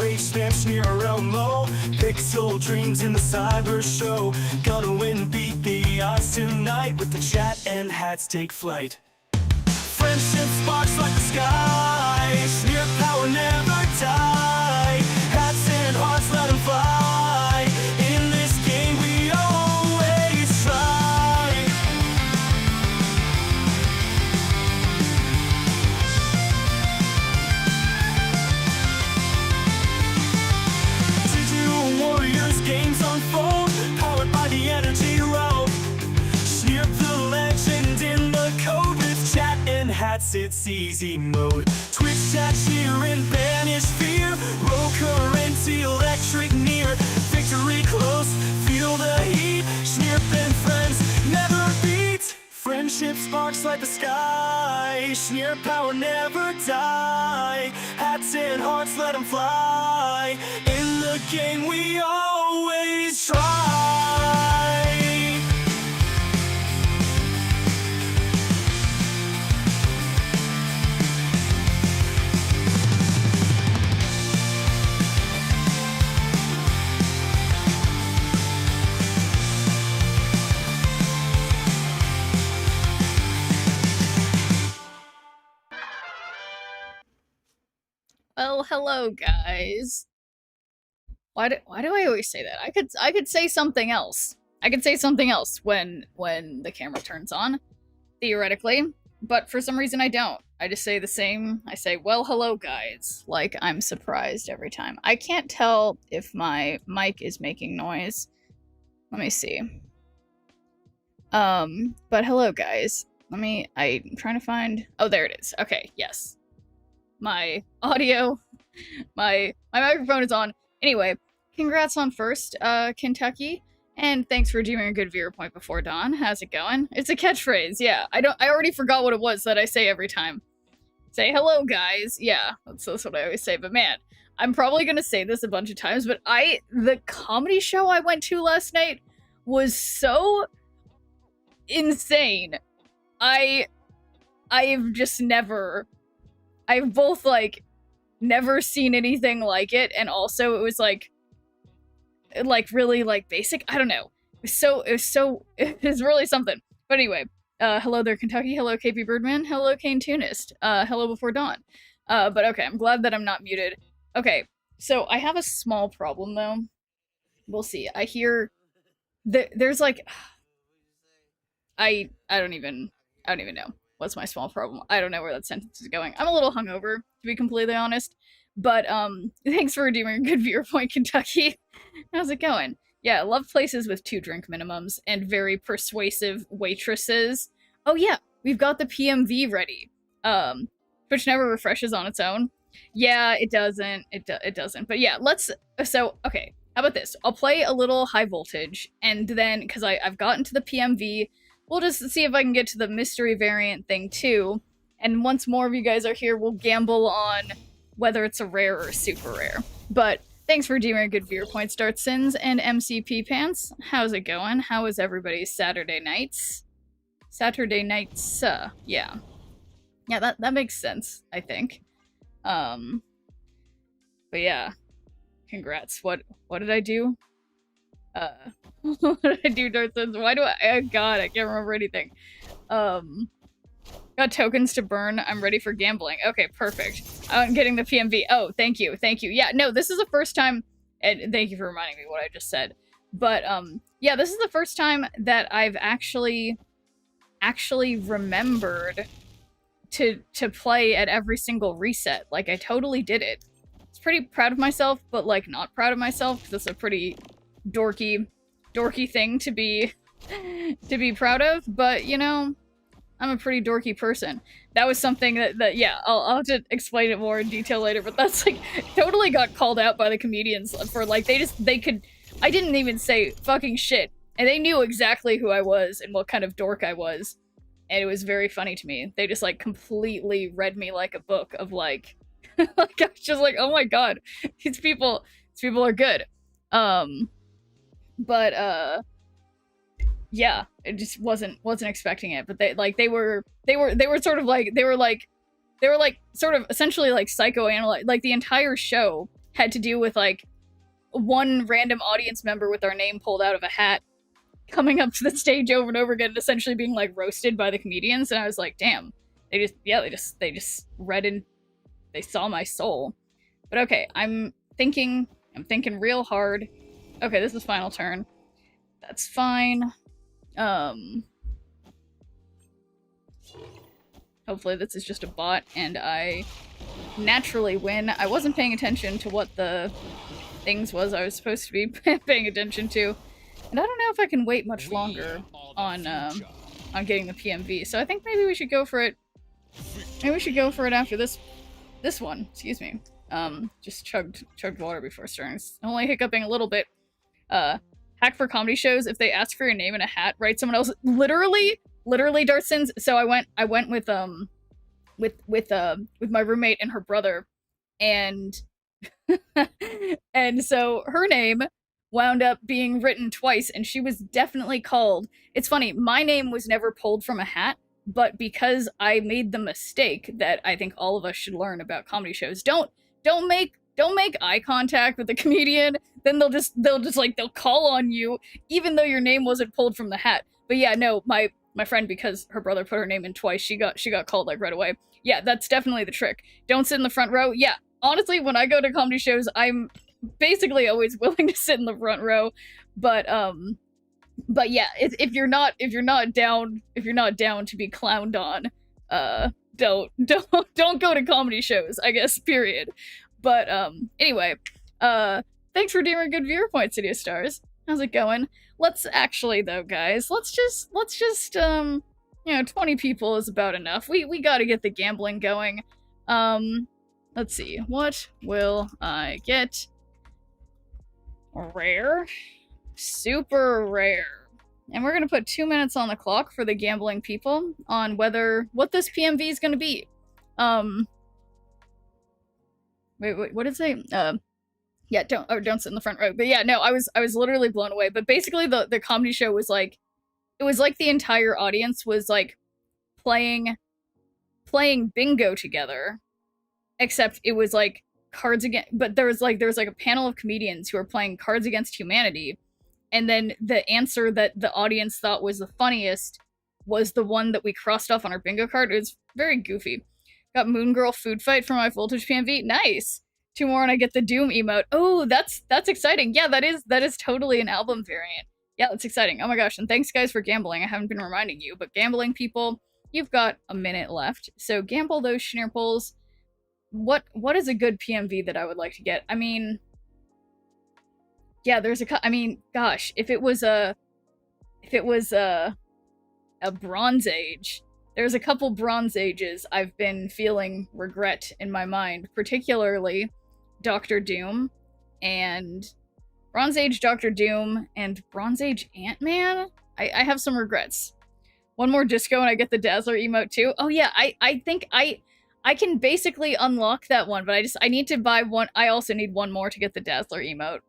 face snaps near around low. Pixel dreams in the cyber show. Gonna win, beat the odds tonight with the chat and hats take flight. Friendship sparks like the sky. Smear power never die. Hats and hearts let them fly. In this game we always try. To warriors games unfold, powered by the energy road. Smear the legend in the code with chat and hats, it's easy mode. Twitch chat cheer and banish fear. Roll current, electric near. Victory close, feel the heat. Snirp and friends never beat. Friendship sparks like the sky. Sneer power never die. Hats and hearts let them fly. In the game we always try. Well, hello guys. Why do I always say that? I could say something else. I could say something else when the camera turns on, theoretically, but for some reason I don't. I just say the same. I say, well, hello guys, like I'm surprised every time. I can't tell if my mic is making noise. Let me see. But hello guys. I'm trying to find, oh, there it is. Okay, yes. My audio, my microphone is on. Anyway, congrats on first, Kentucky, and thanks for doing a good viewer point before dawn. How's it going? It's a catchphrase, yeah. I already forgot what it was that I say every time. Say hello, guys. Yeah, that's what I always say. But man, I'm probably gonna say this a bunch of times, but the comedy show I went to last night was so insane. I've just never. I've both, like, never seen anything like it, and also it was, like, really, like, basic? I don't know. It was really something. But anyway, hello there, Kentucky. Hello, KP Birdman. Hello, Kane Tunist. Hello before dawn. But okay, I'm glad that I'm not muted. Okay, so I have a small problem, though. We'll see. I hear... There's, like... I don't even know. What's my small problem? I don't know where that sentence is going. I'm a little hungover, to be completely honest. But, thanks for doing a good viewer point, Kentucky. How's it going? Yeah, love places with 2 drink minimums and very persuasive waitresses. Oh yeah, we've got the PMV ready. Which never refreshes on its own. Yeah, it doesn't. It doesn't. But yeah, okay, how about this? I'll play a little high voltage, and then, because I've gotten to the PMV, we'll just see if I can get to the mystery variant thing too, and once more of you guys are here, we'll gamble on whether it's a rare or a super rare. But thanks for doing a good viewer point, Start Sins and MCP Pants. How's it going? How was everybody's Saturday nights? Saturday nights, yeah. Yeah, that makes sense, I think. But yeah. Congrats. What did I do? What did I do, Darth Sins? Why do God, I can't remember anything. Got tokens to burn. I'm ready for gambling. Okay, perfect. I'm getting the PMV. Oh, thank you. Yeah, no, this is the first time, and thank you for reminding me what I just said. But, yeah, this is the first time that I've actually remembered to play at every single reset. Like, I totally did it. I was pretty proud of myself, but, like, not proud of myself, because it's a pretty dorky thing to be proud of, but, you know, I'm a pretty dorky person. That was something that yeah, I'll have to explain it more in detail later, but that's, like, totally got called out by the comedians for, like, I didn't even say fucking shit, and they knew exactly who I was and what kind of dork I was, and it was very funny to me. They just, like, completely read me like a book of, like, like, I was just like, oh my god, these people are good. But, yeah, it just wasn't expecting it, but they were sort of like, they were like sort of essentially like psychoanalyze, like the entire show had to do with like one random audience member with our name pulled out of a hat coming up to the stage over and over again and essentially being like roasted by the comedians. And I was like, damn, they just read and they saw my soul. But okay, I'm thinking real hard. Okay, this is final turn. That's fine. Hopefully this is just a bot and I naturally win. I wasn't paying attention to what the things was I was supposed to be paying attention to. And I don't know if I can wait much longer on getting the PMV. So I think maybe we should go for it. Maybe we should go for it after this one. Excuse me. Just chugged water before starting. It's only hiccuping a little bit. Hack for comedy shows. If they ask for your name in a hat, write someone else. Literally, Dartsons. So I went with my roommate and her brother, and and so her name wound up being written twice, and she was definitely called. It's funny, my name was never pulled from a hat, but because I made the mistake that I think all of us should learn about comedy shows, don't make eye contact with the comedian, then they'll call on you even though your name wasn't pulled from the hat. But yeah, no, my friend, because her brother put her name in twice, she got called like right away. Yeah, that's definitely the trick. Don't sit in the front row. Yeah, honestly, when I go to comedy shows, I'm basically always willing to sit in the front row, but yeah, if you're not down to be clowned on, don't go to comedy shows, I guess, period. But anyway, thanks for doing a good viewer point, City of Stars. How's it going? Let's actually though, guys, let's just 20 people is about enough. We got to get the gambling going. Let's see. What will I get? Rare, super rare, and we're gonna put 2 minutes on the clock for the gambling people on what this PMV is gonna be. Wait, what did it say? Yeah, don't sit in the front row. But yeah, no, I was literally blown away. But basically, the comedy show was like, it was like the entire audience was like playing bingo together, except it was like Cards Against, but there was like a panel of comedians who were playing Cards Against Humanity, and then the answer that the audience thought was the funniest was the one that we crossed off on our bingo card. It was very goofy. Got Moon Girl food fight from my Voltage PMV. Nice. 2 more and I get the Doom emote. Oh, that's exciting. Yeah, that is totally an album variant. Yeah, that's exciting. Oh my gosh, and thanks guys for gambling. I haven't been reminding you, but gambling people, you've got a minute left. So gamble those Schneer pulls. What is a good PMV that I would like to get? I mean, yeah, gosh, if it was a Bronze Age, there's a couple Bronze Ages I've been feeling regret in my mind, particularly Doctor Doom and Bronze Age Doctor Doom and Bronze Age Ant-Man. I have some regrets. One more disco and I get the Dazzler emote too. Oh yeah, I think I can basically unlock that one, but I need to buy one. I also need one more to get the Dazzler emote.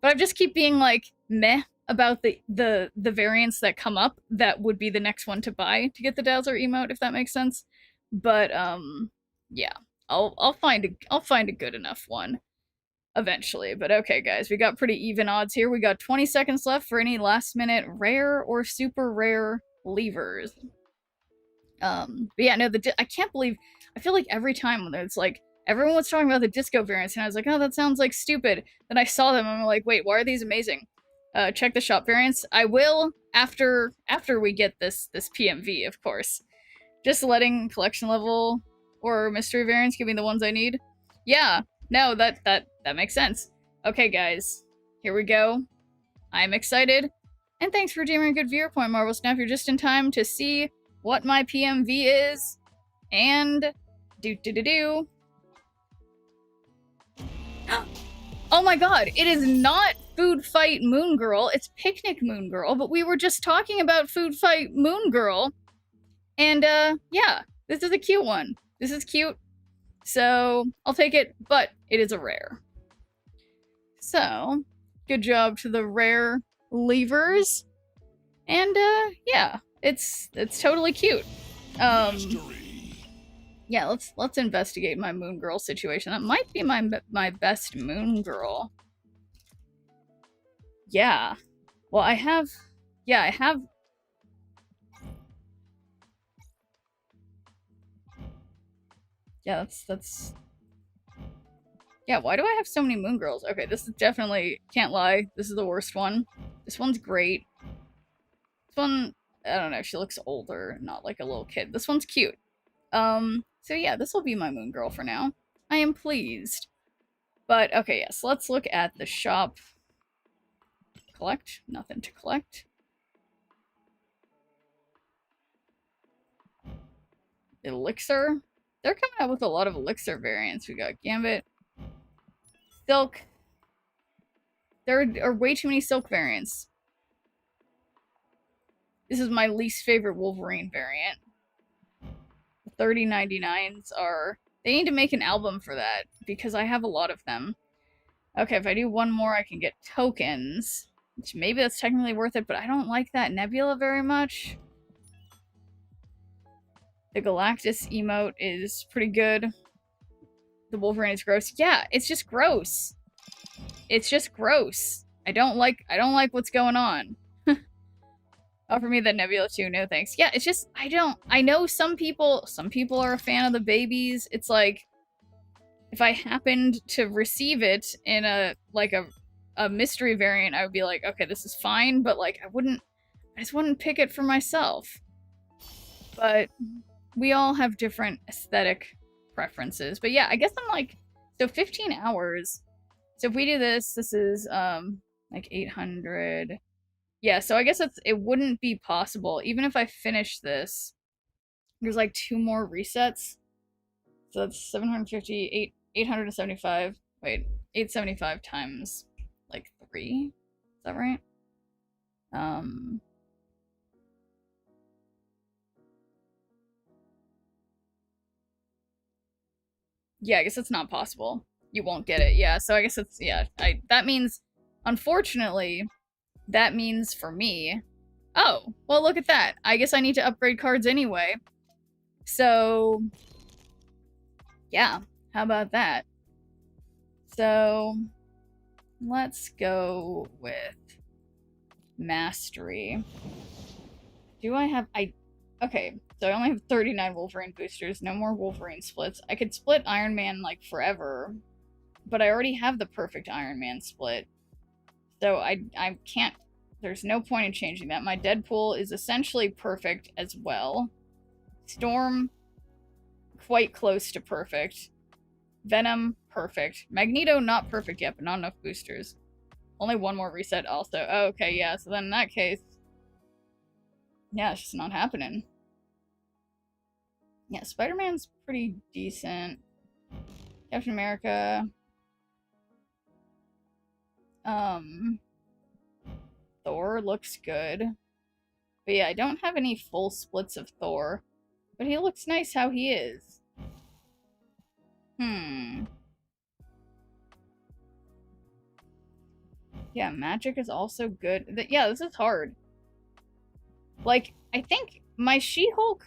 But I just keep being like meh about the variants that come up that would be the next one to buy to get the Dazzler emote, if that makes sense. But yeah, I'll find a good enough one eventually. But okay, guys, we got pretty even odds here. We got 20 seconds left for any last minute rare or super rare levers. But yeah, no, I can't believe, I feel like every time when it's like everyone was talking about the disco variants and I was like, oh, that sounds like stupid. Then I saw them and I'm like, wait, why are these amazing? Check the shop variants. I will after we get this PMV, of course. Just letting collection level or mystery variants give me the ones I need. Yeah, no, that makes sense. Okay, guys, here we go. I'm excited, and thanks for doing a good viewer point, Marvel Snap. You're just in time to see what my PMV is, and do. Oh my god, it is not Food Fight Moon Girl, it's Picnic Moon Girl, but we were just talking about Food Fight Moon Girl, and yeah, this is a cute one. This is cute, so I'll take it, but it is a rare. So, good job to the rare levers, and yeah, it's totally cute. Yeah, let's investigate my moon girl situation. That might be my best moon girl. Yeah. Well, I have. Yeah, I have. Yeah, that's. Yeah, why do I have so many moon girls? Okay, this is definitely, can't lie, this is the worst one. This one's great. This one, I don't know, she looks older, not like a little kid. This one's cute. So yeah, this will be my moon girl for now. I am pleased. But, okay, yes, let's look at the shop. Collect? Nothing to collect. Elixir? They're coming out with a lot of elixir variants. We got Gambit. Silk. There are way too many silk variants. This is my least favorite Wolverine variant. The 3099s are... They need to make an album for that, because I have a lot of them. Okay, if I do one more, I can get tokens. Which maybe that's technically worth it, but I don't like that Nebula very much. The Galactus emote is pretty good. The Wolverine is gross. Yeah, it's just gross. It's just gross. I don't like what's going on. Offer me that Nebula too, no thanks. Yeah, it's just, I know some people are a fan of the babies. It's like, if I happened to receive it in a mystery variant, I would be like, okay, this is fine, but like, I just wouldn't pick it for myself. But we all have different aesthetic preferences. But yeah, I guess I'm like, so 15 hours. So if we do this is like 800. Yeah, so I guess it wouldn't be possible. Even if I finish this, there's like 2 more resets. So that's 750, 875. Wait, 875 times like 3. Is that right? Yeah, I guess it's not possible. You won't get it. Yeah, so I guess it's, yeah, that means, unfortunately, that means for me, oh, well, look at that. I guess I need to upgrade cards anyway. So, yeah, how about that? So, let's go with Mastery. Do I have, okay, so I only have 39 Wolverine boosters, no more Wolverine splits. I could split Iron Man, like, forever, but I already have the perfect Iron Man split. So I can't, there's no point in changing that. My Deadpool is essentially perfect as well. Storm, quite close to perfect. Venom, perfect. Magneto, not perfect yet, but not enough boosters. Only 1 more reset also. Oh, okay, yeah, so then in that case, yeah, it's just not happening. Yeah, Spider-Man's pretty decent. Captain America. Thor looks good. But yeah, I don't have any full splits of Thor. But he looks nice how he is. Yeah, magic is also good. Yeah, this is hard. Like, I think my She-Hulk...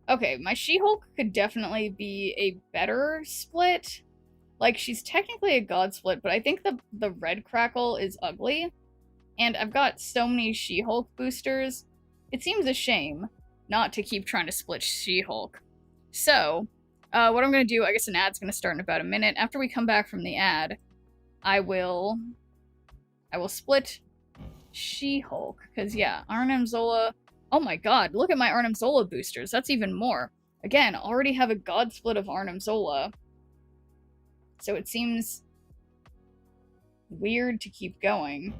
Okay, my She-Hulk could definitely be a better split. Like, she's technically a god split, but I think the red crackle is ugly. And I've got so many She-Hulk boosters, it seems a shame not to keep trying to split She-Hulk. So, what I'm going to do, I guess an ad's going to start in about a minute. After we come back from the ad, I will split She-Hulk. Because, yeah, Arnim Zola... Oh my god, look at my Arnim Zola boosters. That's even more. Again, already have a god split of Arnim Zola. So it seems weird to keep going.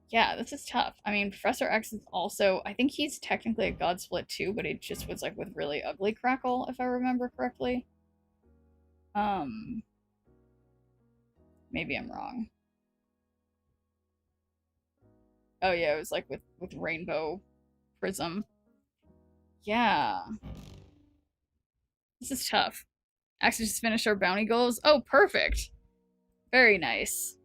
Yeah, this is tough. I mean, Professor X is also... I think he's technically a god split too, but it just was like with really ugly crackle, if I remember correctly. Maybe I'm wrong. Oh yeah, it was like with rainbow prism. Yeah. This is tough. Actually just finished our bounty goals. Oh, perfect. Very nice.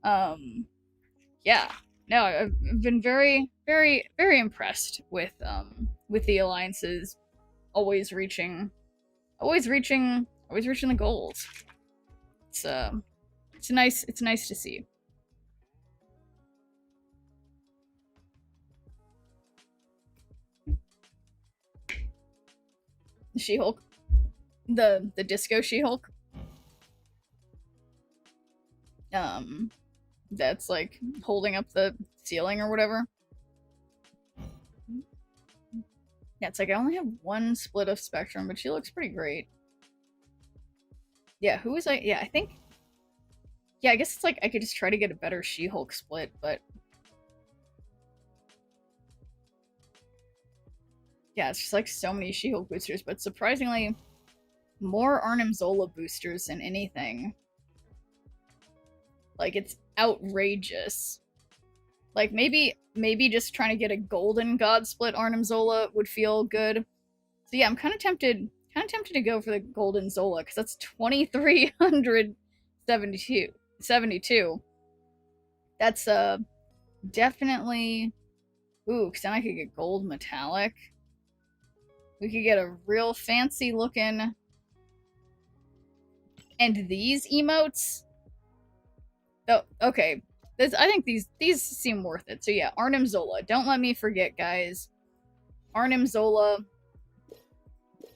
Yeah. No, I've been very, very, very impressed with the alliances always reaching always reaching the goals. It's nice to see. She-Hulk, the disco She-Hulk. That's like holding up the ceiling or whatever. Yeah, it's like I only have one split of Spectrum, but she looks pretty great. Yeah, who was I? Yeah, I think. Yeah, I guess it's like I could just try to get a better She-Hulk split, but. Yeah, it's just like so many She-Hulk boosters, but surprisingly, more Arnim Zola boosters than anything. Like, it's outrageous. Like, maybe just trying to get a golden god split Arnim Zola would feel good. So yeah, I'm kind of tempted to go for the golden Zola, because that's 2,372. That's definitely... Ooh, because then I could get gold metallic. We could get a real fancy looking... And these emotes? Oh, okay. I think these seem worth it. So yeah, Arnim Zola. Don't let me forget, guys. Arnim Zola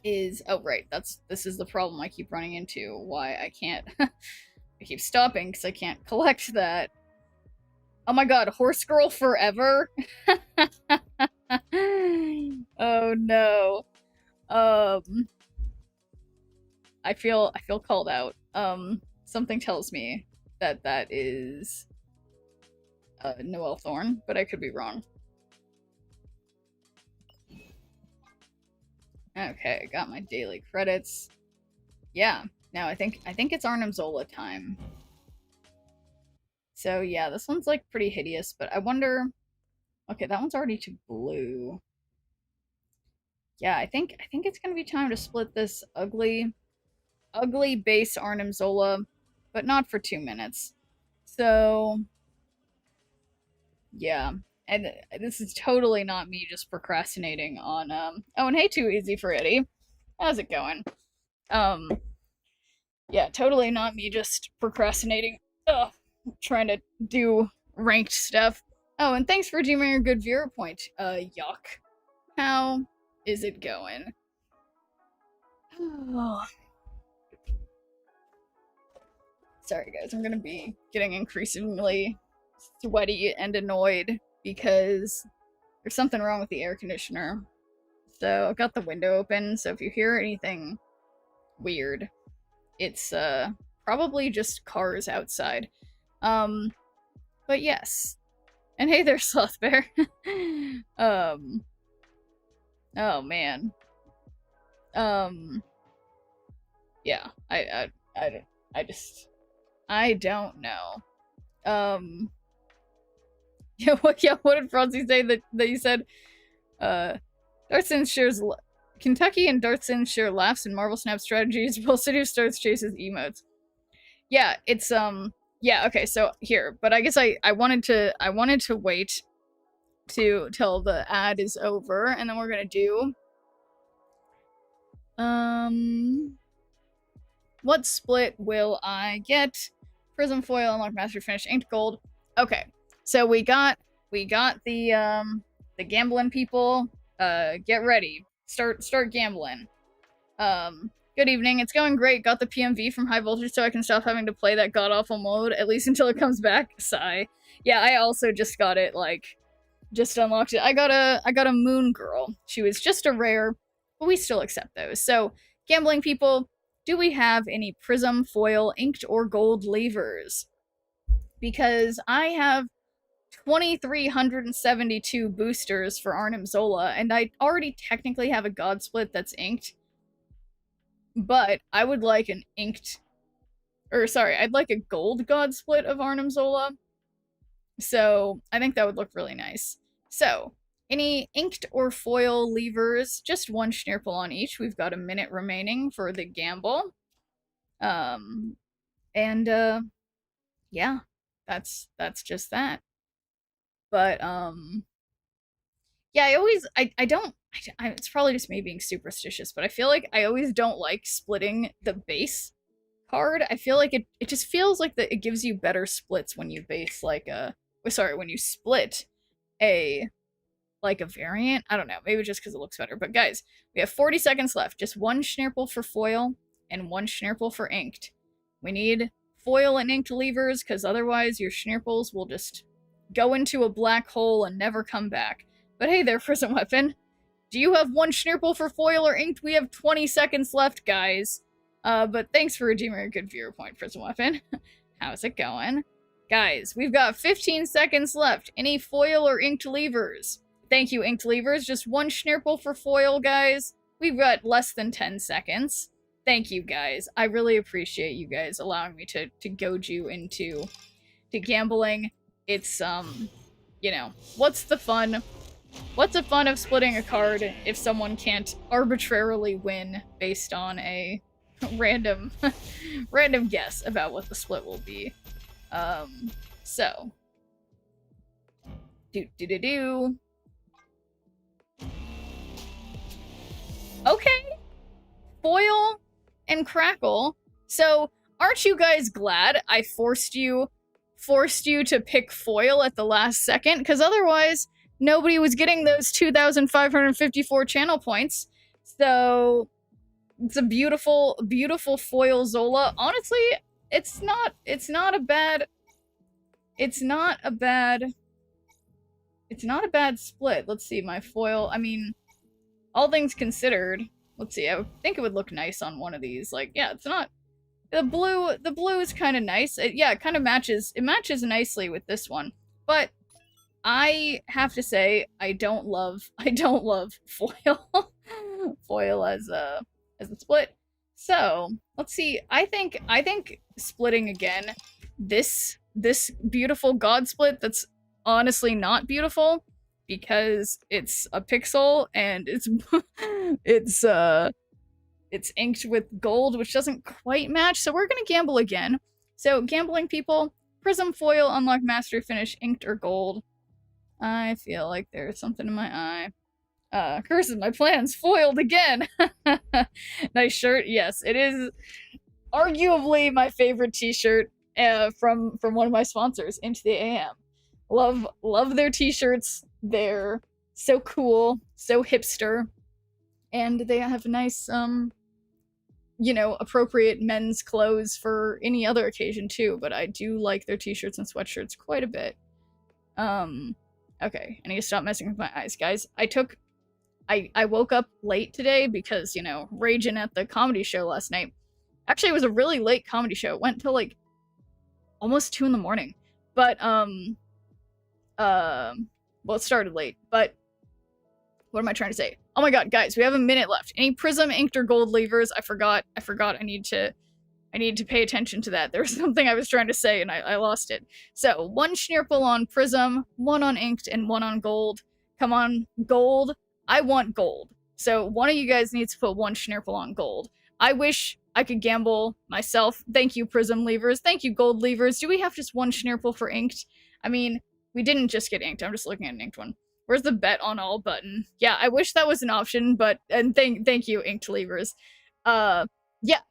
is... Oh, right. This is the problem I keep running into. Why I can't... I keep stopping because I can't collect that. Oh my god, Horse Girl forever? Oh no. I feel called out. Something tells me that is Noelle Thorne, but I could be wrong. Okay, got my daily credits. Yeah, now I think it's Arnim Zola time. So yeah, this one's like pretty hideous, but I wonder... Okay, that one's already to blue. Yeah, I think it's gonna be time to split this ugly base Arnim Zola, but not for 2 minutes. So yeah, and this is totally not me just procrastinating on oh, and hey, Too Easy for Eddie. How's it going? Yeah, totally not me just procrastinating. Ugh, trying to do ranked stuff. Oh, and thanks for doing a good viewer point, Yuck. How is it going? Oh. Sorry guys, I'm gonna be getting increasingly sweaty and annoyed because there's something wrong with the air conditioner. So I've got the window open, so if you hear anything weird, it's probably just cars outside. But yes. And hey there, Sloth Bear. Oh man. Yeah, I don't know. Yeah, what did Francie say that you said? Dartson shares Kentucky and Dartson share laughs and Marvel Snap strategies while Sidu starts chases emotes. Yeah, it's yeah, okay, so here, but I guess I wanted to wait till the ad is over, and then we're gonna do what split will I get? Prism foil, unlock master finish, inked gold. Okay, so we got the gambling people. Get ready. Start gambling. Good evening. It's going great. Got the PMV from high voltage so I can stop having to play that god-awful mode, at least until it comes back. Sigh. Yeah, I also just got it, like, just unlocked it. I got a moon girl. She was just a rare, but we still accept those. So, gambling people, do we have any prism, foil, inked, or gold levers? Because I have 2,372 boosters for Arnim Zola, and I already technically have a god split that's inked. But I would like an inked... Or, sorry, I'd like a gold god split of Arnim Zola. So, I think that would look really nice. So, any inked or foil levers, just one Schnirple on each. We've got a minute remaining for the gamble. Yeah, that's just that. But, yeah, I it's probably just me being superstitious, but I feel like I always don't like splitting the base card. I feel like it just feels like it gives you better splits when you base like when you split a like a variant. I don't know, maybe just because it looks better. But guys, we have 40 seconds left. Just one Schnirple for foil and one Schnirple for inked. We need foil and inked levers because otherwise your Schnirples will just go into a black hole and never come back. But hey there, Prism Weapon. Do you have one Schnirple for foil or inked? We have 20 seconds left, guys. But thanks for redeeming a good viewer point, Prism Weapon. How's it going? Guys, we've got 15 seconds left. Any foil or inked levers? Thank you, inked levers. Just one Schnirple for foil, guys. We've got less than 10 seconds. Thank you, guys. I really appreciate you guys allowing me to goad you into gambling. It's, you know, what's the fun? What's the fun of splitting a card if someone can't arbitrarily win based on a random guess about what the split will be? So. Do. Okay. Foil and crackle. So, aren't you guys glad I forced you to pick foil at the last second? Because otherwise, nobody was getting those 2,554 channel points. So, it's a beautiful, beautiful foil Zola. Honestly, it's not a bad split. Let's see, my foil, I mean, all things considered, let's see, I think it would look nice on one of these. Like, yeah, it's not, the blue is kind of nice. It kind of matches nicely with this one. But I have to say, I don't love foil, foil as a split. So, let's see, I think splitting again, this beautiful god split that's honestly not beautiful, because it's a pixel and it's inked with gold, which doesn't quite match. So we're gonna gamble again. So gambling people, prism foil, unlock mastery finish, inked or gold. I feel like there's something in my eye. Curses my plans, foiled again. Nice shirt. Yes, it is arguably my favorite t-shirt from one of my sponsors, Into the AM. Love their t-shirts. They're so cool, so hipster, and they have nice, you know, appropriate men's clothes for any other occasion too, but I do like their t-shirts and sweatshirts quite a bit. Okay, I need to stop messing with my eyes, guys. I woke up late today because, you know, raging at the comedy show last night. Actually, it was a really late comedy show. It went till, like, almost 2 in the morning. But, well, it started late, but what am I trying to say? Oh my god, guys, we have a minute left. Any prism, inked, or gold levers? I forgot. I need to pay attention to that. There was something I was trying to say and I lost it. So, 1 Schnirple on prism, 1 on inked, and 1 on gold. Come on, gold. I want gold. So, one of you guys needs to put 1 Schnirple on gold. I wish I could gamble myself. Thank you, prism levers. Thank you, gold levers. Do we have just 1 Schnirple for inked? I mean, we didn't just get inked. I'm just looking at an inked one. Where's the bet on all button? Yeah, I wish that was an option, but thank you, inked levers. Yeah,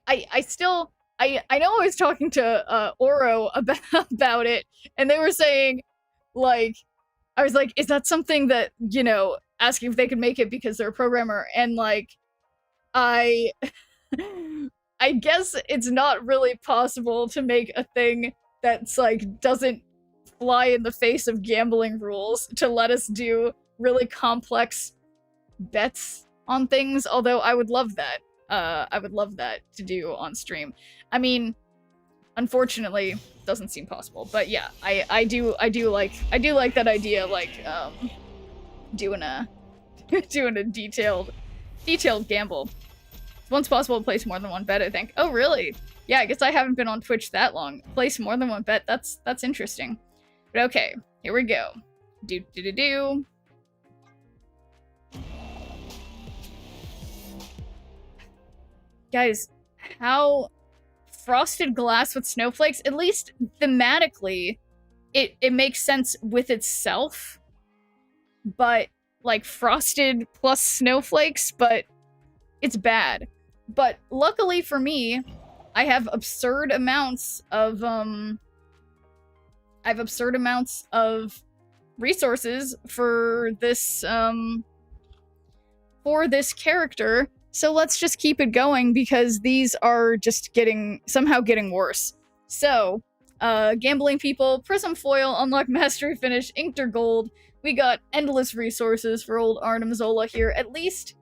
I still know I was talking to Oro about it, and they were saying, like, I was like, is that something that, you know, asking if they could make it because they're a programmer, and like, I guess it's not really possible to make a thing that's like doesn't fly in the face of gambling rules to let us do really complex bets on things, although I would love that. I would love that to do on stream. I mean, unfortunately, doesn't seem possible, but yeah, I do like that idea, like, doing a detailed gamble. It's once possible to place more than 1 bet, I think. Oh, really? Yeah, I guess I haven't been on Twitch that long. Place more than 1 bet, that's interesting. But okay, here we go. Do. Guys, how frosted glass with snowflakes, at least thematically, it makes sense with itself, but like frosted plus snowflakes, but it's bad. But luckily for me, I have absurd amounts of resources for this character. So let's just keep it going because these are just somehow getting worse. So, gambling people, prism foil, unlock mastery finish, inked or gold. We got endless resources for old Arnim Zola here. At least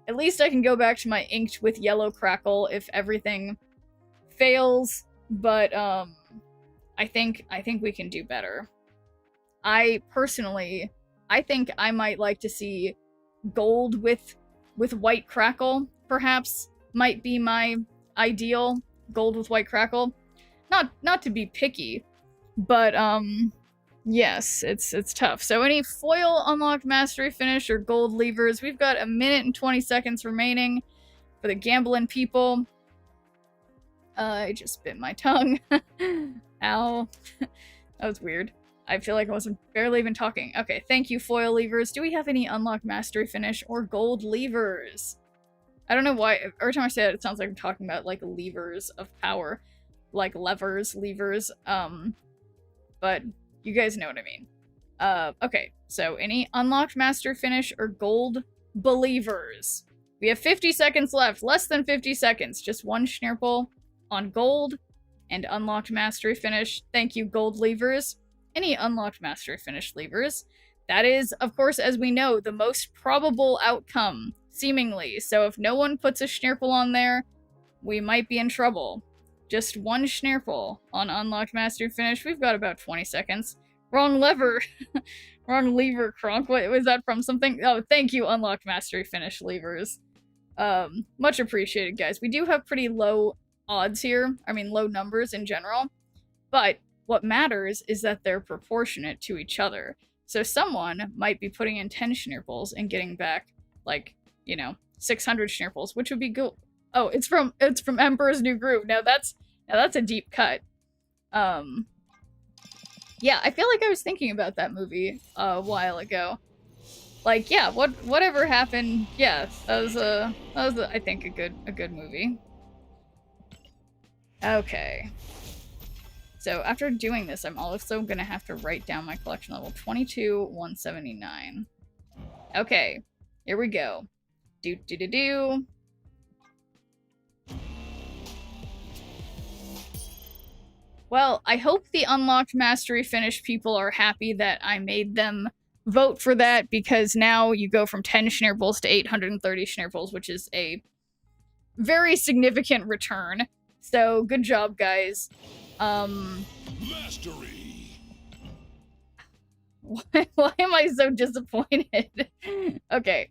I can go back to my inked with yellow crackle if everything fails, but I think we can do better. I think I might like to see gold with white crackle, perhaps, might be my ideal. Gold with white crackle. Not to be picky, but yes, it's tough. So any foil unlocked mastery finish or gold levers, we've got 1 minute and 20 seconds remaining for the gambling people. I just bit my tongue. Ow. That was weird. I feel like I wasn't barely even talking. Okay, thank you, foil levers. Do we have any unlocked mastery finish or gold levers? I don't know why. Every time I say it sounds like I'm talking about, like, levers of power. Like, levers. But you guys know what I mean. Okay, so any unlocked mastery finish or gold believers? We have 50 seconds left. Less than 50 seconds. Just one Schnirple on gold and unlocked mastery finish. Thank you, gold levers. Any unlocked mastery finish levers. That is, of course, as we know, the most probable outcome, seemingly. So if no one puts a Schnirple on there, we might be in trouble. Just one Schnirple on unlocked mastery finish. We've got about 20 seconds. Wrong lever. Wrong lever, Kronk. What was that from? Something? Oh, thank you, unlocked mastery finish levers. Much appreciated, guys. We do have pretty low odds here. I mean, low numbers in general. But what matters is that they're proportionate to each other. So someone might be putting in 10 Schnirples and getting back, like, 600 Schnirples, which would be good. Oh, it's from Emperor's New Groove. Now that's a deep cut. Yeah, I feel like I was thinking about that movie a while ago. Like, yeah, whatever happened, yeah, that was I think a good movie. Okay. So after doing this, I'm also gonna have to write down my collection level. 22,179. Okay, here we go. Do. Well, I hope the unlocked mastery finish people are happy that I made them vote for that, because now you go from 10 Schnirples to 830 Schnirples, which is a very significant return. So, good job, guys. Mastery. Why am I so disappointed? Okay.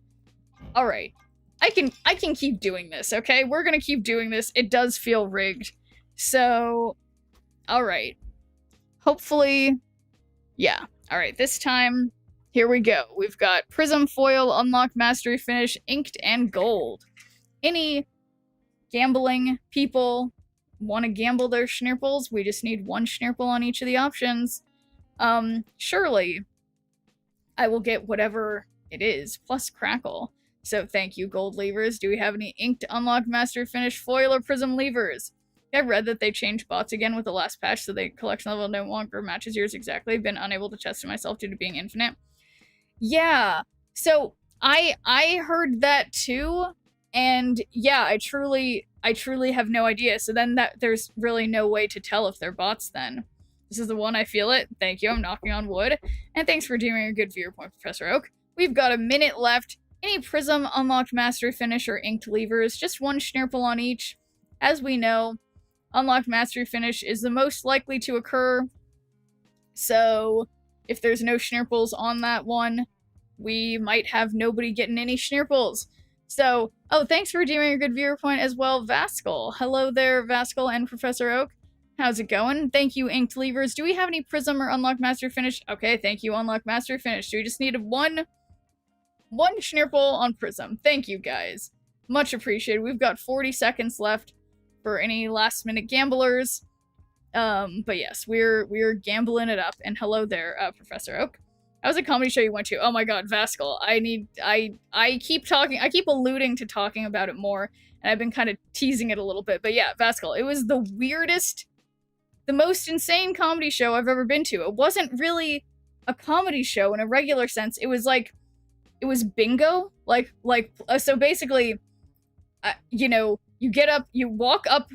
Alright. I can keep doing this, okay? We're gonna keep doing this. It does feel rigged. So, alright. Hopefully, yeah. Alright, this time, here we go. We've got Prism Foil, Unlocked Mastery Finish, Inked, and Gold. Any gambling people want to gamble their Schnirples? We just need one Schnirple on each of the options. Surely, I will get whatever it is, plus Crackle. So thank you, gold levers. Do we have any Inked, Unlocked Mastery Finish, Foil, or Prism levers? I read that they changed bots again with the last patch, so the collection level no longer matches yours exactly. I've been unable to test it myself due to being infinite. Yeah, so I heard that too, and yeah, I truly have no idea. So then there's really no way to tell if they're bots then. This is the one I feel it. Thank you, I'm knocking on wood. And thanks for doing a good viewer point, Professor Oak. We've got a minute left. Any Prism, Unlocked Mastery Finish, or Inked levers, just one Schnirple on each. As we know, Unlocked Mastery Finish is the most likely to occur. So, if there's no Schnirples on that one, we might have nobody getting any Schnirples. So, oh, thanks for doing a good viewer point as well, Vascal. Hello there, Vascal and Professor Oak. How's it going? Thank you, Inked levers. Do we have any Prism or Unlocked Mastery Finish? Okay, thank you, Unlocked Mastery Finish. So we just need one Schnirple on Prism. Thank you, guys. Much appreciated. We've got 40 seconds left for any last-minute gamblers. But yes, we're gambling it up. And hello there, Professor Oak. How's a comedy show you went to? Oh my god, Vascal. I keep alluding to talking about it more, and I've been kind of teasing it a little bit. But yeah, Vascal, it was the weirdest, the most insane comedy show I've ever been to. It wasn't really a comedy show in a regular sense. It was like, it was bingo. So basically, you know, you get up, you walk up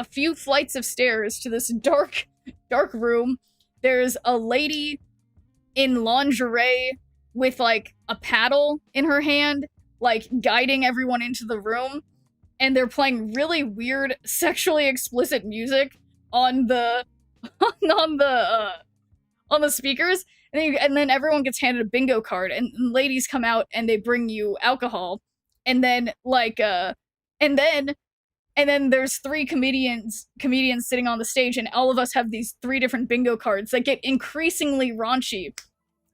a few flights of stairs to this dark room. There's a lady in lingerie with like a paddle in her hand, like guiding everyone into the room, and they're playing really weird sexually explicit music on the on the speakers, and then everyone gets handed a bingo card, and ladies come out and they bring you alcohol, and then and then there's three comedians sitting on the stage, and all of us have these three different bingo cards that get increasingly raunchy.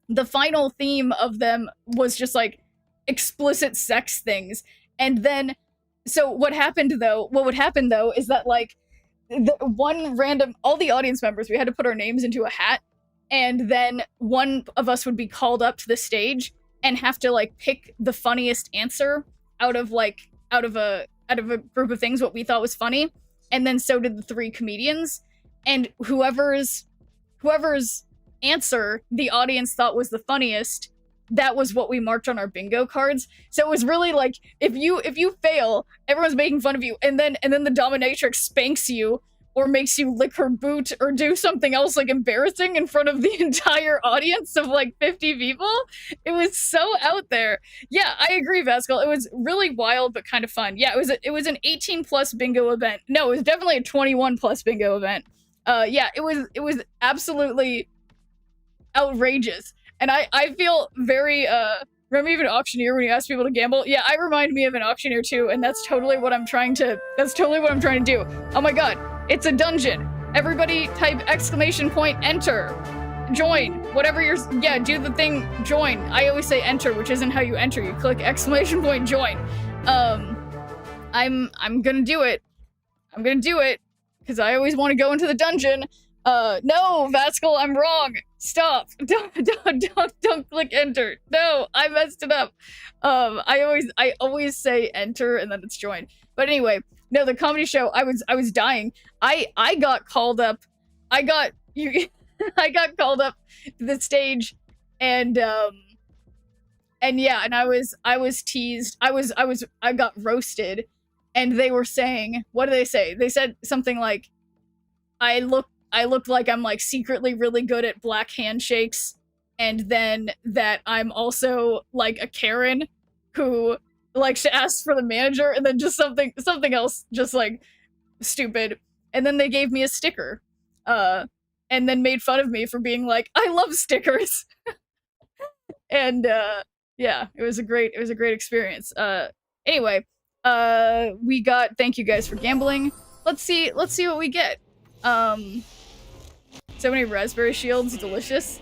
The final theme of them was just like explicit sex things. And then, so what would happen though is that like all the audience members, we had to put our names into a hat, and then one of us would be called up to the stage and have to like pick the funniest answer out of a group of things what we thought was funny, and then so did the three comedians, and whoever's answer the audience thought was the funniest, that was what we marked on our bingo cards. So it was really like, if you fail, everyone's making fun of you, and then the dominatrix spanks you or makes you lick her boot or do something else like embarrassing in front of the entire audience of like 50 people. It was so out there. Yeah, I agree, Vascal. It was really wild but kind of fun. Yeah, it was an 18 plus bingo event. No, it was definitely a 21 plus bingo event. Yeah, it was absolutely outrageous. And I feel very remember even auctioneer when you ask people to gamble? Yeah, I remind me of an auctioneer too, and that's totally what I'm trying to do. Oh my god, it's a dungeon. Everybody type exclamation point enter. Join. Whatever you're do the thing join. I always say enter, which isn't how you enter. You click exclamation point join. I'm gonna do it. I'm gonna do it because I always want to go into the dungeon. No, Vascal, I'm wrong. Stop. Don't click enter. No, I messed it up. I always say enter and then it's join. But anyway, no, the comedy show, I was dying. I got called up. I got called up to the stage, and yeah, and I was teased. I got roasted, and they were saying, what do they say? They said something like, I look like I'm like secretly really good at black handshakes, and then that I'm also like a Karen who likes to ask for the manager, and then just something else just like stupid. And then they gave me a sticker, and then made fun of me for being like, I love stickers. And yeah, it was a great experience. Anyway, we got, thank you guys for gambling. Let's see what we get. So many raspberry shields, delicious.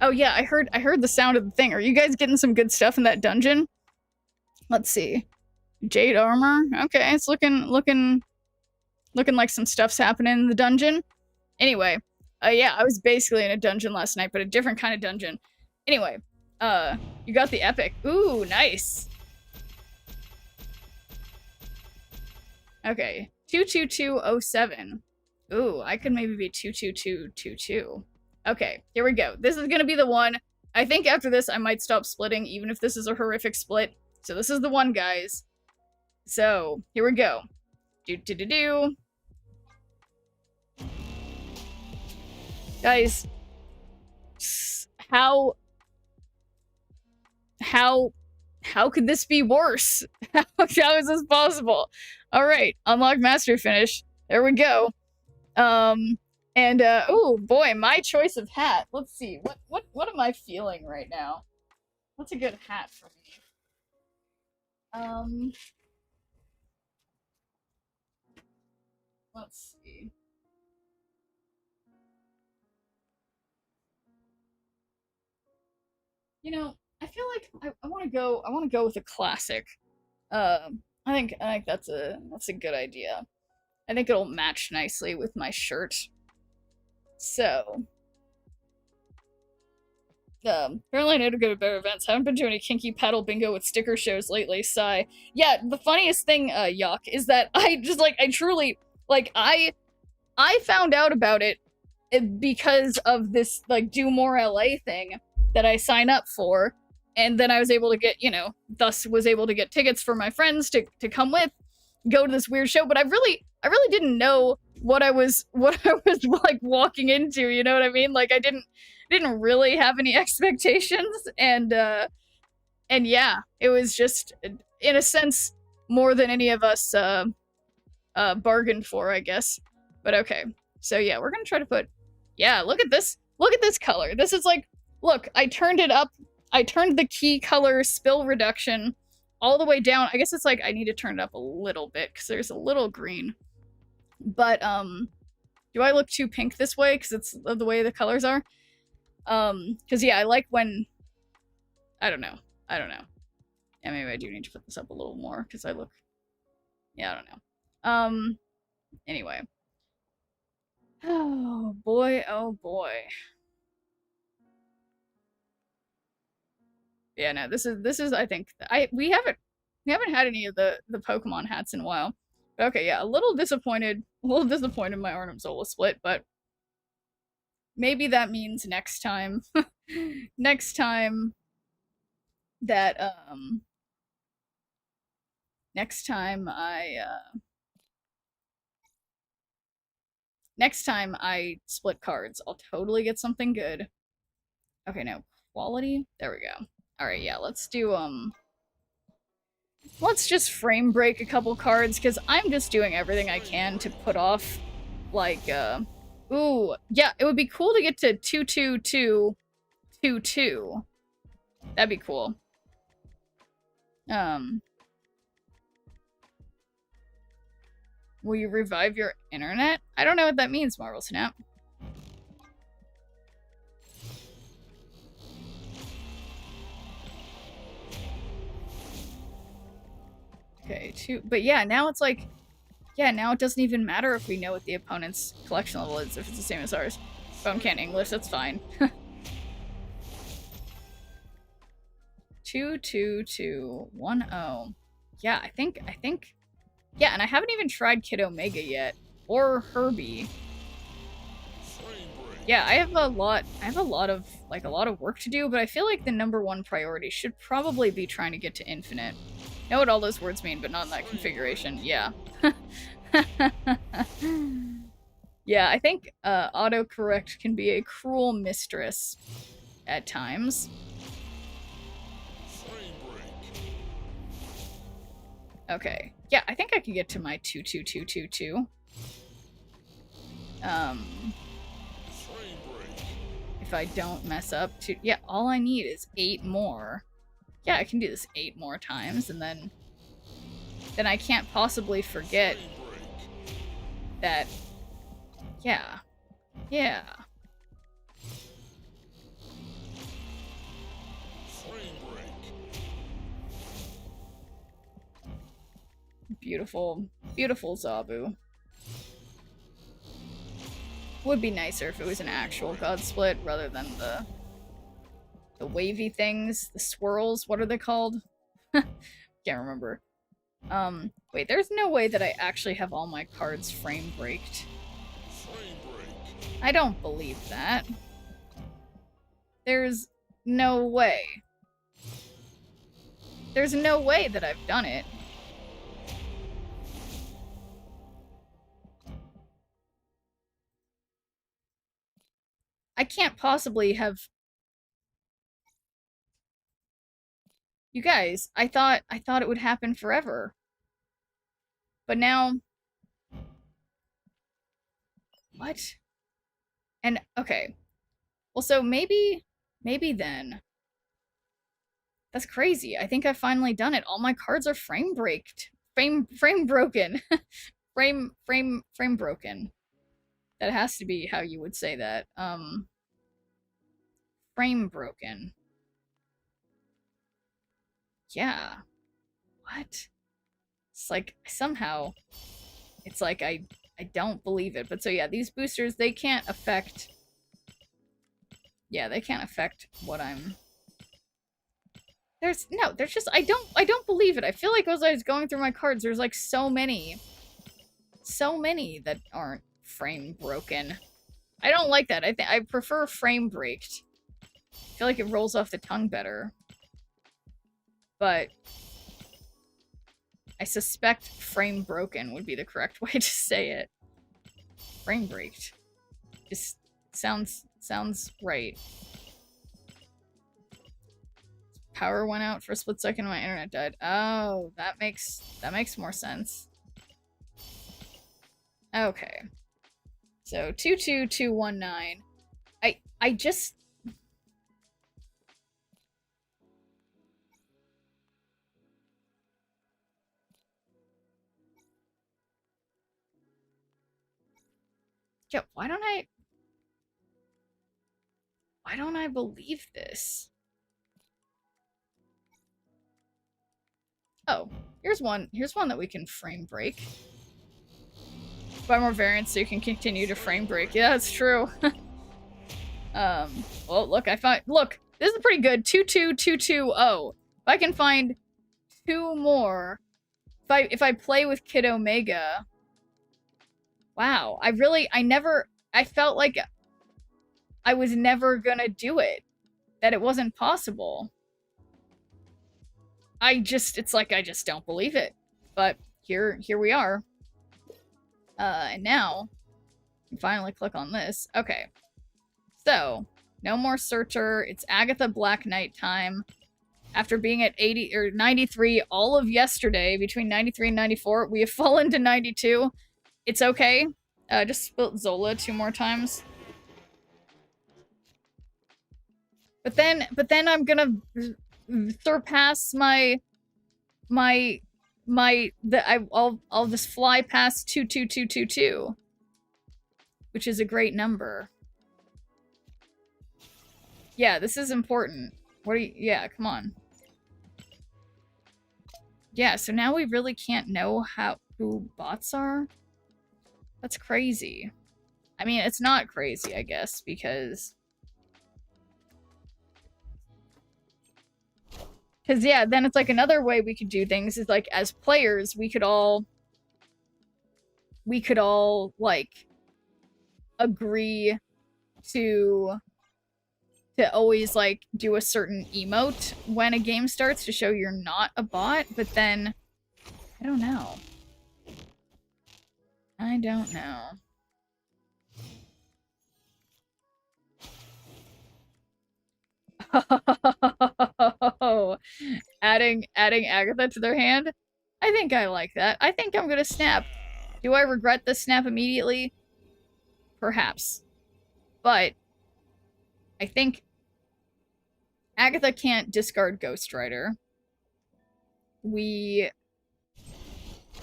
Oh yeah, I heard the sound of the thing. Are you guys getting some good stuff in that dungeon? Let's see. Jade armor. Okay, it's looking like some stuff's happening in the dungeon. Anyway, yeah, I was basically in a dungeon last night, but a different kind of dungeon. Anyway, you got the epic. Ooh, nice. Okay, 22207. Ooh, I could maybe be 22222. Okay, here we go. This is gonna be the one. I think after this, I might stop splitting, even if this is a horrific split. So this is the one, guys. So, here we go. Do. Guys, how could this be worse? How is this possible? Alright, unlock master finish. There we go. Oh boy, my choice of hat. Let's see, what am I feeling right now? What's a good hat for me? Let's see. You know, I feel like I want to go with a classic. I think that's a good idea. I think it'll match nicely with my shirt. So, Apparently I need to go to better events. Haven't been to any kinky paddle bingo with sticker shows lately, sigh. Yeah, the funniest thing, Yuck, is that I just, like, I truly, like, I found out about it because of this, like, Do More LA thing that I sign up for, and then I was able to get, you know, thus was able to get tickets for my friends to come with, go to this weird show, but I really didn't know what I was like walking into, you know what I mean? Like I didn't really have any expectations, and yeah, it was just in a sense more than any of us bargained for, I guess. But okay. So yeah, we're gonna try to put, yeah, look at this color. This is like, look, I turned it up, I turned the key color spill reduction all the way down. I guess it's like I need to turn it up a little bit because there's a little green. But do I look too pink this way because it's the way the colors are? Because yeah, I like when, I don't know. Yeah, maybe I do need to put this up a little more because I look, yeah, I don't know. Anyway. Oh boy, oh boy. Yeah, no, this is I think we haven't had any of the Pokemon hats in a while. But okay, yeah, a little disappointed my Arnim Zola split, but maybe that means next time next time that next time I split cards, I'll totally get something good. Okay, no, quality. There we go. All right, yeah, let's do let's just frame break a couple cards, because I'm just doing everything I can to put off, like, ooh, yeah, it would be cool to get to 22222. That'd be cool. Will you revive your internet? I don't know what that means, Marvel Snap. Okay, but yeah, now it's like, yeah, now it doesn't even matter if we know what the opponent's collection level is, if it's the same as ours. Phone can't English, that's fine. 22210. Yeah, I think, yeah, and I haven't even tried Kid Omega yet, or Herbie. Yeah, I have a lot of, like, a lot of work to do, but I feel like the #1 priority should probably be trying to get to Infinite. Know what all those words mean, but not in that configuration. Yeah. Yeah, I think autocorrect can be a cruel mistress at times. Okay. Yeah, I think I can get to my 22222. If I don't mess up, yeah, all I need is 8 more. Yeah, I can do this 8 more times, and then I can't possibly forget that, yeah. Beautiful, beautiful Zabu. Would be nicer if it was an actual God Split rather than the wavy things, the swirls, what are they called? Can't remember. Wait, there's no way that I actually have all my cards frame breaked. I don't believe that. There's no way. There's no way that I've done it. I can't possibly have... You guys, I thought it would happen forever. But now... What? And, okay. Well, so maybe then... That's crazy. I think I've finally done it. All my cards are frame braked. Frame broken. frame broken. That has to be how you would say that. Frame broken. Yeah. What? It's like, somehow, it's like I don't believe it. But so yeah, these boosters, they can't affect... Yeah, they can't affect what I'm... There's just, I don't believe it. I feel like as I was going through my cards, there's like so many that aren't frame broken. I don't like that. I prefer frame braked. I feel like it rolls off the tongue better. But I suspect frame broken would be the correct way to say it. Frame braked. Just sounds right. Power went out for a split second and my internet died. Oh, that makes more sense. Okay. So 22219. I just yeah, why don't I believe this? Oh, here's one that we can frame break. Buy more variants so you can continue to frame break. Yeah, that's true. Well, look, look, this is pretty good. 22220. If I can find 2 more, if I play with Kid Omega, wow, I felt like I was never gonna do it. That it wasn't possible. It's like, I just don't believe it. But here we are. And now, I can finally click on this. Okay. So, no more Searcher. It's Agatha Black Knight time. After being at 80 or 93 all of yesterday, between 93 and 94, we have fallen to 92. It's okay. Just spilt Zola 2 more times. But then I'm gonna surpass I'll just fly past 22222, which is a great number. Yeah, this is important. Yeah, come on. Yeah, so now we really can't know who bots are? That's crazy. I mean, it's not crazy, I guess, because yeah, then it's like another way we could do things is like as players, we could all like agree to always like do a certain emote when a game starts to show you're not a bot, but then I don't know. Adding Agatha to their hand? I think I like that. I think I'm gonna snap. Do I regret the snap immediately? Perhaps. But I think Agatha can't discard Ghost Rider.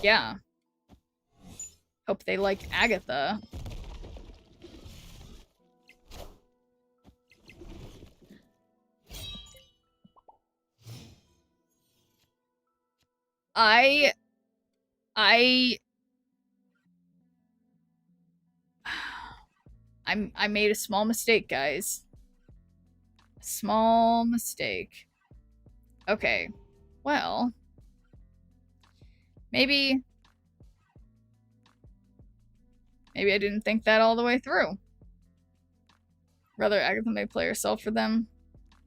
Yeah. Hope they like Agatha. I made a small mistake, guys. A small mistake. Okay. Well, maybe I didn't think that all the way through. Rather, Agatha may play herself for them.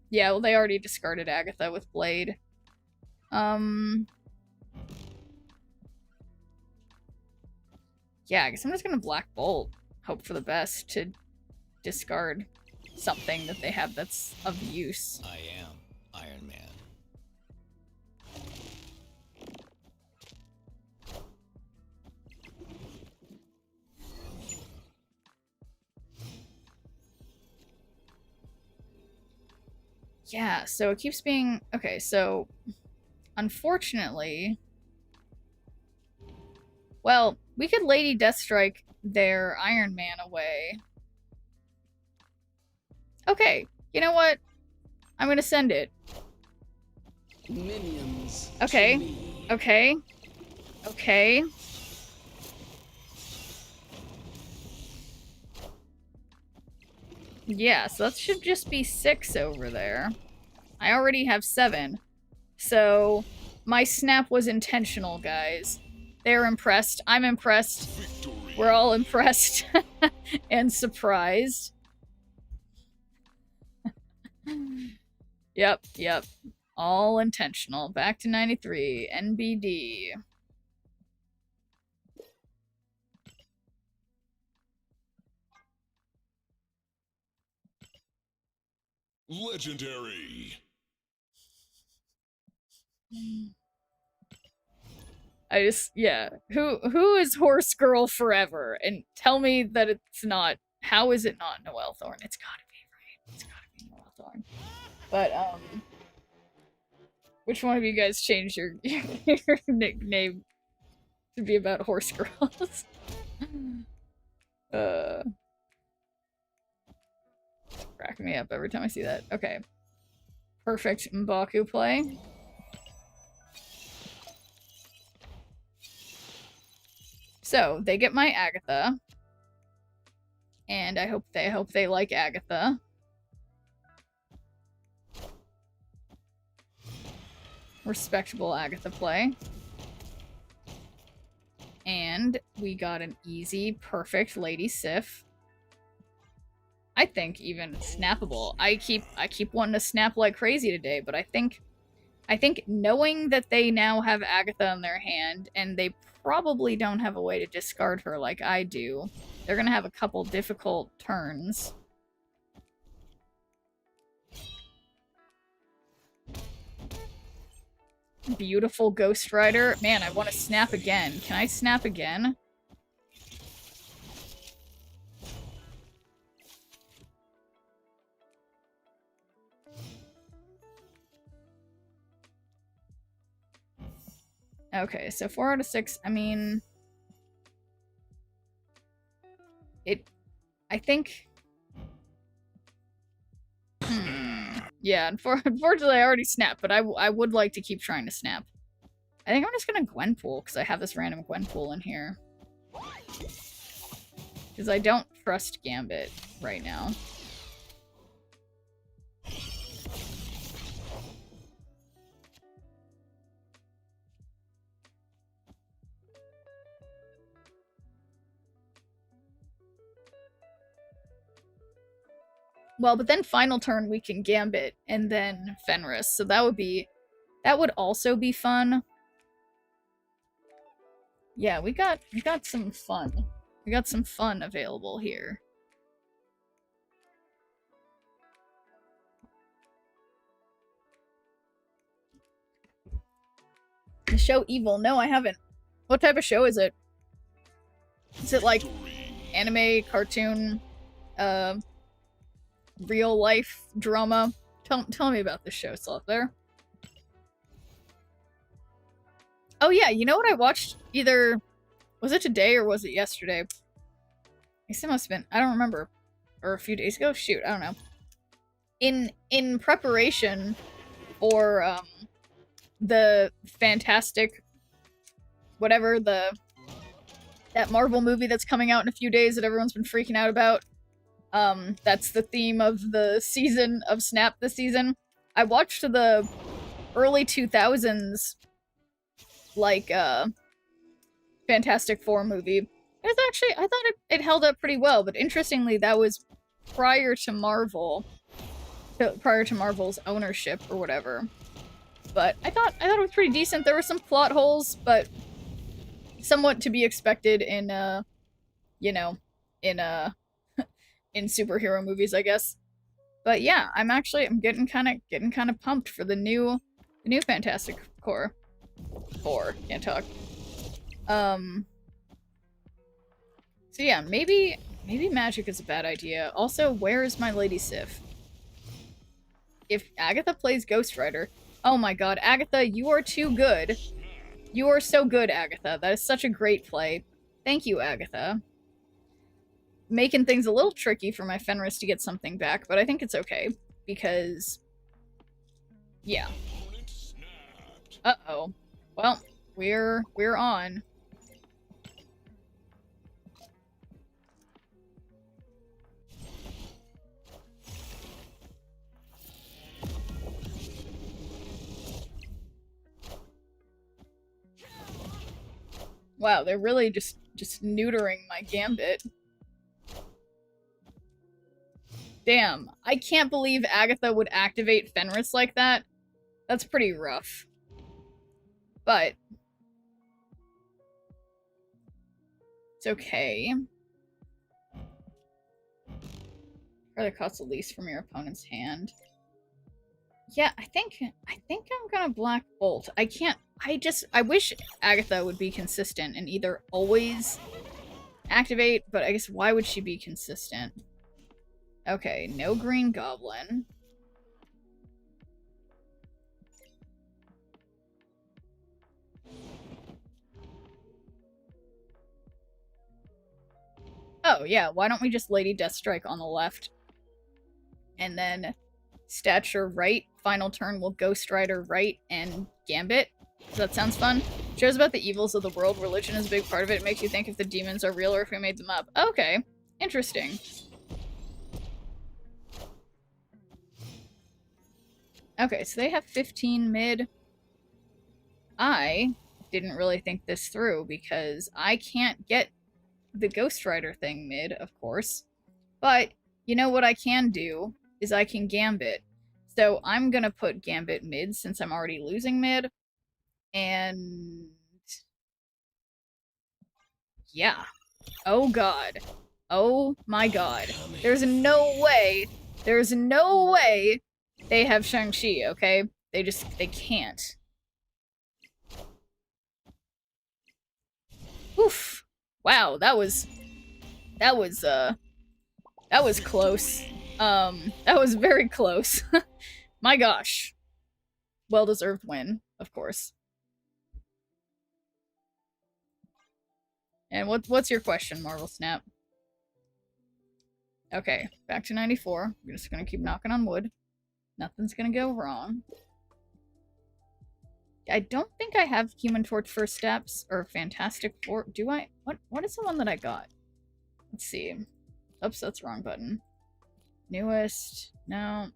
Yeah, well, they already discarded Agatha with Blade. Yeah, I guess I'm just gonna Black Bolt. Hope for the best to discard something that they have that's of use. I am Iron Man. Yeah, so it keeps being... Okay, so... Unfortunately... Well, we could Lady Deathstrike their Iron Man away. Okay, you know what? I'm gonna send it. Minions. Okay. Okay. Okay. Yeah, so that should just be 6 over there. I already have 7. So, my snap was intentional, guys. They're impressed. I'm impressed. We're all impressed. And surprised. Yep. All intentional. Back to 93. NBD. Legendary. Yeah. Who is Horse Girl Forever? And tell me that it's not. How is it not Noelle Thorne? It's gotta be, right? It's gotta be Noelle Thorne. But, which one of you guys changed your, your nickname to be about horse girls? Crack me up every time I see that. Okay. Perfect M'Baku play. So, they get my Agatha. And I hope they like Agatha. Respectable Agatha play. And we got an easy, perfect Lady Sif. I think even snappable. I keep wanting to snap like crazy today, but I think knowing that they now have Agatha in their hand, and they probably don't have a way to discard her like I do, they're gonna have a couple difficult turns. Beautiful Ghost Rider. Man, I want to snap again. Can I snap again? Okay, so 4 out of 6. I mean... I think... Yeah, unfortunately I already snapped, but I would like to keep trying to snap. I think I'm just gonna Gwenpool, because I have this random Gwenpool in here. Because I don't trust Gambit right now. Well, but then final turn we can Gambit and then Fenris, so that would also be fun. Yeah, we got some fun. We got some fun available here. The show Evil? No, I haven't. What type of show is it? Is it like anime, cartoon, real life drama? Tell me about this show, Sloth there. Oh yeah, you know what I watched? Either was it today or was it yesterday? I guess it must have been. I don't remember. Or a few days ago? Shoot, I don't know. In preparation for the fantastic whatever that Marvel movie that's coming out in a few days that everyone's been freaking out about. That's the theme of the season of Snap this season. I watched the early 2000s like Fantastic Four movie. It's actually, I thought it held up pretty well, but interestingly that was prior to Marvel's ownership or whatever. But I thought it was pretty decent. There were some plot holes, but somewhat to be expected in you know, in in superhero movies, I guess. But yeah, I'm getting kind of pumped for the new Fantastic Four. Can't talk. So yeah, maybe magic is a bad idea. Also, where is my Lady Sif? If Agatha plays Ghost Rider, oh my god, Agatha, you are too good. You are so good, Agatha. That is such a great play. Thank you, Agatha. Making things a little tricky for my Fenris to get something back, but I think it's okay, because... yeah. Uh-oh. Well, we're on. Wow, they're really just neutering my Gambit. Damn, I can't believe Agatha would activate Fenris like that. That's pretty rough. But it's okay. Or costs the least from your opponent's hand. Yeah, I think I'm gonna Black Bolt. I wish Agatha would be consistent and either always activate, but I guess why would she be consistent? Okay, no Green Goblin. Oh, yeah, why don't we just Lady Deathstrike on the left? And then Stature right, final turn will Ghost Rider right and Gambit. So that sounds fun. Shows about the evils of the world. Religion is a big part of it. It makes you think if the demons are real or if we made them up. Okay, interesting. Okay, so they have 15 mid. I didn't really think this through because I can't get the Ghost Rider thing mid, of course. But you know what I can do is I can Gambit. So I'm gonna put Gambit mid since I'm already losing mid. And yeah. Oh god. Oh my god. There's no way they have Shang-Chi, okay? They can't. Oof. Wow, that was close. That was very close. My gosh. Well-deserved win, of course. And what's your question, Marvel Snap? Okay, back to 94. We're just gonna keep knocking on wood. Nothing's gonna go wrong. I don't think I have Human Torch First Steps or Fantastic Four. Do I? What is the one that I got? Let's see. Oops, that's the wrong button. Newest. No.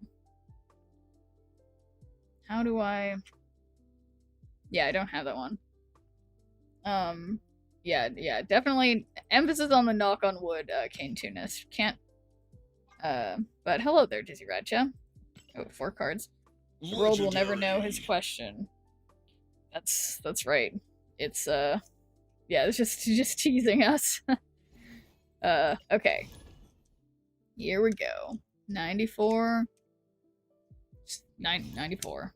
How do I... Yeah, I don't have that one. Yeah, definitely emphasis on the knock on wood, Kane Tunis. Can't... But hello there, Dizzy Radcha. Oh, 4 cards. The world will never know his question. That's right. It's, yeah, it's just teasing us. Okay. Here we go. 94. 94.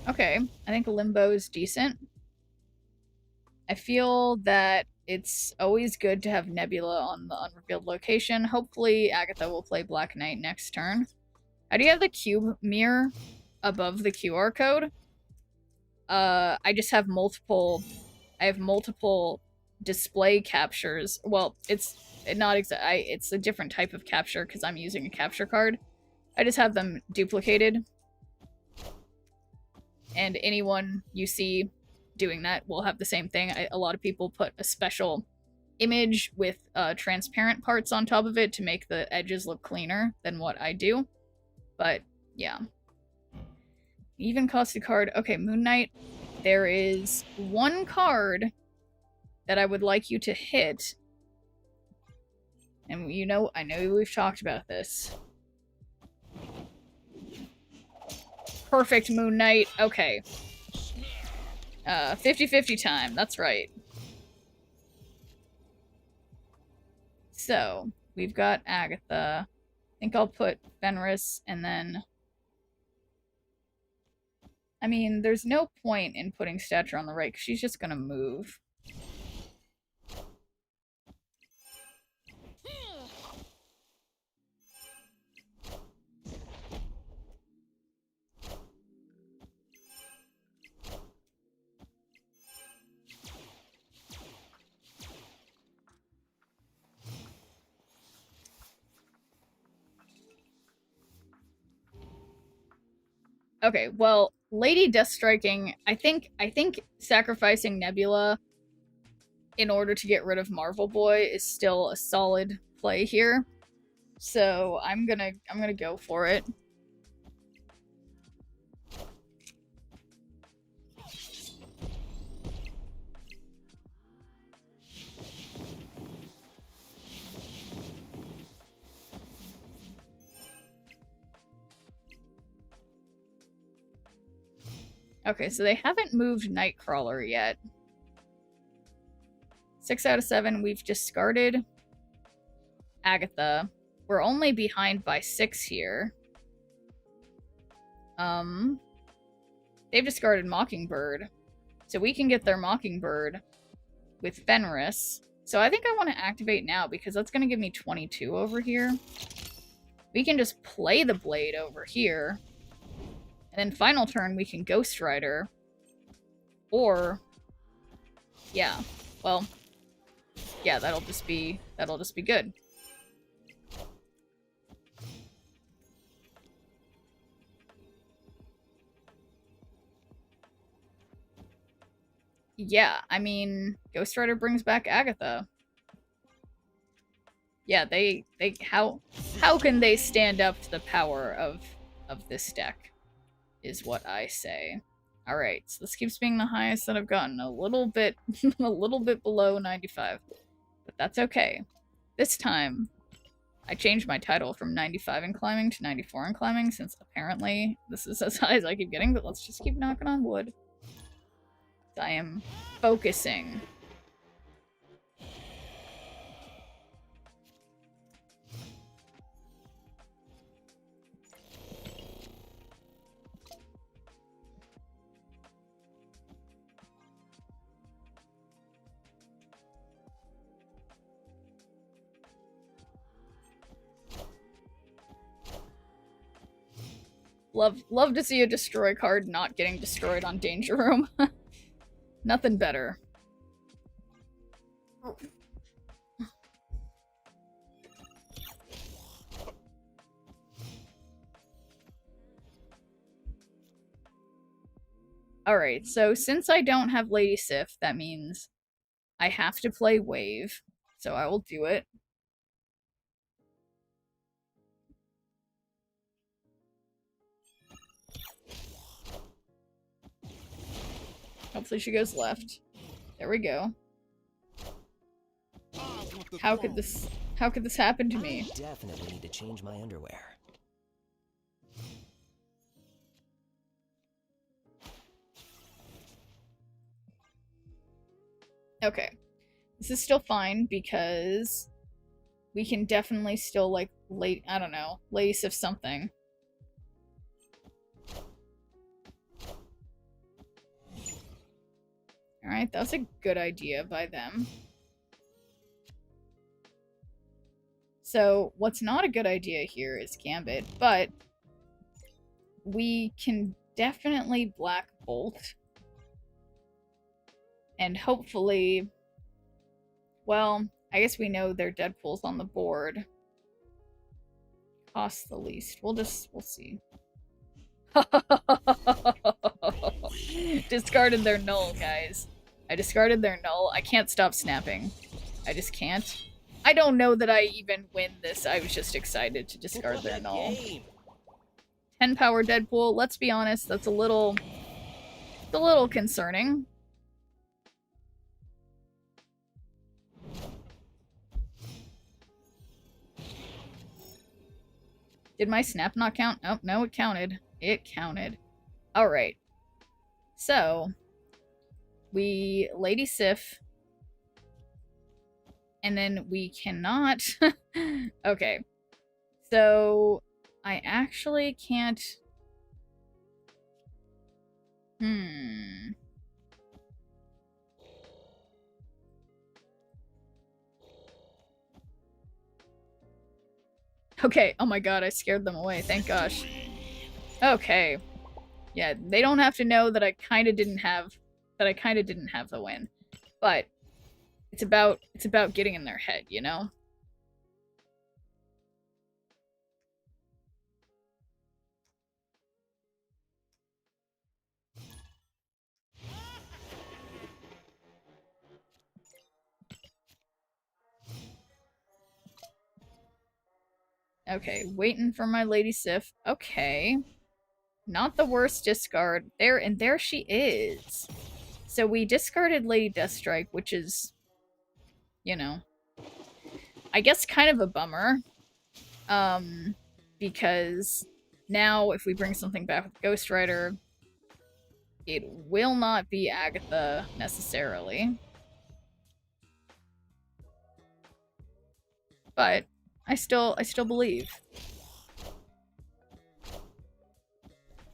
Okay, I think Limbo is decent. I feel that it's always good to have Nebula on the unrevealed location. Hopefully Agatha will play Black Knight next turn. How do you have the cube mirror above the QR code? I just have multiple... I have multiple display captures. Well, it's not exact. It's a different type of capture because I'm using a capture card. I just have them duplicated. And anyone you see doing that will have the same thing. A lot of people put a special image with transparent parts on top of it to make the edges look cleaner than what I do. But, yeah. Even costed card. Okay, Moon Knight. There is one card that I would like you to hit. And you know, I know we've talked about this. Perfect, Moon Knight. Okay. 50-50 time. That's right. So, we've got Agatha. I think I'll put Fenris and then... I mean, there's no point in putting Stature on the right because she's just gonna move. Okay, well, Lady Deathstriking, I think sacrificing Nebula in order to get rid of Marvel Boy is still a solid play here. So I'm gonna go for it. Okay, so they haven't moved Nightcrawler yet. 6 out of 7, we've discarded Agatha. We're only behind by 6 here. They've discarded Mockingbird. So we can get their Mockingbird with Fenris. So I think I want to activate now because that's going to give me 22 over here. We can just play the Blade over here. And then final turn we can Ghost Rider. Or yeah, well, yeah, that'll just be good. Yeah, I mean, Ghost Rider brings back Agatha. Yeah, they how can they stand up to the power of this deck is what I say. All right, so this keeps being the highest that I've gotten, a little bit a little bit below 95. But that's okay. This time I changed my title from 95 in climbing to 94 in climbing, since apparently this is as high as I keep getting, but let's just keep knocking on wood. I am focusing. Love to see a destroy card not getting destroyed on Danger Room. Nothing better. Alright, so since I don't have Lady Sif, that means I have to play Wave. So I will do it. Hopefully she goes left. There we go. How could this happen to me? I definitely need to change my underwear. Okay. This is still fine because we can definitely still, like, I don't know, Lady Sif something. Alright, that was a good idea by them. So, what's not a good idea here is Gambit, but we can definitely Black Bolt. And hopefully, well, I guess we know their Deadpool's on the board. Costs the least. We'll see. Discarded their null, guys. I discarded their null. I can't stop snapping. I just can't. I don't know that I even win this. I was just excited to discard their null. 10 power Deadpool. Let's be honest, that's a little concerning. Did my snap not count? Oh, no, it counted. It counted. Alright. So, we Lady Sif. And then we cannot... Okay. So, I actually can't... Okay, oh my god, I scared them away, thank gosh. Okay. Yeah, they don't have to know that I kinda didn't have the win. But it's about getting in their head, you know? Okay, waiting for my Lady Sif. Okay. Not the worst discard. There she is. So we discarded Lady Deathstrike, which is, you know, I guess kind of a bummer. Because now if we bring something back with Ghost Rider, it will not be Agatha necessarily. But I still believe.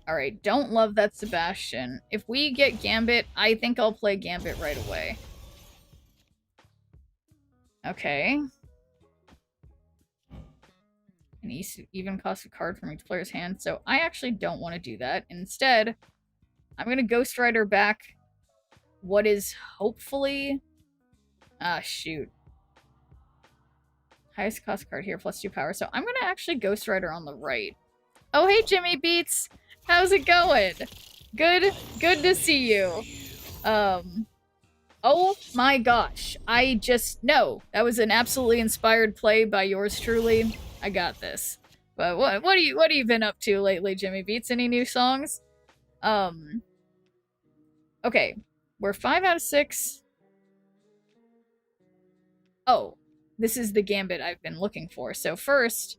Alright, don't love that Sebastian. If we get Gambit, I think I'll play Gambit right away. Okay. An even cost a card from each player's hand, so I actually don't want to do that. Instead, I'm gonna Ghost Rider back what is hopefully... Ah, shoot. Highest cost card here, +2 power, so I'm gonna actually Ghost Rider on the right. Oh, hey, Jimmy Beats! How's it going? Good to see you. Oh my gosh. No, that was an absolutely inspired play by yours truly. I got this. But what have you been up to lately, Jimmy Beats? Any new songs? Okay. We're 5 out of 6. Oh, this is the Gambit I've been looking for. So first,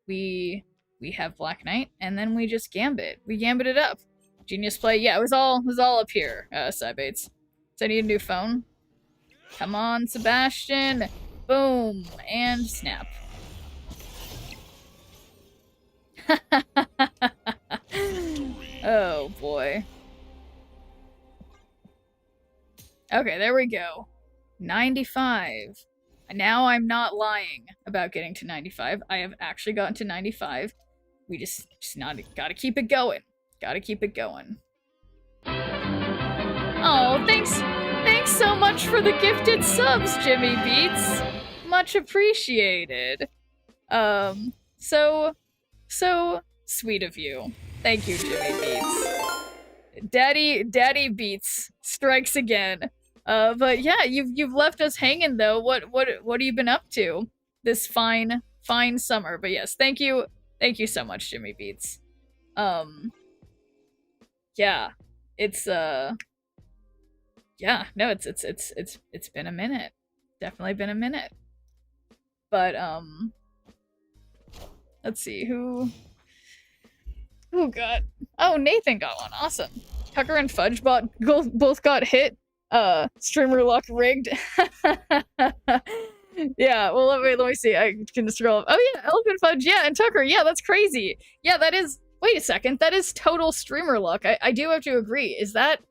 we have Black Knight, and then we just Gambit. We Gambit it up. Genius play. Yeah, it was all up here, Cybates. So I need a new phone. Come on, Sebastian. Boom. And snap. Oh, boy. Okay, there we go. 95. Now I'm not lying about getting to 95. I have actually gotten to 95. We just gotta keep it going. Gotta keep it going. Oh, thanks so much for the gifted subs, Jimmy Beats. Much appreciated. So sweet of you. Thank you, Jimmy Beats. Daddy Beats strikes again. But yeah, you've left us hanging though. What have you been up to this fine summer? But yes, thank you so much, Jimmy Beats. Yeah, it's yeah, no, it's been a minute. Definitely been a minute. But let's see who got. Oh, Nathan got one. Awesome. Tucker and Fudge both got hit. Streamer luck rigged. Yeah, well, let me see. I can scroll up. Oh yeah, Elephant Fudge, yeah, and Tucker, yeah, that's crazy. Yeah, that is, wait a second, that is total streamer luck. I do have to agree. Is that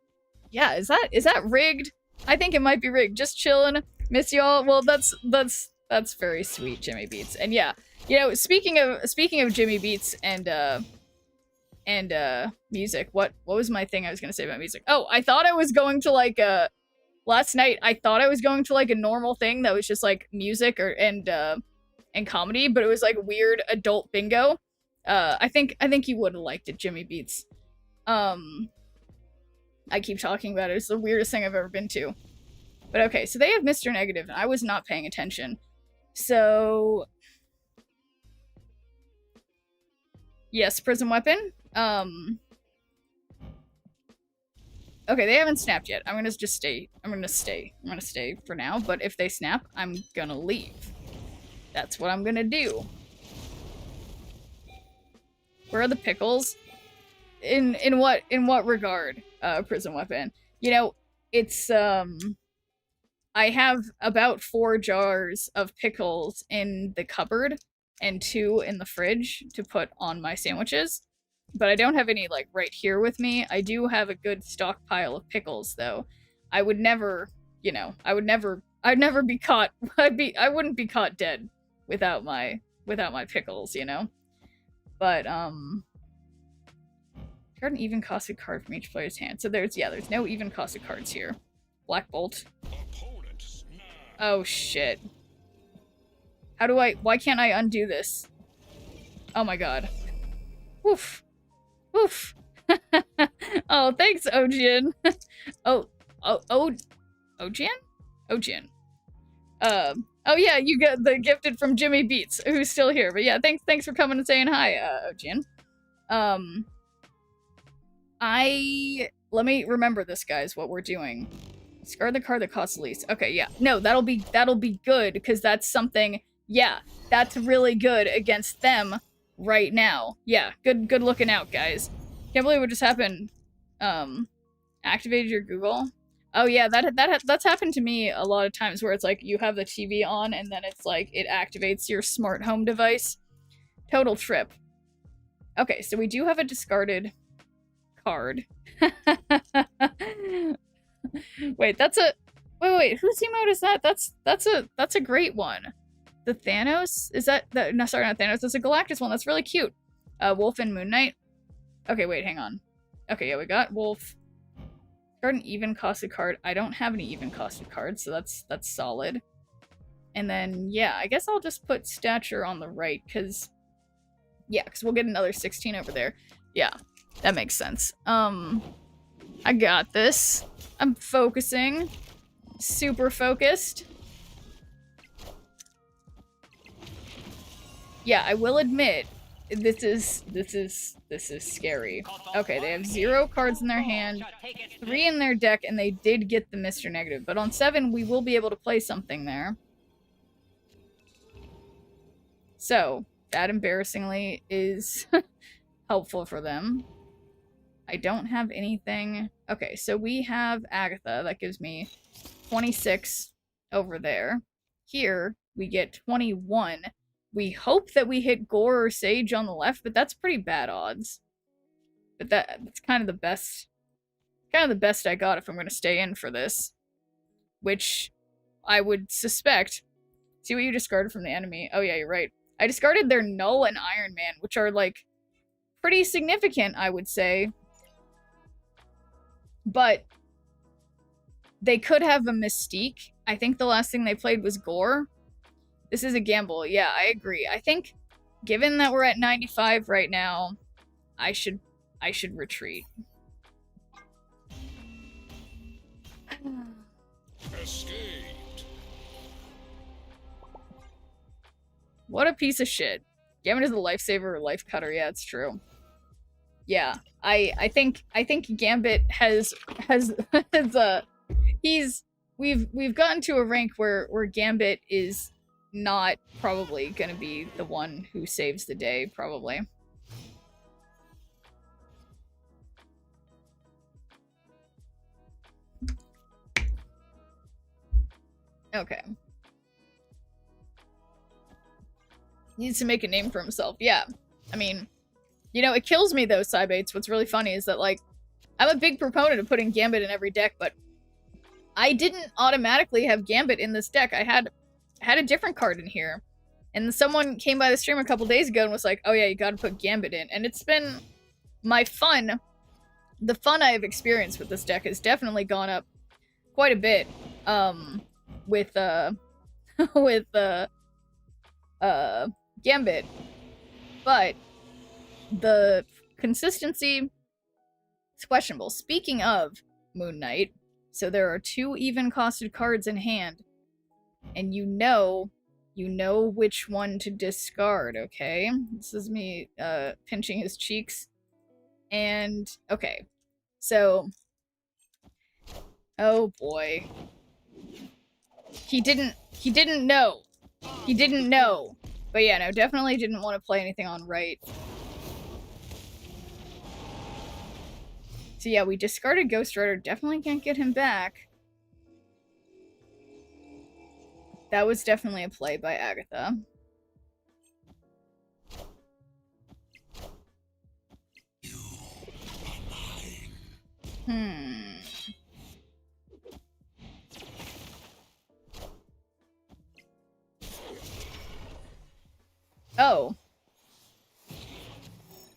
rigged? I think it might be rigged. Just chilling. Miss y'all. Well, that's very sweet, Jimmy Beats. And yeah, you know, speaking of Jimmy Beats and music, what was my thing I was gonna say about music? Oh, I thought I was going to like last night I thought I was going to like a normal thing that was just like music and comedy, but it was like weird adult bingo. I think you would have liked it, Jimmy Beats. I keep talking about it. It's the weirdest thing I've ever been to. But okay, so they have Mr. Negative, and I was not paying attention. So yes, Prism Weapon. Okay, they haven't snapped yet. I'm gonna just stay. I'm gonna stay for now, but if they snap, I'm gonna leave. That's what I'm gonna do. Where are the pickles? In what regard, Prism Weapon? You know, it's, I have about 4 jars of pickles in the cupboard and 2 in the fridge to put on my sandwiches. But I don't have any, like, right here with me. I do have a good stockpile of pickles, though. I would never, you know, I'd never be caught, I wouldn't be caught dead without my pickles, you know? But, got an even costed card from each player's hand. So there's no even costed cards here. Black Bolt. Oh, shit. Why can't I undo this? Oh my god. Woof. Woof. Oh, thanks, Ojin. Ojin? Ojin. Oh yeah, you got the gifted from Jimmy Beats, who's still here. But yeah, thanks for coming and saying hi, Ojian. Let me remember this, guys, what we're doing. Discard the card that costs the least. Okay, yeah. No, that'll be good, because that's something, yeah, that's really good against them right now. Yeah, good looking out, guys. Can't believe what just happened. Activated your Google. Oh yeah, that's happened to me a lot of times, where it's like you have the TV on and then it's like it activates your smart home device. Total trip. Okay, so we do have a discarded card. Wait, that's a wait, whose emote is that? That's a great one. The Thanos? Is that the no, sorry, not Thanos, it's a Galactus one. That's really cute. Wolf and Moon Knight. Okay, wait, hang on. Okay, yeah, we got Wolf. Got an even costed card. I don't have any even costed cards, so that's solid. And then yeah, I guess I'll just put Stature on the right, because we'll get another 16 over there. Yeah, that makes sense. I got this. I'm focusing. Super focused. Yeah, I will admit, this is scary. Okay, they have 0 cards in their hand, 3 in their deck, and they did get the Mr. Negative. But on 7, we will be able to play something there. So, that embarrassingly is helpful for them. I don't have anything. Okay, so we have Agatha. That gives me 26 over there. Here, we get 21. We hope that we hit Gore or Sage on the left, but that's pretty bad odds. But that's kind of the best I got if I'm going to stay in for this. Which I would suspect. See what you discarded from the enemy. Oh yeah, you're right. I discarded their Null and Iron Man, which are, like, pretty significant, I would say. But they could have a Mystique. I think the last thing they played was Gore. This is a gamble. Yeah, I agree. I think, given that we're at 95 right now, I should retreat. Escaped. What a piece of shit. Gambit is a lifesaver or life cutter. Yeah, it's true. Yeah, I think Gambit has we've gotten to a rank where Gambit is not probably gonna be the one who saves the day, probably. Okay. Needs to make a name for himself. Yeah. I mean, you know, it kills me though, Cybates. What's really funny is that, like, I'm a big proponent of putting Gambit in every deck, but I didn't automatically have Gambit in this deck. I had a different card in here. And someone came by the stream a couple days ago and was like, oh yeah, you gotta put Gambit in. And it's been my fun. The fun I have experienced with this deck has definitely gone up quite a bit. With Gambit. But the consistency is questionable. Speaking of Moon Knight, so there are 2 even costed cards in hand, and you know which one to discard, okay? This is me pinching his cheeks. And okay. So oh boy. He didn't know. He didn't know. But yeah, no, definitely didn't want to play anything on right. So yeah, we discarded Ghost Rider. Definitely can't get him back. That was definitely a play by Agatha. Oh.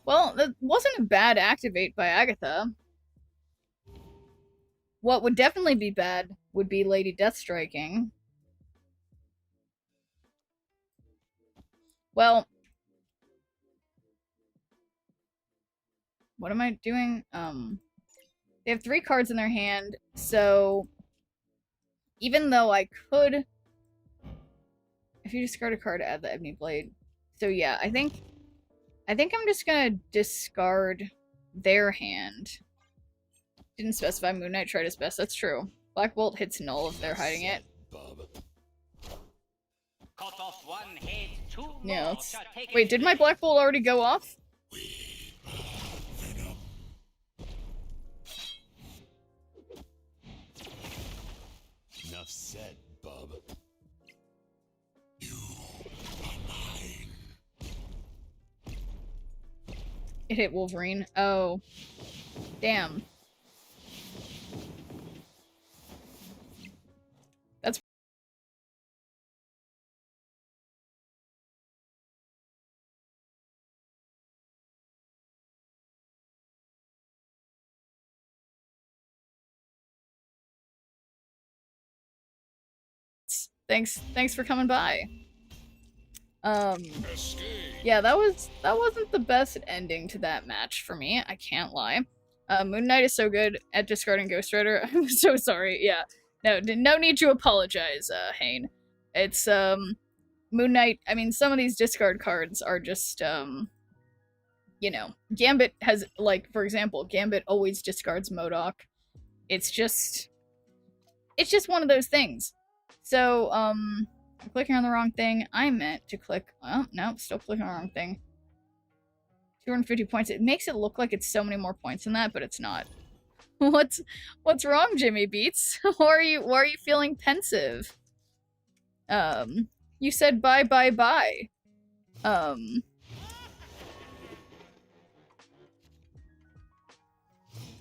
Well, that wasn't a bad activate by Agatha. What would definitely be bad would be Lady Deathstriking. Well, what am I doing? They have 3 cards in their hand, so even though I could If you discard a card, add the Ebony Blade. So yeah, I think I'm just gonna discard their hand. Didn't specify Moon Knight tried his best. That's true. Black Bolt hits null if they're hiding it. Cut off one head, two Yeah. more Let's... shall take Wait, its did my place. Black Bolt already go off? Enough said, bub. You are mine. It hit Wolverine. Oh. Damn. That's... Thanks for coming by. Escape. Yeah, that wasn't the best ending to that match for me, I can't lie. Moon Knight is so good at discarding Ghost Rider. I'm so sorry, yeah. No need to apologize, Hane. It's, Moon Knight, I mean, some of these discard cards are just, you know, Gambit has, like, for example, Gambit always discards MODOK. It's just one of those things. So, I'm clicking on the wrong thing. I meant to click, oh, no, still clicking on the wrong thing. 250 points. It makes it look like it's so many more points than that, but it's not. What's wrong, Jimmy Beats? Why are you feeling pensive? You said bye.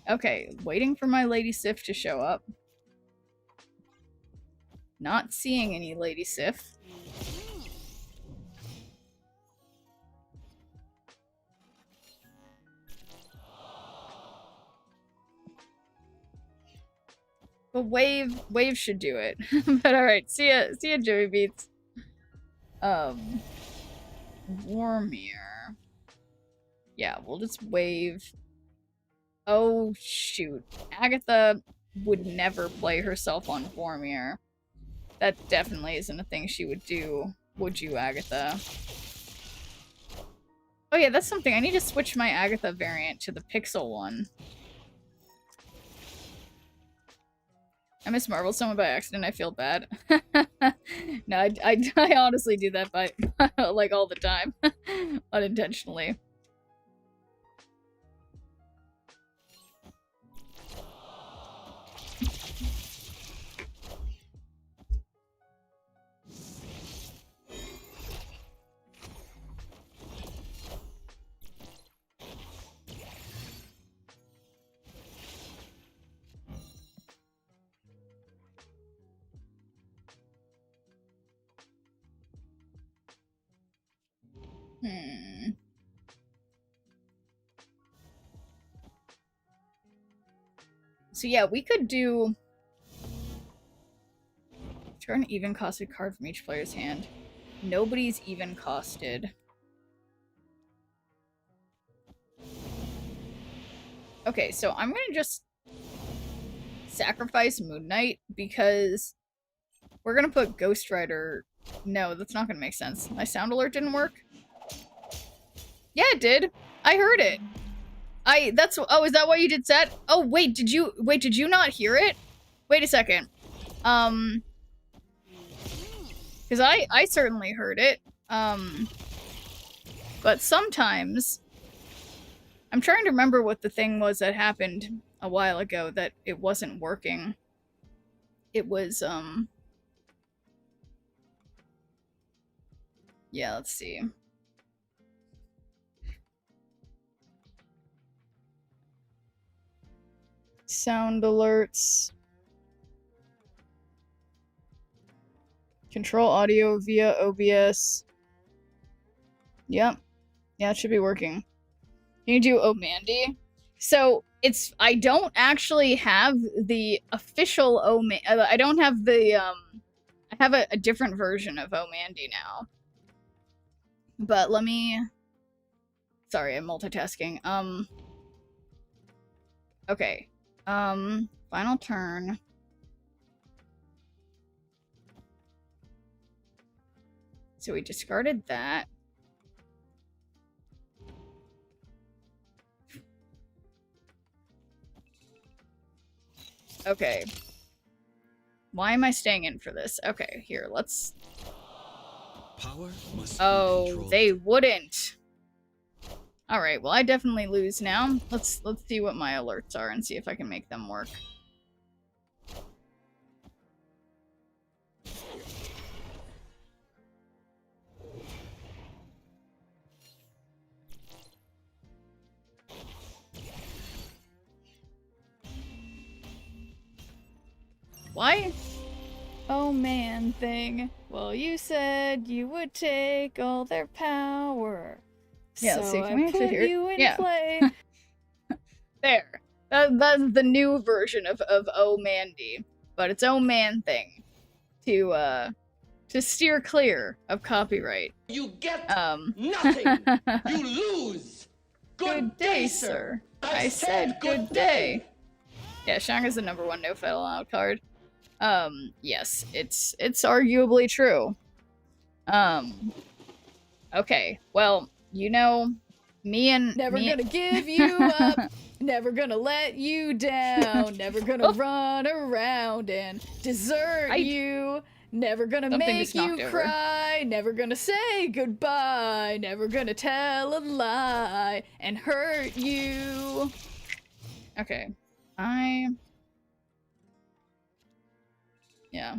Okay, waiting for my Lady Sif to show up. Not seeing any Lady Sif. But Wave should do it. But alright, see ya, Joey Beats. Vormir. Yeah, we'll just Wave. Oh, shoot. Agatha would never play herself on Vormir. That definitely isn't a thing she would do. Would you, Agatha? Oh yeah, that's something. I need to switch my Agatha variant to the Pixel one. I miss Marvel someone by accident. I feel bad. No, I honestly do that by like all the time, unintentionally. So yeah, we could do... Turn an even costed card from each player's hand. Nobody's even costed. Okay, so I'm gonna just sacrifice Moon Knight because we're gonna put Ghost Rider. No, that's not gonna make sense. My sound alert didn't work? Yeah, it did. I heard it. Oh, is that why you did set? Oh, wait, did you not hear it? Wait a second. Because I certainly heard it. But sometimes I'm trying to remember what the thing was that happened a while ago that it wasn't working. It was, yeah, let's see. Sound alerts. Control audio via OBS. Yep. Yeah, it should be working. Can you do Omandy? So, I don't actually have the official I don't have the, I have a different version of Omandy now. But let me... Sorry, I'm multitasking. Okay. Final turn. So we discarded that. Okay. Why am I staying in for this? Okay, here, let's... Power must be Oh, controlled. they wouldn't. Alright, well I definitely lose now. Let's see what my alerts are and see if I can make them work. Why? Oh man thing. Well, you said you would take all their power. Yeah, so let's see, can Oh, we I actually put hear it? you in Yeah. play. There. That's the new version of Oh Mandy. But it's Oh Man thing. To steer clear of copyright. You get Um nothing. You lose. Good day, sir. I said good day. Yeah, Shanga's the #1 no fight allowed card. Yes, it's arguably true. Okay, well, you know, Never gonna give you up. Never gonna let you down. Never gonna run around and desert you. Never gonna Something make just knocked you over. cry. Never gonna say goodbye. Never gonna tell a lie and hurt you. Okay. Yeah.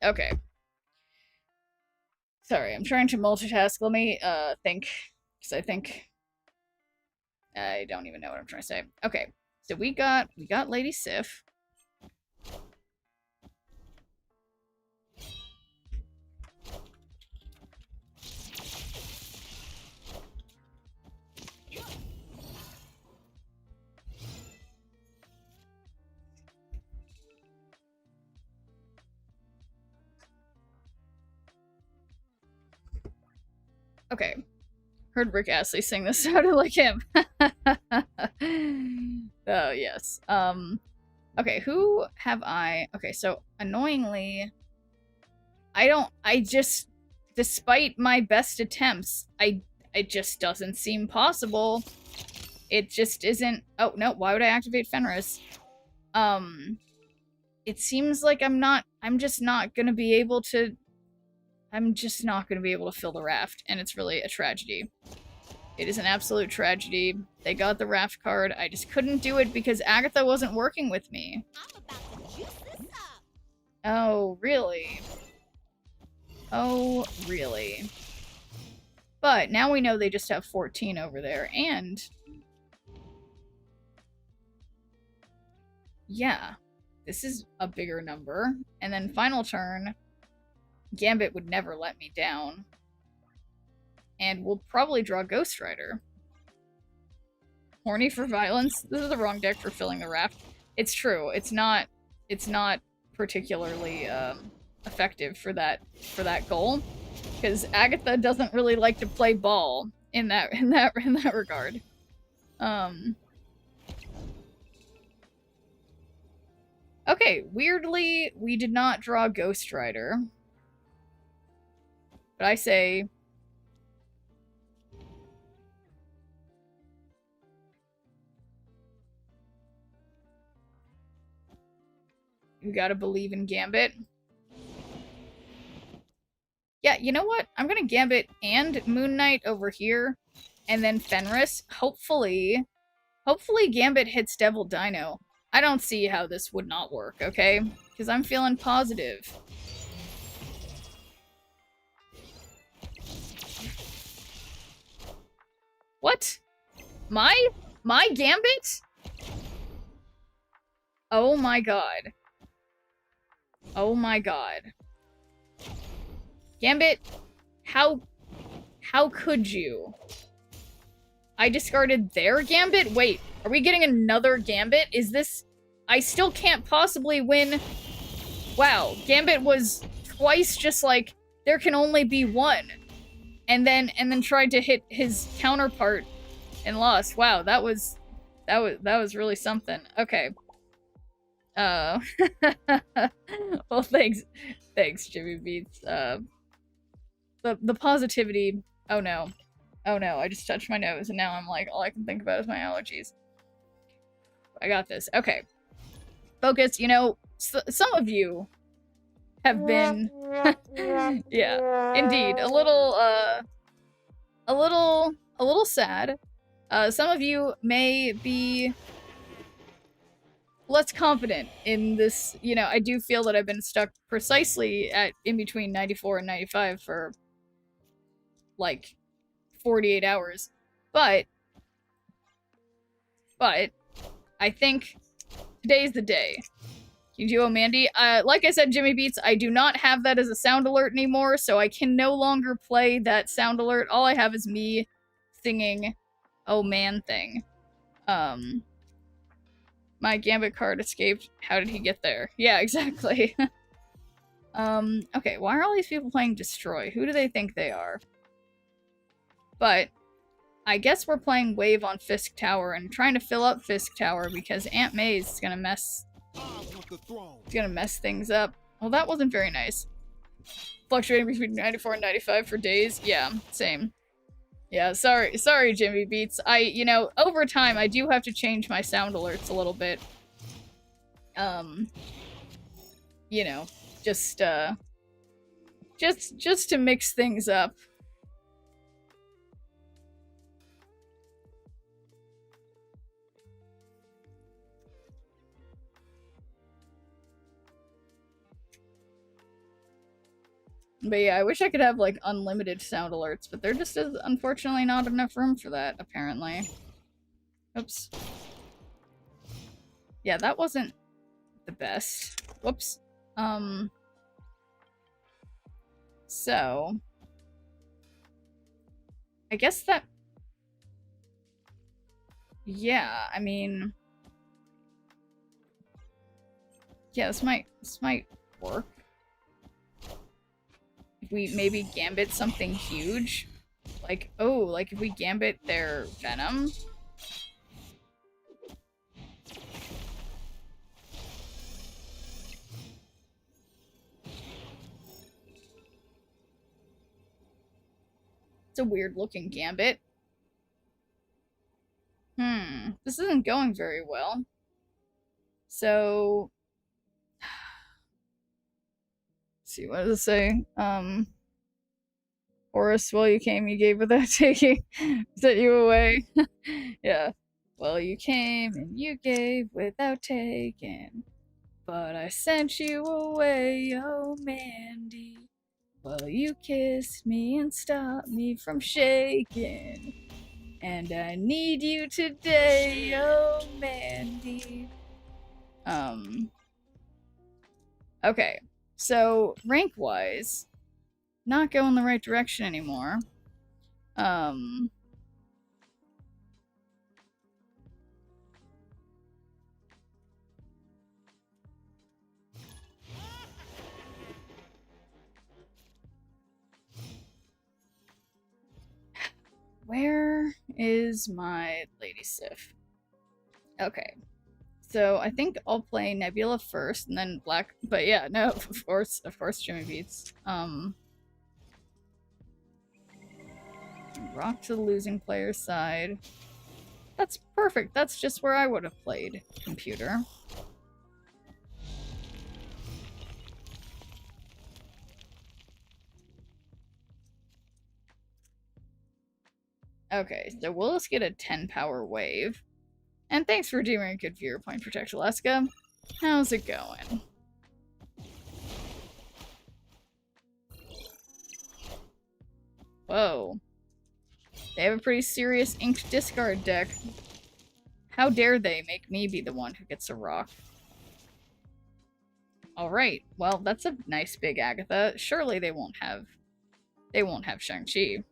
Okay. Sorry, I'm trying to multitask. Let me, think. Because I think... I don't even know what I'm trying to say. Okay. So we got Lady Sif. Okay. Heard Rick Astley sing this, sounded like him. Oh, yes. Okay, who have I... Okay, so, annoyingly... Despite my best attempts, it just doesn't seem possible. It just isn't... Oh, no, why would I activate Fenris? It seems like I'm just not gonna be able to fill the raft, and it's really a tragedy. It is an absolute tragedy. They got the raft card. I just couldn't do it because Agatha wasn't working with me. I'm about to juice this up. Oh, really? Oh, really? But now we know they just have 14 over there, and... Yeah. This is a bigger number. And then final turn... Gambit would never let me down. And we'll probably draw Ghost Rider. Horny for violence? This is the wrong deck for filling the raft. It's true. It's not particularly effective for that goal. Because Agatha doesn't really like to play ball in that regard. Okay, weirdly, we did not draw Ghost Rider. But I say... You gotta believe in Gambit. Yeah, you know what? I'm gonna Gambit and Moon Knight over here, and then Fenris. Hopefully Gambit hits Devil Dino. I don't see how this would not work, okay? Because I'm feeling positive. What? My Gambit? Oh my god. Oh my god. Gambit, how could you? I discarded their Gambit? Wait, are we getting another Gambit? Is this... I still can't possibly win... Wow, Gambit was twice just like... there can only be one. And then tried to hit his counterpart and lost. Wow, that was really something. Okay. Well, thanks, Jimmy Beats. The positivity. Oh no, I just touched my nose, and now I'm like, all I can think about is my allergies. I got this. Okay, focus. You know, some of you have been, yeah, indeed, a little sad. Some of you may be less confident in this. You know, I do feel that I've been stuck precisely at in between 94 and 95 for like 48 hours. But I think today's the day. Duo Mandy. Like I said, Jimmy Beats, I do not have that as a sound alert anymore, so I can no longer play that sound alert. All I have is me singing "Oh Man" thing. My Gambit card escaped. How did he get there? Yeah, exactly. Okay, why are all these people playing Destroy? Who do they think they are? But I guess we're playing Wave on Fisk Tower and trying to fill up Fisk Tower because Aunt May's is gonna mess things up. Well, that wasn't very nice. Fluctuating between 94 and 95 for days. Yeah, same. Yeah, sorry, Jimmy Beats. You know, over time, I do have to change my sound alerts a little bit. You know, just to mix things up. But yeah, I wish I could have, like, unlimited sound alerts, but there just is, unfortunately, not enough room for that, apparently. Oops. Yeah, that wasn't the best. Whoops. So... I guess that... Yeah, I mean... Yeah, this might work. If we maybe Gambit something huge. Like, oh, like if we Gambit their Venom. It's a weird looking Gambit. This isn't going very well. So... see, what does it say? Horace, well, you came, you gave without taking, sent you away. Yeah. Well, you came and you gave without taking, but I sent you away, oh Mandy. Well, you kissed me and stopped me from shaking, and I need you today, oh Mandy. Okay. So, rank-wise, not going the right direction anymore. Where is my Lady Sif? Okay. So I think I'll play Nebula first, and then Black. But yeah, no, of course, Jimmy Beats. Rock to the losing player's side. That's perfect. That's just where I would have played, computer. Okay, so we'll just get a 10 power wave. And thanks for doing a good viewer point, Protect Alaska. How's it going? Whoa. They have a pretty serious inked discard deck. How dare they make me be the one who gets a rock? Alright, well, that's a nice big Agatha. Surely they won't have Shang-Chi.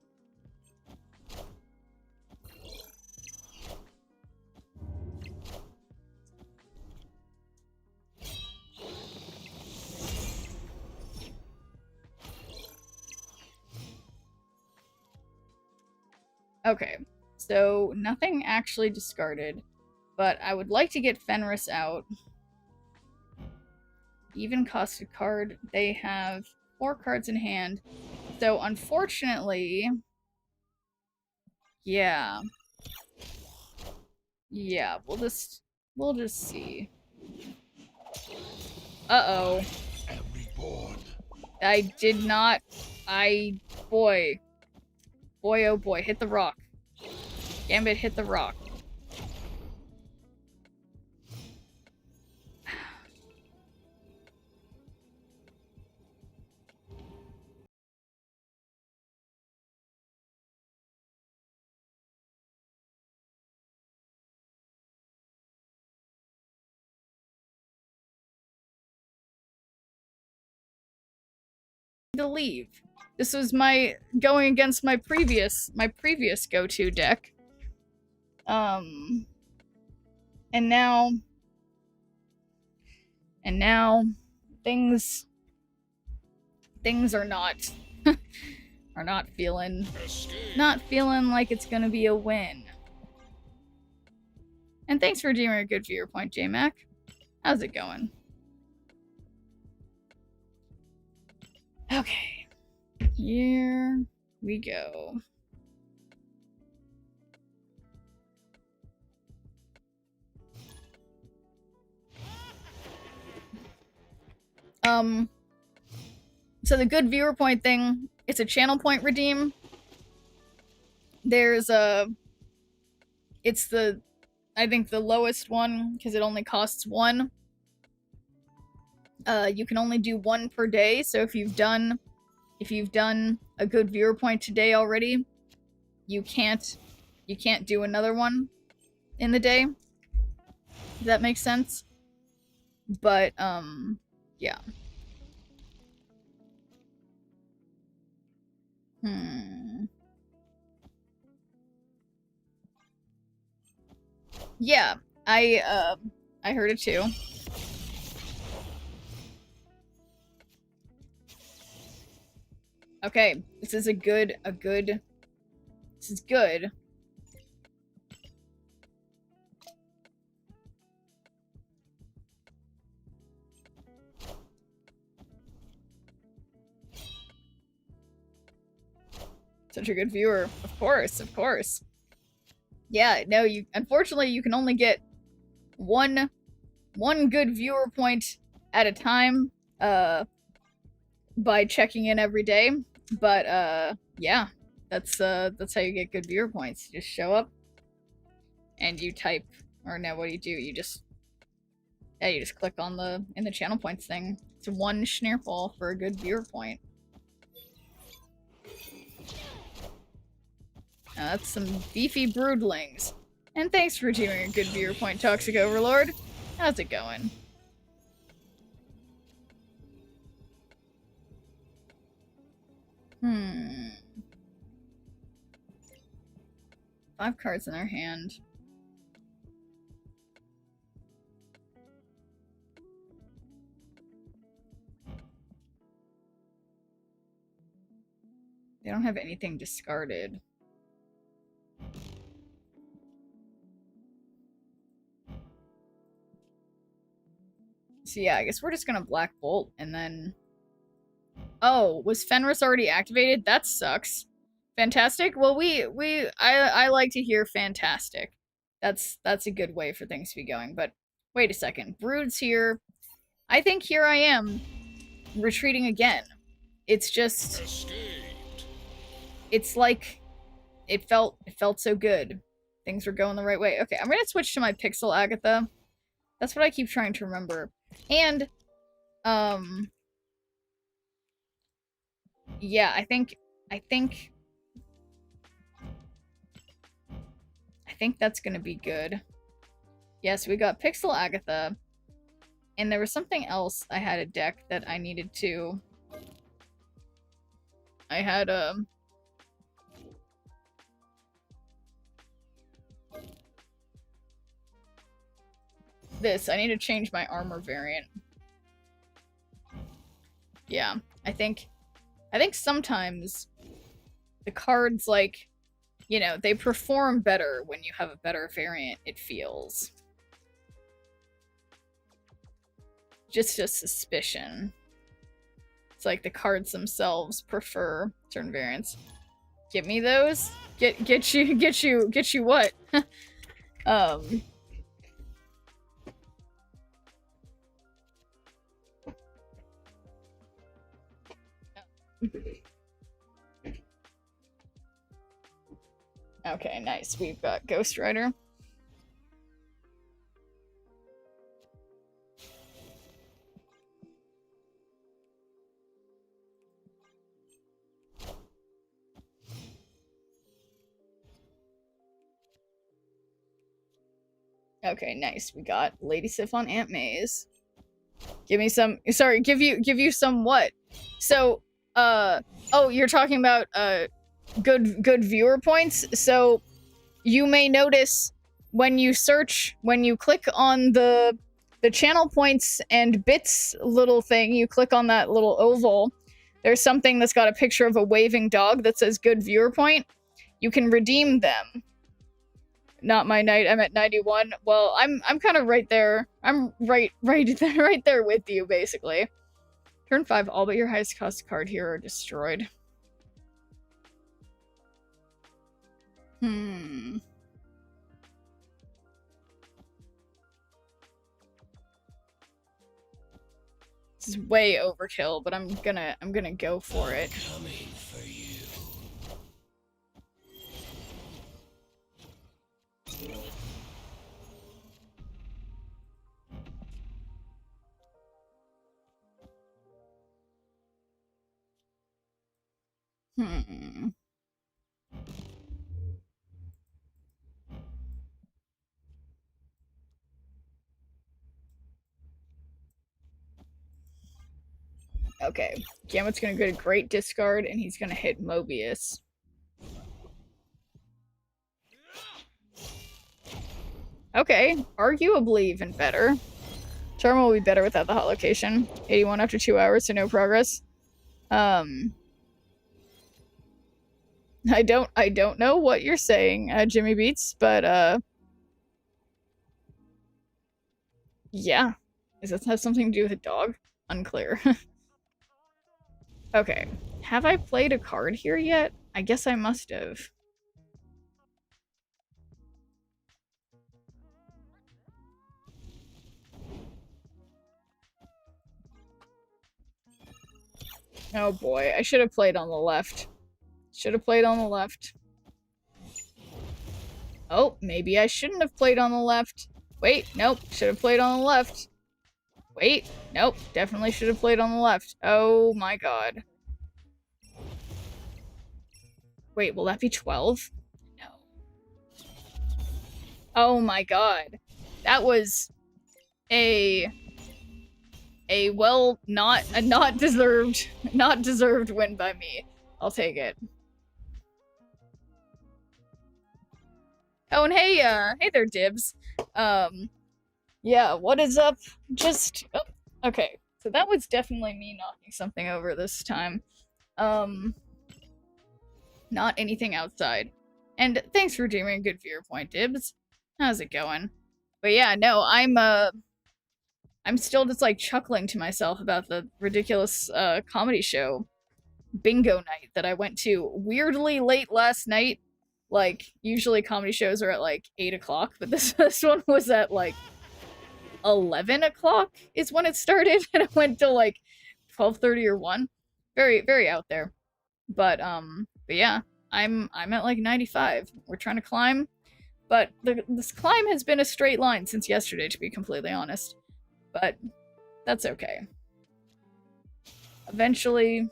Okay, so nothing actually discarded, but I would like to get Fenris out. Even costed card. They have 4 cards in hand. So unfortunately, yeah. Yeah, we'll just see. Uh-oh. I did not. Boy. Boy, oh boy. Hit the rock. Gambit, hit the rock. To leave. This was my going against my previous go-to deck. And now things are not feeling like it's gonna be a win. And thanks for doing a good viewer point, JMac. How's it going? Okay. Here we go. So the good viewer point thing, it's a channel point redeem. There's it's I think the lowest one, because it only costs 1. You can only do 1 per day, so if you've done a good viewer point today already, you can't do another one in the day. Does that make sense? But yeah. Yeah, I heard it too. Okay, this is good. This is good. Such a good viewer. Of course. Yeah, no, unfortunately you can only get one good viewer point at a time, by checking in every day. But yeah, that's how you get good viewer points. You just show up and you type, or no, what do? You just click on in the channel points thing. It's 1 Schneerfall for a good viewer point. That's some beefy broodlings. And thanks for doing a good viewer point, Toxic Overlord. How's it going? Hmm. 5 cards in their hand. They don't have anything discarded. So yeah, I guess we're just gonna Black Bolt and then... Oh, was Fenris already activated? That sucks. Fantastic? Well, I like to hear fantastic. That's a good way for things to be going. But wait a second. Brood's here. I think here I am retreating again. It's just... Escaped. It's like... It felt so good. Things were going the right way. Okay, I'm gonna switch to my Pixel Agatha. That's what I keep trying to remember. And, yeah, I think that's gonna be good. Yes, we got Pixel Agatha. And there was something else I had a deck that I needed to... I had, this. I need to change my armor variant. Yeah, I think sometimes the cards, like, you know, they perform better when you have a better variant, it feels. Just a suspicion. It's like the cards themselves prefer certain variants. Get me those? Get you what? Okay, nice. We've got Ghost Rider. Okay, nice. We got Lady Sif on Aunt May's. Give me some. Sorry, give you some what? So, oh, you're talking about good viewer points. So, you may notice when you search, when you click on the channel points and bits little thing, you click on that little oval. There's something that's got a picture of a waving dog that says good viewer point. You can redeem them. Not my night. I'm at 91. Well, I'm kind of right there. I'm right there with you, basically. Turn 5. All but your highest cost card here are destroyed. This is way overkill, but I'm gonna go for it. Coming for you. Okay, Gambit's gonna get a great discard, and he's gonna hit Mobius. Okay, arguably even better. Charm will be better without the hot location. 81 after 2 hours, so no progress. I don't know what you're saying, Jimmy Beats, but yeah. Does that have something to do with a dog? Unclear. Okay. Have I played a card here yet? I guess I must have. Oh boy, I should have played on the left. Should have played on the left. Oh, maybe I shouldn't have played on the left. Wait, nope, should have played on the left. Wait, nope, definitely should have played on the left. Oh my god. Wait, will that be 12? No. Oh my god. That was a not deserved win by me. I'll take it. Oh, and hey there, Dibs. Yeah, what is up? Just, oh, okay. So that was definitely me knocking something over this time. Not anything outside. And thanks for doing a good viewer point, Dibs. How's it going? But yeah, no, I'm still just like chuckling to myself about the ridiculous comedy show bingo night that I went to weirdly late last night. Like, usually comedy shows are at like 8 o'clock, but this one was at like 11 o'clock is when it started, and it went till like 12:30 or 1. Very, very out there. But yeah, I'm at like 95. We're trying to climb, but this climb has been a straight line since yesterday, to be completely honest. But that's okay. Eventually,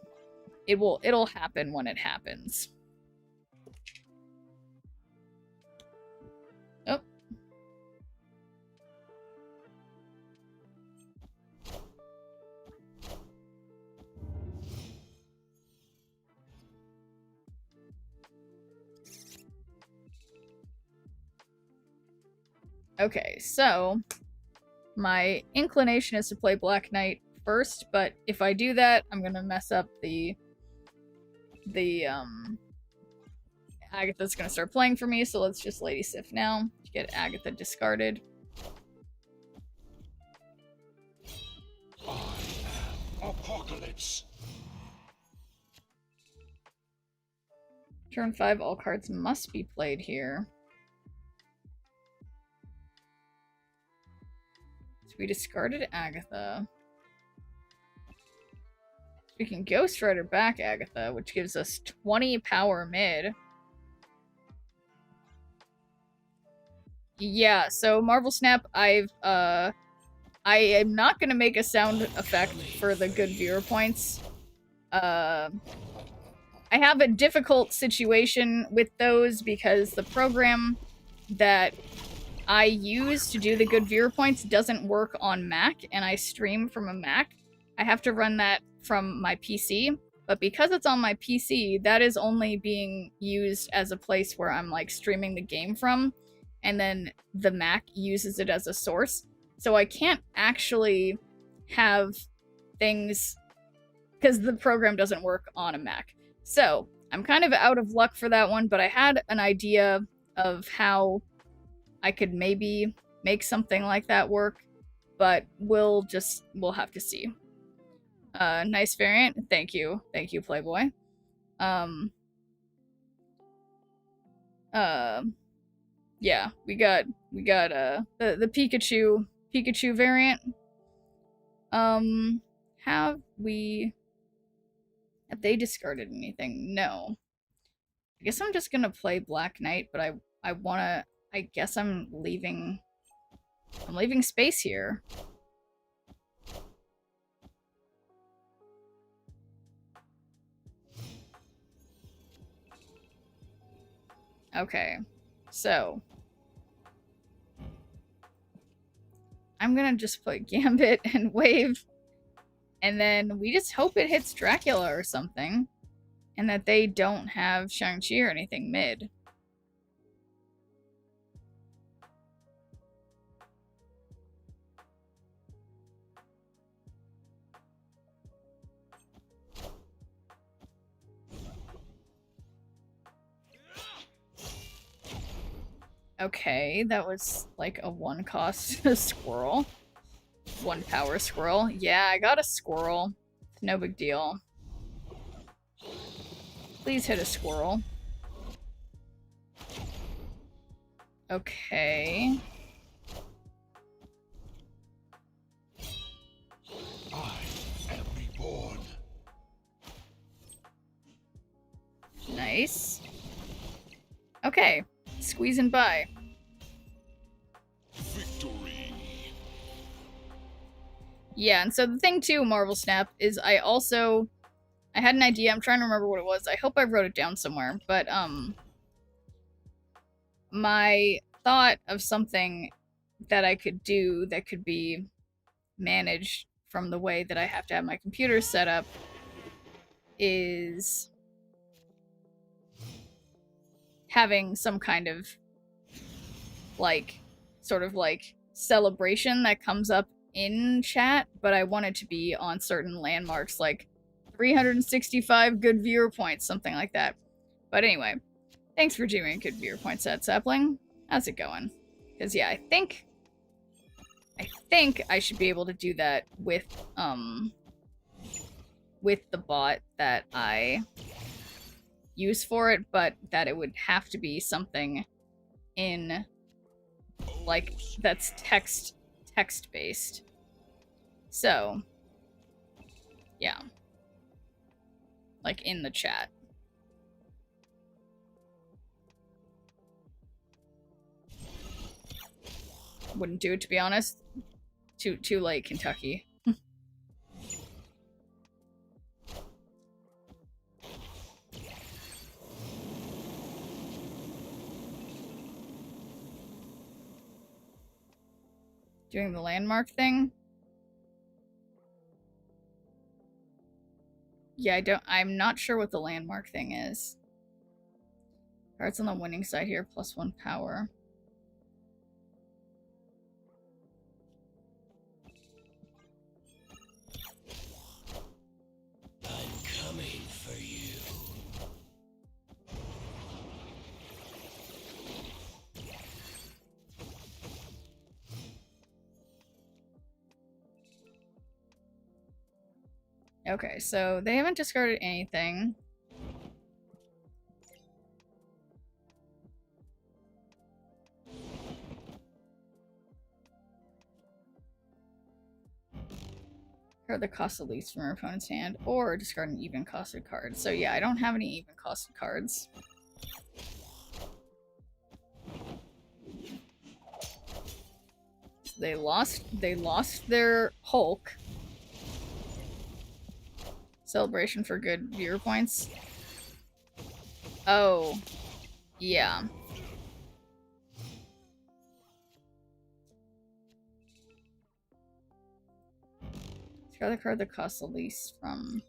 it'll happen when it happens. Oh. Okay, so my inclination is to play Black Knight first, but if I do that, I'm gonna mess up the Agatha's gonna start playing for me, so let's just Lady Sif now to get Agatha discarded. Apocalypse. Turn 5, all cards must be played here. So we discarded Agatha. We can Ghost Rider back Agatha, which gives us 20 power mid. Yeah, so Marvel Snap, I am not gonna make a sound effect for the good viewer points. I have a difficult situation with those because the program that I use to do the good viewer points doesn't work on Mac, and I stream from a Mac. I have to run that from my PC, but because it's on my PC, that is only being used as a place where I'm like streaming the game from, and then the Mac uses it as a source. So I can't actually have things because the program doesn't work on a Mac. So I'm kind of out of luck for that one, but I had an idea of how I could maybe make something like that work, but we'll have to see. Nice variant. Thank you, Playboy. Yeah, we got the Pikachu variant. Have they discarded anything? No. I guess I'm just gonna play Black Knight, but I guess I'm leaving space here. Okay, so I'm gonna just play Gambit and Wave, and then we just hope it hits Dracula or something, and that they don't have Shang-Chi or anything mid. Okay, that was like a 1 cost squirrel. 1 power squirrel. Yeah, I got a squirrel. No big deal. Please hit a squirrel. Okay. I am reborn. Nice. Okay, squeezing by. Victory. Yeah, and so the thing too, Marvel Snap, is I had an idea, I'm trying to remember what it was. I hope I wrote it down somewhere, but my thought of something that I could do that could be managed from the way that I have to have my computer set up is having some kind of like sort of like celebration that comes up in chat, but I want it to be on certain landmarks like 365 good viewer points, something like that. But anyway, thanks for doing good viewer points, Sad Sapling. How's it going? Because yeah, I think I should be able to do that with the bot that I use for it, but that it would have to be something in like that's text based. So yeah, like in the chat. Wouldn't do it, to be honest. Too late, Kentucky. Doing the landmark thing? Yeah, I'm not sure what the landmark thing is. Cards on the winning side here, +1 power. I'm coming for you. Okay, so they haven't discarded anything. Or the cost of least from your opponent's hand, or discard an even costed card. So yeah, I don't have any even costed cards. They lost their Hulk. Celebration for good viewer points. Oh. Yeah. Discard the card that costs the least from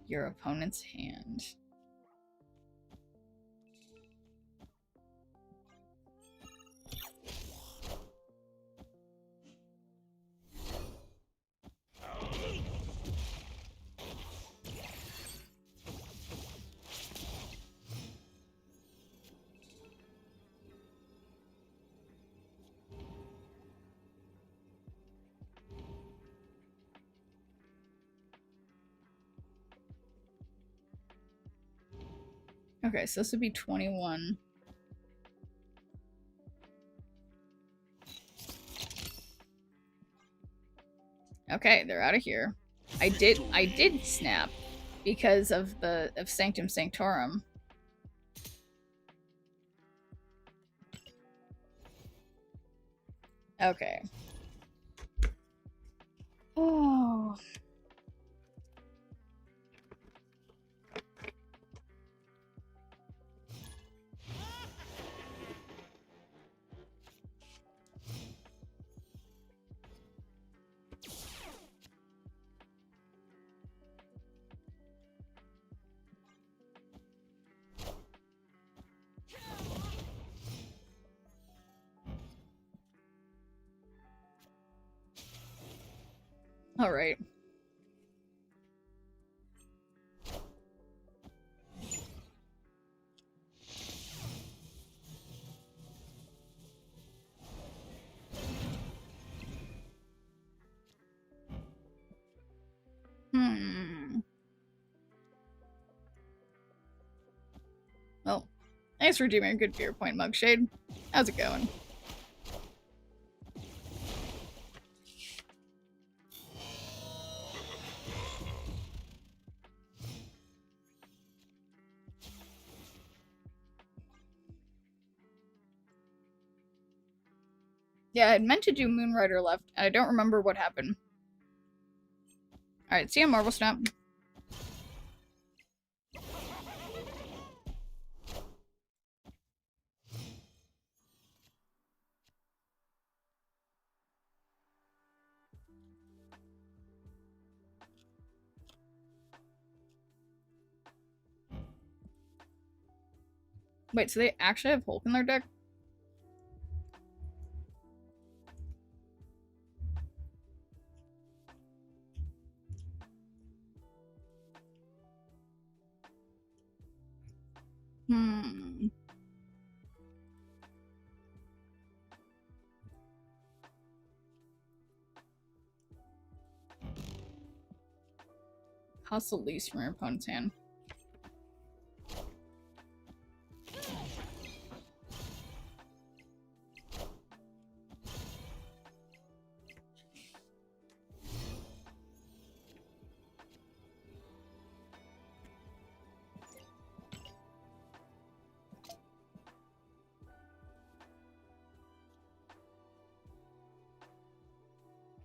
your opponent's hand. Okay, so this would be 21. Okay, they're out of here. I did snap because of Sanctum Sanctorum. Okay. Oh. All right. Well, thanks for redeeming a good viewer point, Mugshade. How's it going? Yeah, I had meant to do Moonrider left, and I don't remember what happened. Alright, see you on Marvel Snap. Wait, so they actually have Hulk in their deck? Hmm. Cost the least from your opponent's hand.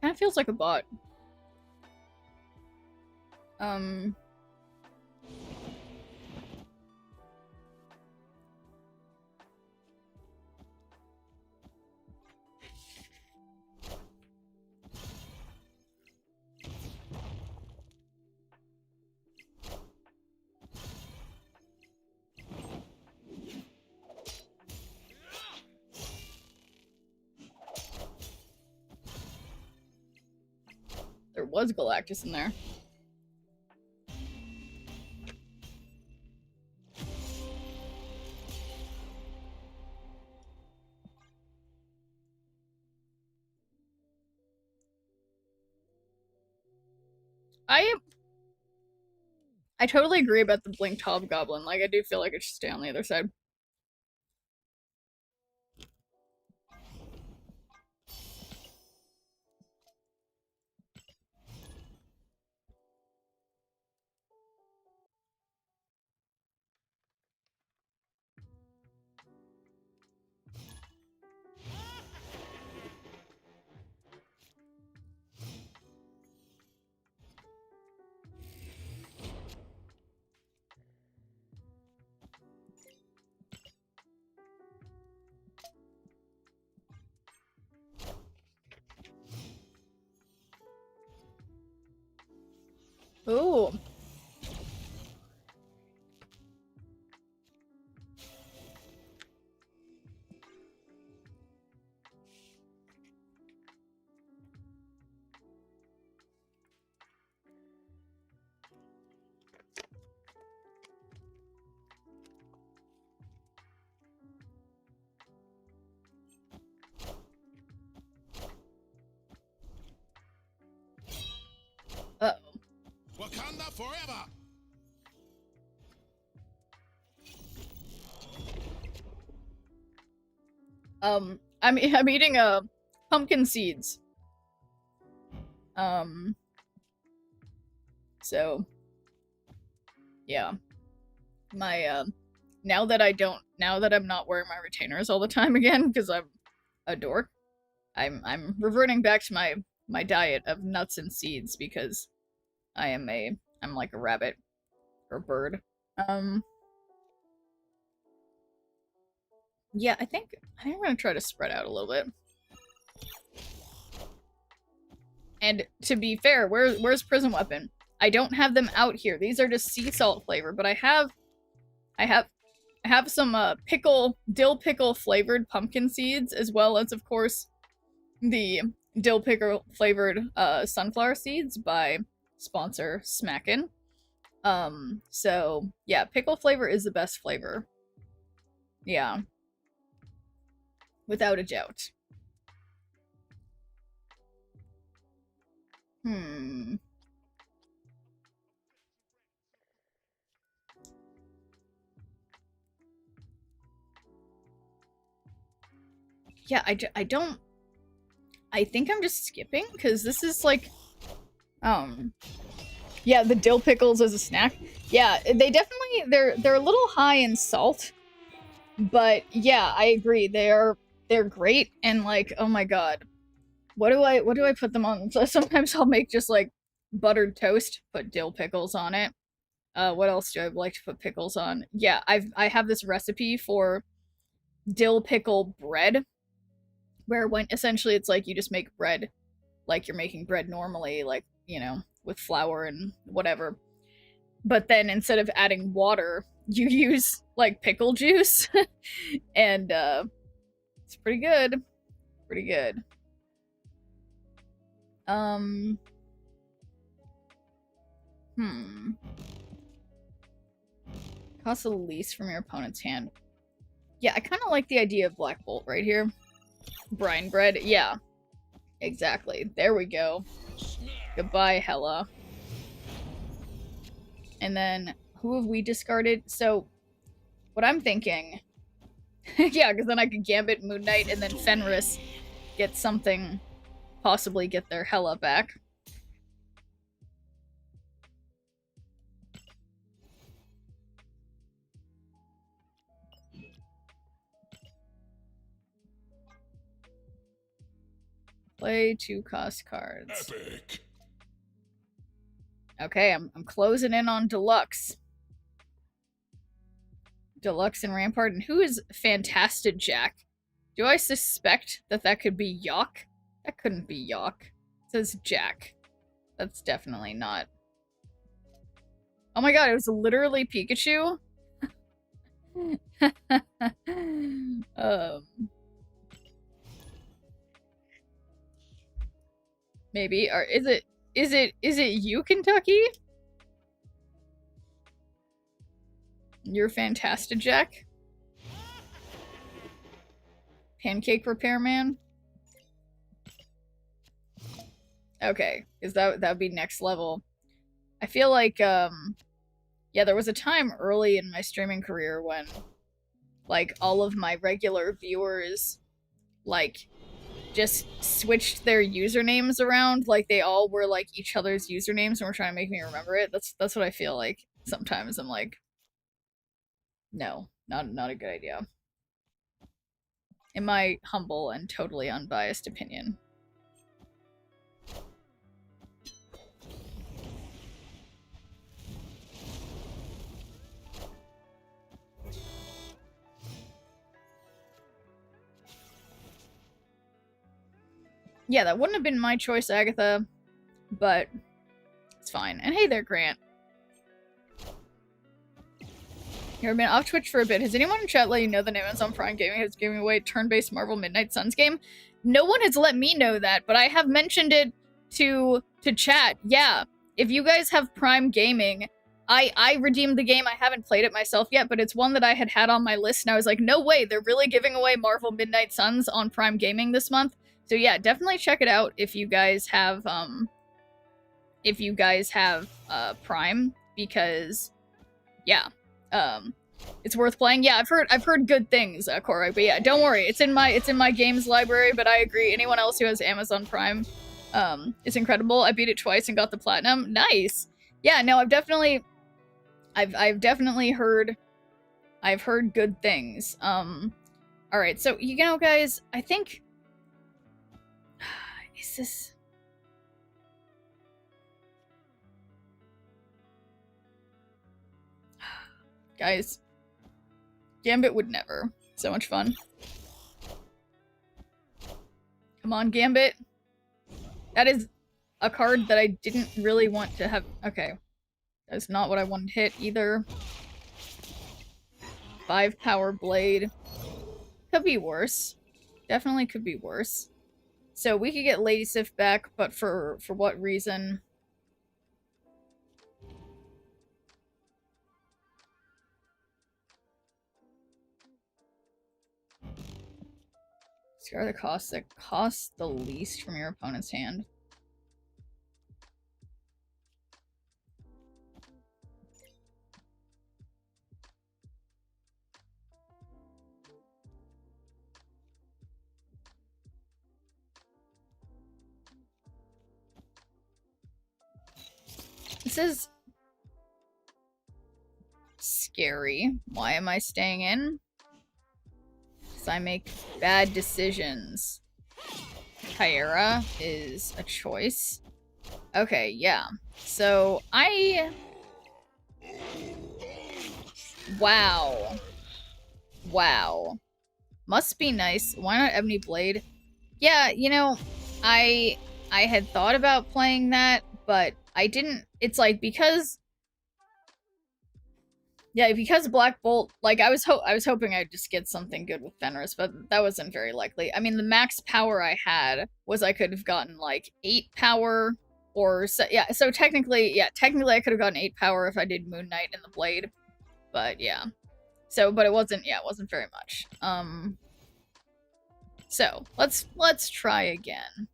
Kinda feels like a bot. There was Galactus in there. I totally agree about the blinked hobgoblin. Like, I do feel like it should stay on the other side. Ooh. Uh-oh. Wakanda forever! I'm eating pumpkin seeds. So yeah. My now that I'm not wearing my retainers all the time again because I'm a dork, I'm reverting back to my diet of nuts and seeds because I'm like a rabbit or a bird. Yeah, I think I'm gonna try to spread out a little bit. And to be fair, where's Prison Weapon? I don't have them out here. These are just sea salt flavor, but I have some dill pickle flavored pumpkin seeds, as well as, of course, the dill pickle flavored sunflower seeds by sponsor Smackin'. So yeah, pickle flavor is the best flavor. Yeah. Without a doubt. Yeah, I don't... I think I'm just skipping, because this is like... Yeah, the dill pickles as a snack. Yeah, they definitely... They're a little high in salt. But yeah, I agree. They're great, and like, oh my god. What do I put them on? So sometimes I'll make just like buttered toast, put dill pickles on it. What else do I like to put pickles on? Yeah, I have this recipe for dill pickle bread, where when essentially it's like you just make bread like you're making bread normally, like, you know, with flour and whatever. But then instead of adding water, you use like pickle juice. And it's pretty good. Pretty good. Cost the least from your opponent's hand. Yeah, I kind of like the idea of Black Bolt right here. Brine bread, yeah. Exactly. There we go. Goodbye, Hela. And then, who have we discarded? So, what I'm thinking... yeah, because then I could Gambit, Moon Knight, and then Fenris get something... possibly get their Hela back. Play 2 cost cards. Epic. Okay, I'm closing in on Deluxe. Deluxe and Rampart. And who is Fantastic Jack? Do I suspect that that could be Yok? That couldn't be Yok. It says Jack. That's definitely not. Oh my god, it was literally Pikachu? Maybe. Or is it you, Kentucky? You're Fantastic Jack? Pancake Repairman? Okay, because that would be next level. I feel like, yeah, there was a time early in my streaming career when, like, all of my regular viewers, like, just switched their usernames around. Like, they all were, like, each other's usernames and were trying to make me remember it. That's what I feel like. Sometimes I'm like, no, not a good idea. In my humble and totally unbiased opinion. Yeah, that wouldn't have been my choice, Agatha, but it's fine. And hey there, Grant. You've been off Twitch for a bit. Has anyone in chat let you know that Amazon Prime Gaming is giving away turn-based Marvel Midnight Suns game? No one has let me know that, but I have mentioned it to chat. Yeah, if you guys have Prime Gaming, I redeemed the game. I haven't played it myself yet, but it's one that I had on my list, and I was like, no way, they're really giving away Marvel Midnight Suns on Prime Gaming this month. So yeah, definitely check it out if you guys have Prime, because yeah, it's worth playing. Yeah, I've heard good things, Corey. But yeah, don't worry, it's in my games library. But I agree, anyone else who has Amazon Prime, it's incredible. I beat it twice and got the platinum. Nice. Yeah, no, I've definitely heard, good things. All right, so you know, guys, I think. Is this... Guys, Gambit would never. So much fun. Come on, Gambit. That is a card that I didn't really want to have. Okay. That's not what I wanted to hit either. 5 power blade. Could be worse. Definitely could be worse. So we could get Lady Sif back, but for what reason? Discard the costs that cost the least from your opponent's hand. This is scary. Why am I staying in? Because I make bad decisions. Kyera is a choice. Okay, yeah. So, Wow. Wow. Must be nice. Why not Ebony Blade? Yeah, you know, I had thought about playing that, but I didn't. It's like, because Black Bolt, like, I was hoping I'd just get something good with Fenris, but that wasn't very likely. I mean, the max power I had was I could have gotten like 8 power, or so, yeah. So technically I could have gotten 8 power if I did Moon Knight and the Blade, but yeah. So, but it wasn't very much. So let's try again.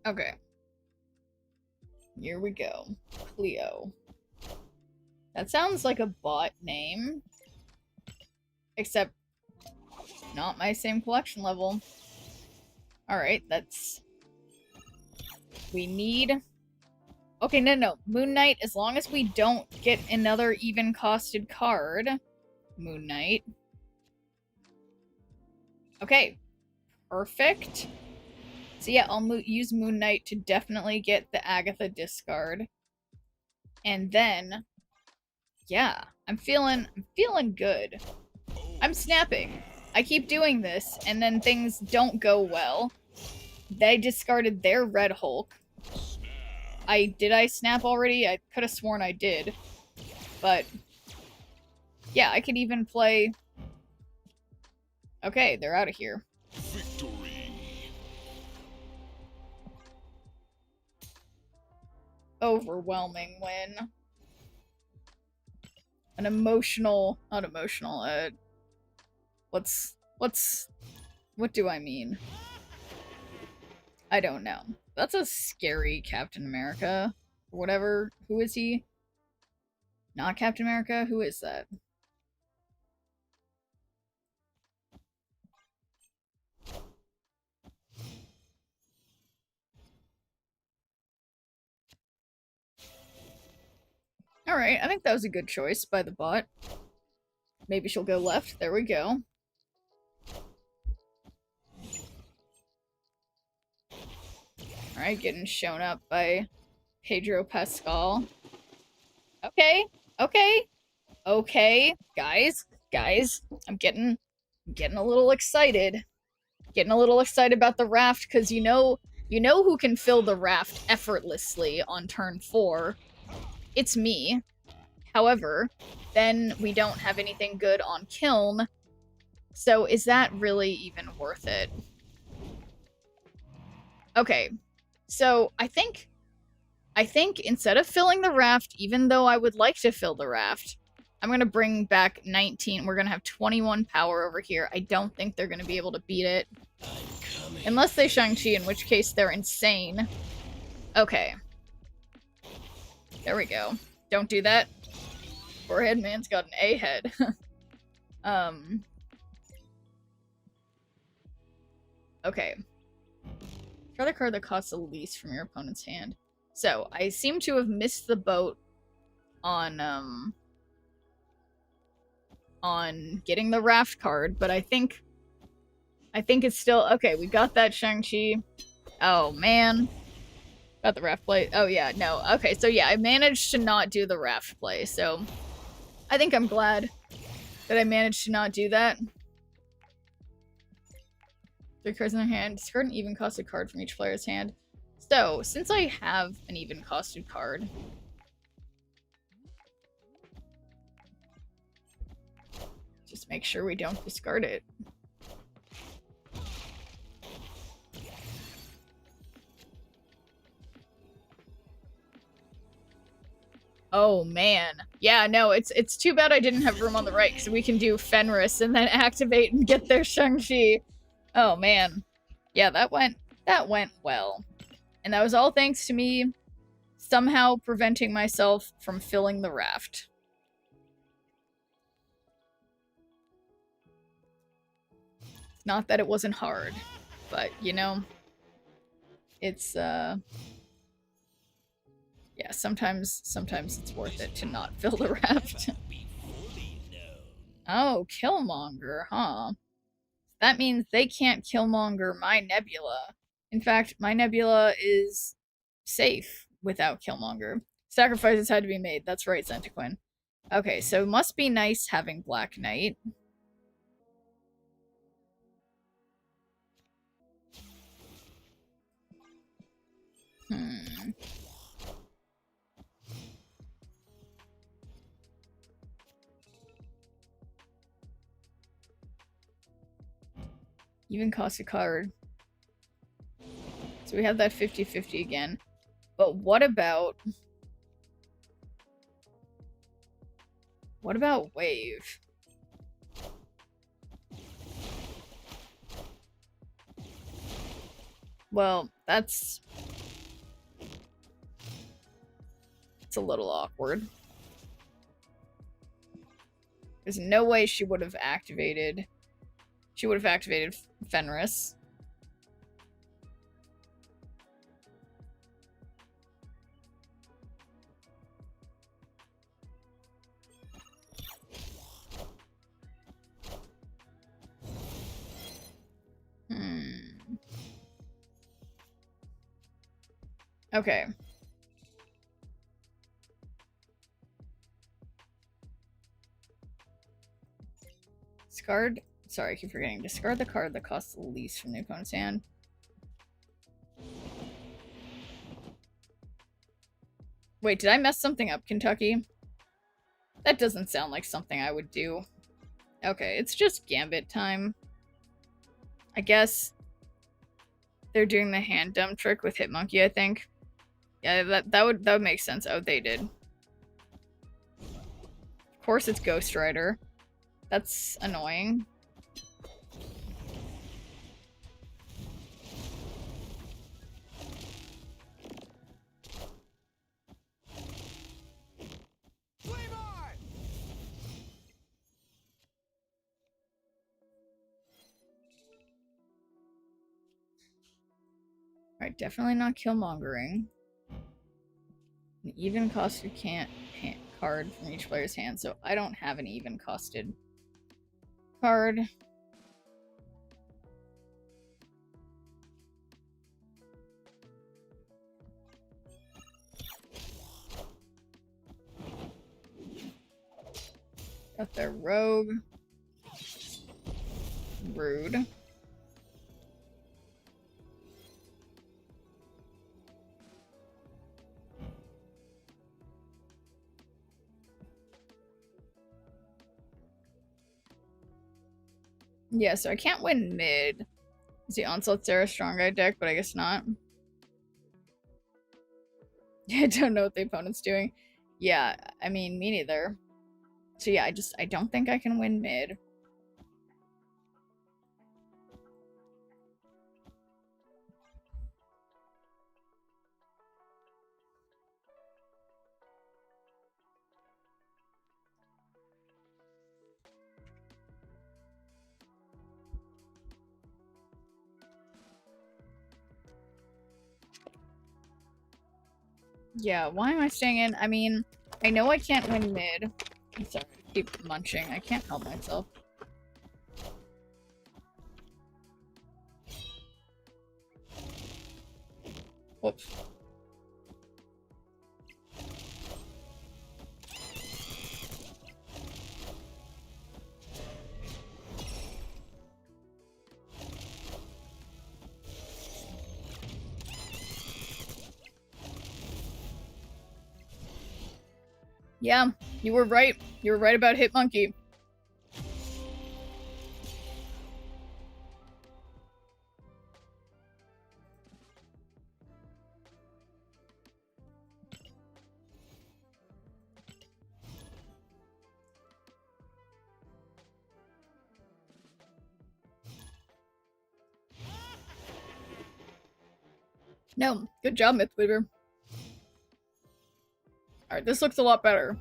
Okay. Here we go. Cleo. That sounds like a bot name. Except not my same collection level. Alright, that's... We need... Okay, no. Moon Knight, as long as we don't get another even-costed card. Moon Knight. Okay. Perfect. So yeah, I'll use Moon Knight to definitely get the Agatha discard. And then... Yeah, I'm feeling good. I'm snapping. I keep doing this, and then things don't go well. They discarded their Red Hulk. Did I snap already? I could have sworn I did. But, yeah, I could even play... Okay, they're out of here. Victory. overwhelming win. An emotional, not emotional, what do I mean? I don't know. That's a scary Captain America. Or whatever. Who is he? Not Captain America? Who is that? Alright, I think that was a good choice by the bot. Maybe she'll go left. There we go. Alright, getting shown up by Pedro Pascal. Okay, okay, okay. Guys, I'm getting a little excited. Getting a little excited about the raft, because you know who can fill the raft effortlessly on turn 4. It's me. However, then we don't have anything good on Kiln. So is that really even worth it? Okay. So I think instead of filling the raft, even though I would like to fill the raft, I'm going to bring back 19. We're going to have 21 power over here. I don't think they're going to be able to beat it. Unless they Shang-Chi, in which case they're insane. Okay. There we go. Don't do that. Forehead man's got an A head. Okay. Try the card that costs the least from your opponent's hand. So, I seem to have missed the boat on getting the raft card, but I think it's still okay. We got that Shang-Chi. Oh man. Got the raft play. Oh yeah, no. Okay, so yeah, I managed to not do the raft play, so I think I'm glad that I managed to not do that. 3 cards in their hand. Discard an even costed card from each player's hand. So, since I have an even costed card, just make sure we don't discard it. Oh man. Yeah, no, it's too bad I didn't have room on the right, because we can do Fenris and then activate and get their Shang-Chi. Oh man. Yeah, that went well. And that was all thanks to me somehow preventing myself from filling the raft. Not that it wasn't hard, but you know, it's yeah, sometimes it's worth it to not fill the raft. Oh, Killmonger, huh? That means they can't Killmonger my Nebula. In fact, my Nebula is safe without Killmonger. Sacrifices had to be made. That's right, Centiquin. Okay, so must be nice having Black Knight. Even cost a card. So we have that 50-50 again. But what about Wave? Well, it's a little awkward. There's no way she would have activated Fenris. Okay. Discard. Sorry, I keep forgetting. Discard the card that costs the least from the opponent's hand. Wait, did I mess something up, Kentucky? That doesn't sound like something I would do. Okay, it's just Gambit time. I guess they're doing the hand dump trick with Hitmonkey, I think. Yeah, that would make sense. Oh, they did. Of course it's Ghost Rider. That's annoying. Alright, definitely not killmongering. An even costed card from each player's hand, so I don't have an even costed card. Got their rogue. Rude. Yeah, so I can't win mid. Is the Onslaught Sarah strong guy deck, but I guess not. I don't know what the opponent's doing. Yeah, I mean, me neither. So yeah, I don't think I can win mid. Yeah, why am I staying in? I mean, I know I can't win mid. I'm sorry, I keep munching. I can't help myself. Whoops. Yeah, you were right. You were right about Hitmonkey. No, good job, Mythweaver. Alright, this looks a lot better.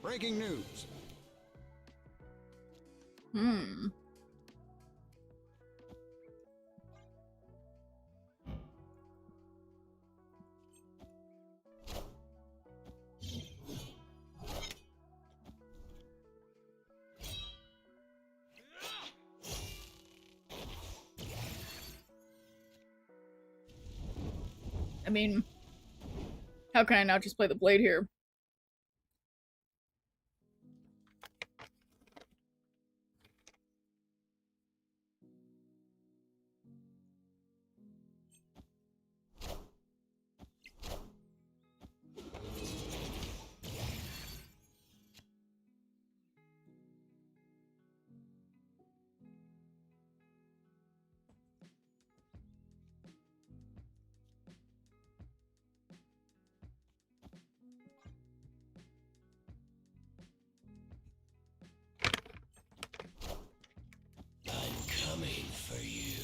Breaking news. Hmm. I mean, how can I not just play the blade here? I'm coming for you.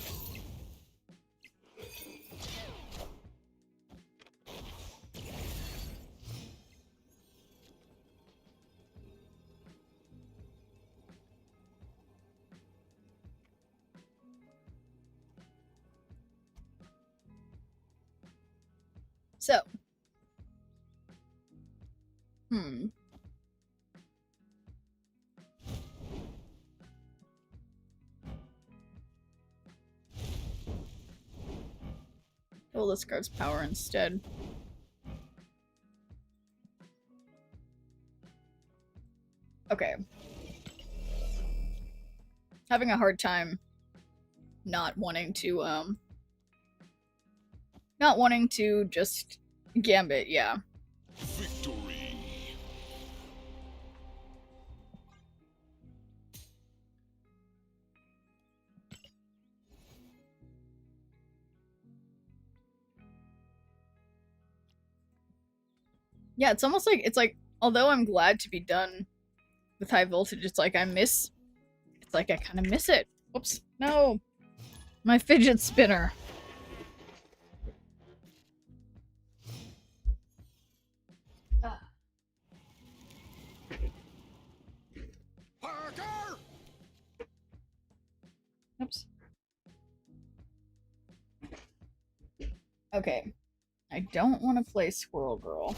So. Hmm. Well, this card's power instead. Okay. Having a hard time not wanting to just gambit, yeah. Victory. Yeah, it's almost like, although I'm glad to be done with high voltage, it's like I kind of miss it. Whoops, no. My fidget spinner. Parker! Oops. Okay. I don't want to play Squirrel Girl.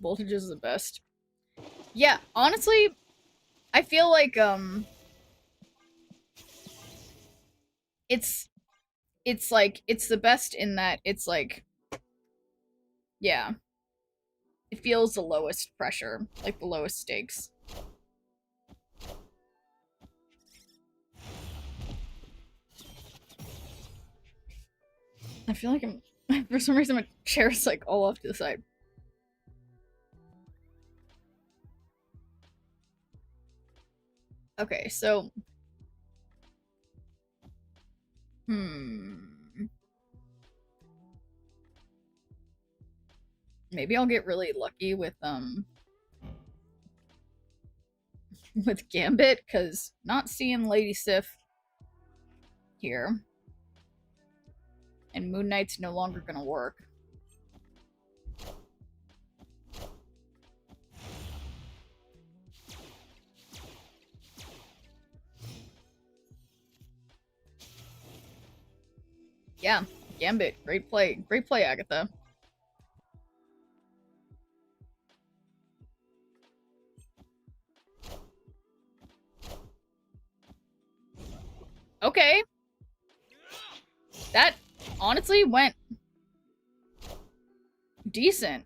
Voltage is the best. Yeah, honestly, I feel like, it's like, it's the best in that it's like, yeah. It feels the lowest pressure, like the lowest stakes. I feel like for some reason my chair's like all off to the side. Okay, so... Maybe I'll get really lucky with with Gambit, because not seeing Lady Sif here. And Moon Knight's no longer gonna work. Yeah, Gambit. Great play. Great play, Agatha. Okay. That honestly went decent.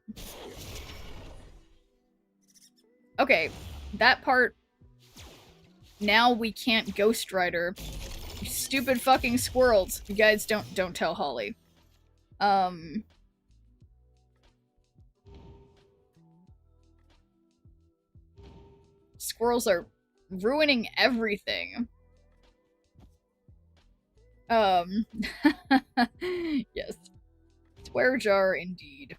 Okay, that part. Now we can't Ghost Rider. You stupid fucking squirrels. You guys don't tell Holly. Squirrels are ruining everything. Yes. Swear jar indeed.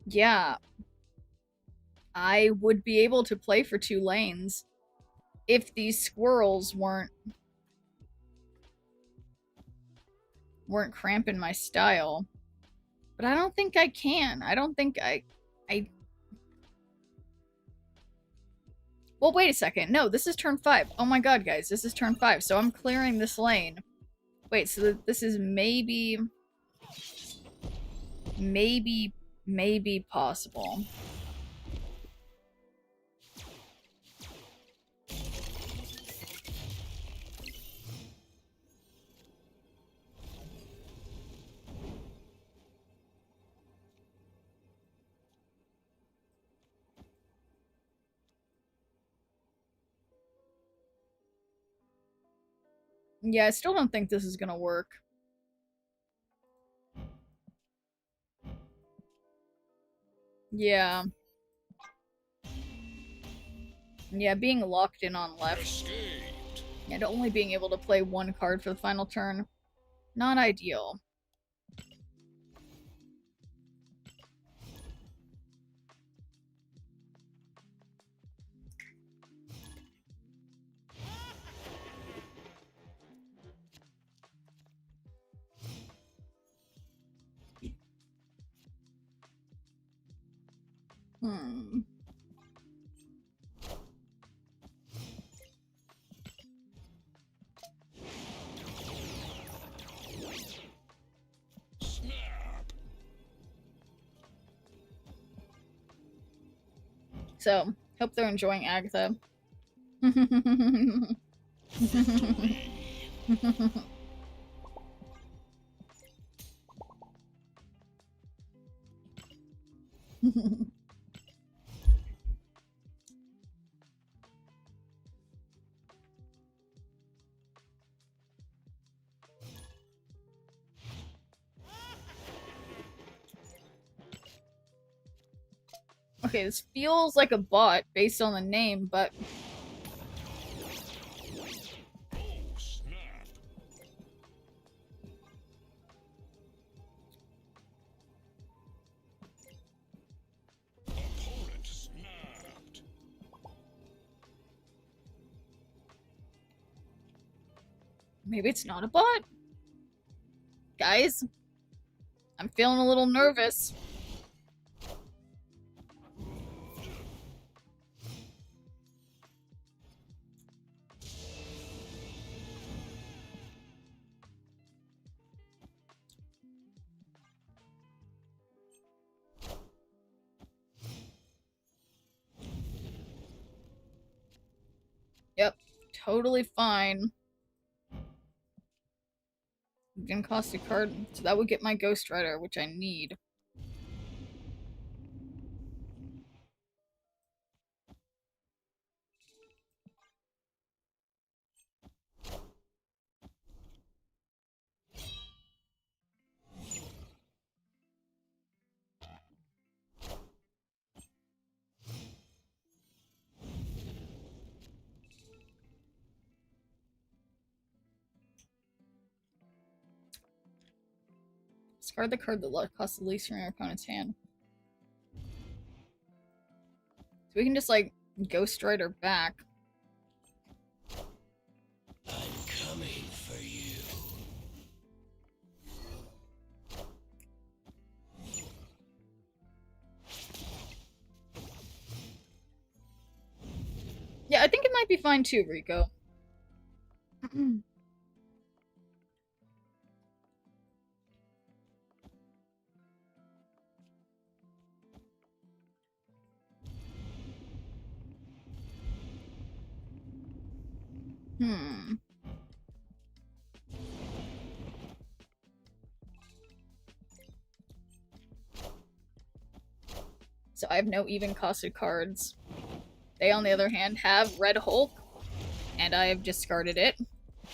Yeah. I would be able to play for 2 lanes if these squirrels weren't cramping my style. But I don't think I can. I don't think I... Well, wait a second. No, this is turn 5. Oh my god, guys. This is turn 5. So I'm clearing this lane. Wait, so this is maybe possible. Yeah, I still don't think this is gonna work. Yeah. Yeah, being locked in on left. Escaped. And only being able to play 1 card for the final turn. Not ideal. Snap. So, hope they're enjoying Agatha. Okay, this feels like a bot based on the name, but Oh, snap. Opponent snapped. maybe it's not a bot? Guys, I'm feeling a little nervous. Yep, totally fine. Gonna cost a card, so that would get my Ghost Rider, which I need. Discard the card that costs the least from your opponent's hand. So we can just, like, Ghost Rider back. I'm coming for you. Yeah, I think it might be fine too, Rico. Hmm. So I have no even costed cards. They, on the other hand, have Red Hulk, and I have discarded it.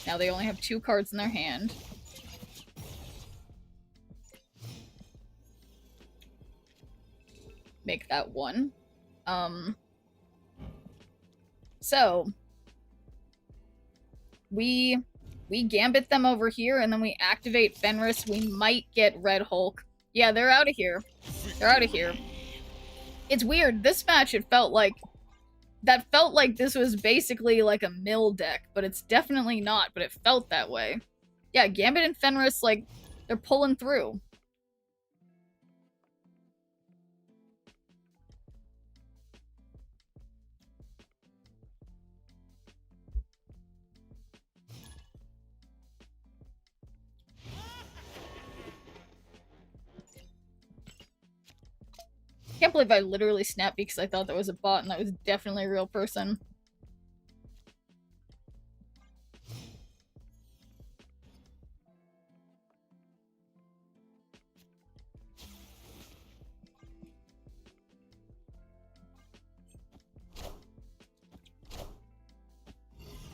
Now they only have 2 cards in their hand. Make that 1. So we Gambit them over here, and then we activate Fenris. We might get Red Hulk. Yeah, they're out of here. They're out of here. It's weird. This match, it felt like this was basically like a mill deck, but it's definitely not, but it felt that way. Yeah, Gambit and Fenris, like, they're pulling through. Can't believe I literally snapped because I thought that was a bot and that was definitely a real person.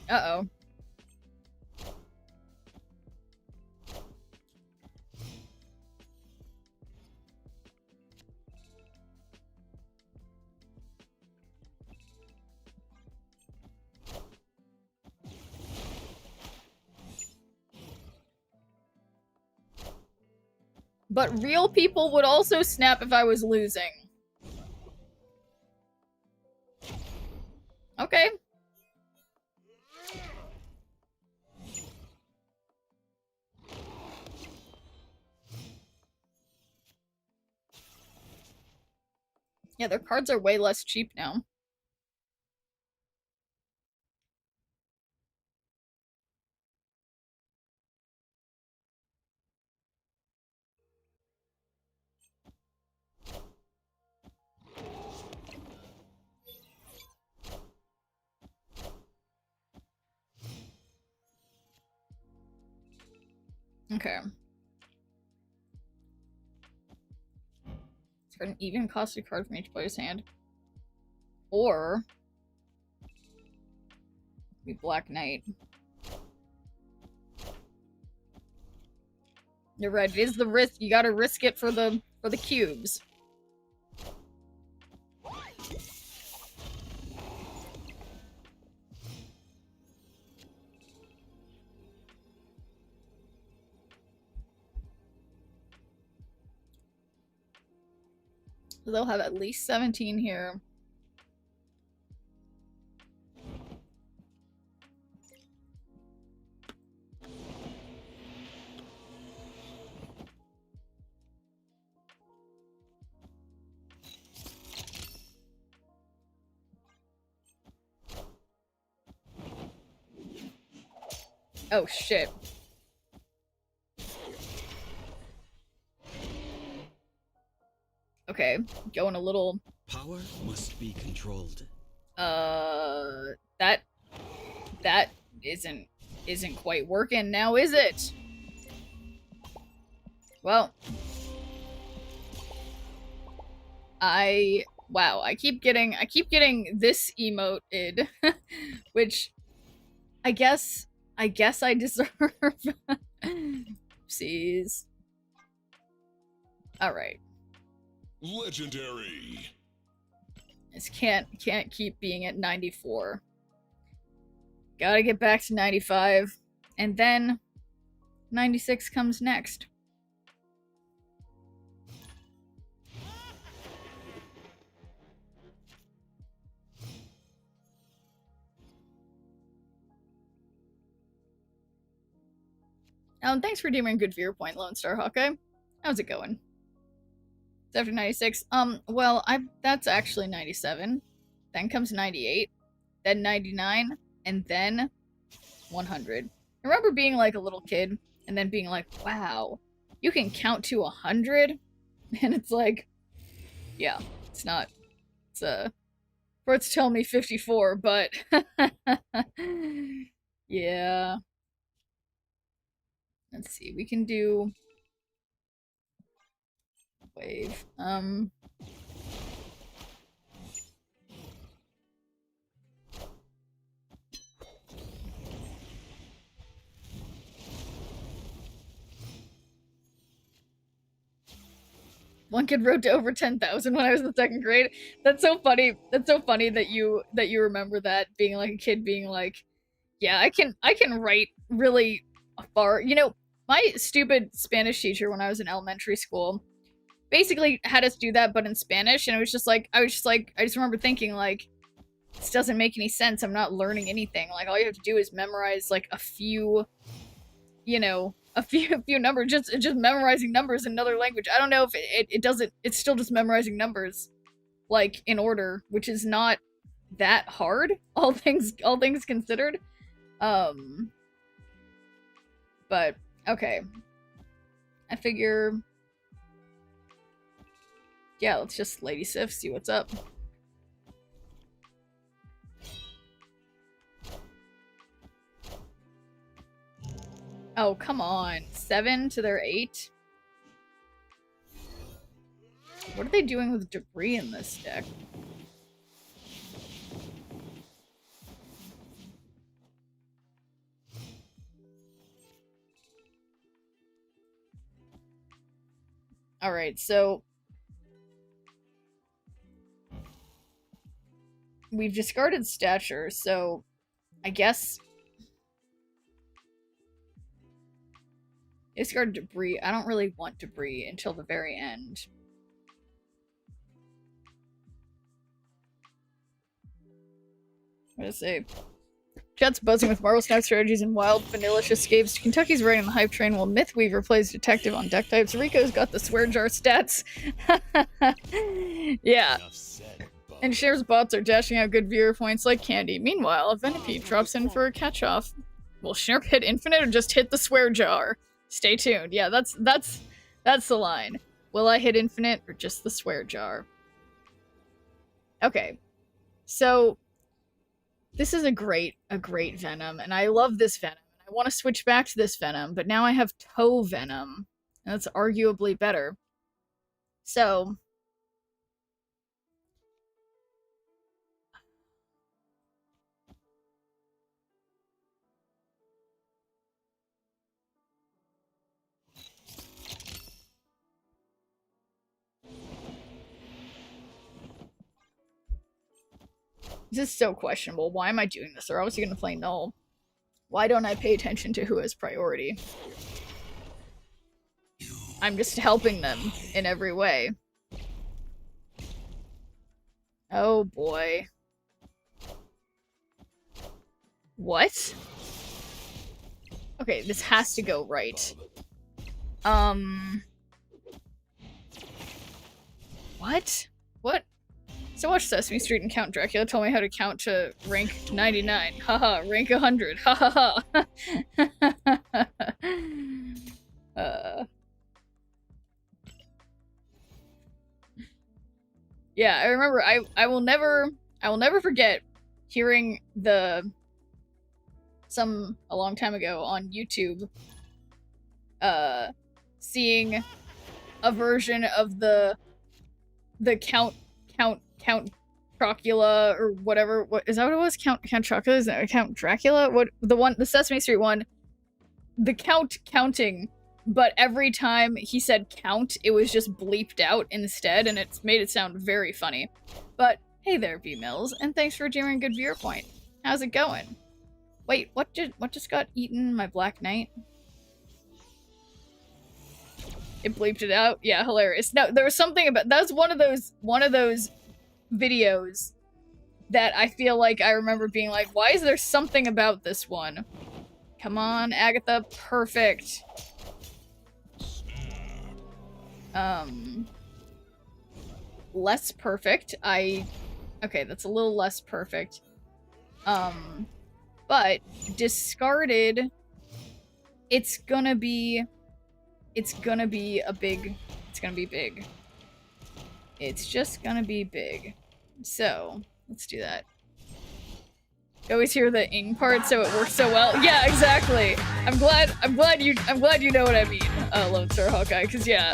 Uh-oh. But real people would also snap if I was losing. Okay. Yeah, their cards are way less cheap now. Okay. For an even costed card from each player's hand. Or be Black Knight. You're right, it is the risk. You gotta risk it for the cubes. So they'll have at least 17 here. Oh shit. Okay, going a little... Power must be controlled. That isn't quite working now, is it? Well, wow, I keep getting this emoted, which I guess I deserve. Oopsies. All right. Legendary. This can't keep being at 94. Gotta get back to 95, and then 96 comes next. Thanks for deeming good viewer point, Lone Star Hawkeye. How's it going? It's after 96. Well, that's actually 97. Then comes 98. Then 99. And then 100. I remember being like a little kid, and then being like, wow, you can count to 100? And it's like, yeah, it's not. It's, Words tell me 54, but... yeah. Let's see, we can do... Wave. One kid wrote to over 10,000 when I was in 2nd grade. That's so funny. That's so funny that you remember that, being like a kid being like, yeah, I can write really far. You know, my stupid Spanish teacher when I was in elementary school basically had us do that, but in Spanish, and it was just like, I just remember thinking, like, this doesn't make any sense. I'm not learning anything. Like, all you have to do is memorize, like, a few, you know, a few numbers, just memorizing numbers in another language. I don't know if it doesn't, it's still just memorizing numbers, like, in order, which is not that hard, all things considered. But, okay. I figure... yeah, let's just Lady Sif, see what's up. Oh, come on. 7 to their 8? What are they doing with debris in this deck? Alright, so... we've discarded Stature, so... I guess... discard Debris. I don't really want Debris until the very end. What does it say? Jet's buzzing with Marvel Snap strategies and wild vanillish escapes. Kentucky's riding the hype train while Mythweaver plays detective on deck types. Rico's got the swear jar stats. Yeah. And Cher's bots are dashing out good viewer points like candy. Meanwhile, a Venipede drops in for a catch-off. Will Sherp hit Infinite or just hit the swear jar? Stay tuned. Yeah, that's the line. Will I hit Infinite or just the swear jar? Okay. So this is a great Venom, and I love this Venom. I want to switch back to this Venom, but now I have Toe Venom, and that's arguably better. So This is so questionable. Why am I doing this? They're obviously gonna play null. Why don't I pay attention to who has priority? I'm just helping them in every way. Oh boy. What? Okay, this has to go right. What? What? So watch Sesame Street and Count Dracula told me how to count to rank 99. Haha, rank 100. Ha ha ha. Yeah, I remember I will never forget hearing a long time ago on YouTube seeing a version of the Count Dracula or whatever. What is that? What it was? Count Dracula? Is that Count Dracula? What the Sesame Street one? The counting, but every time he said count, it was just bleeped out instead, and it's made it sound very funny. But hey there, B Mills, and thanks for jamming a good viewer point. How's it going? Wait, what just got eaten? My Black Knight? It bleeped it out? Yeah, hilarious. No, there was something about- that was one of those videos that I feel like I remember being like, why is there something about this one? Come on, Agatha. Perfect. Less perfect. Okay, that's a little less perfect. But discarded, it's gonna be big. It's just gonna be big. So, let's do that. You always hear the ing part, so it works so well. Yeah, exactly. I'm glad you know what I mean, Lone Star Hawkeye, because yeah.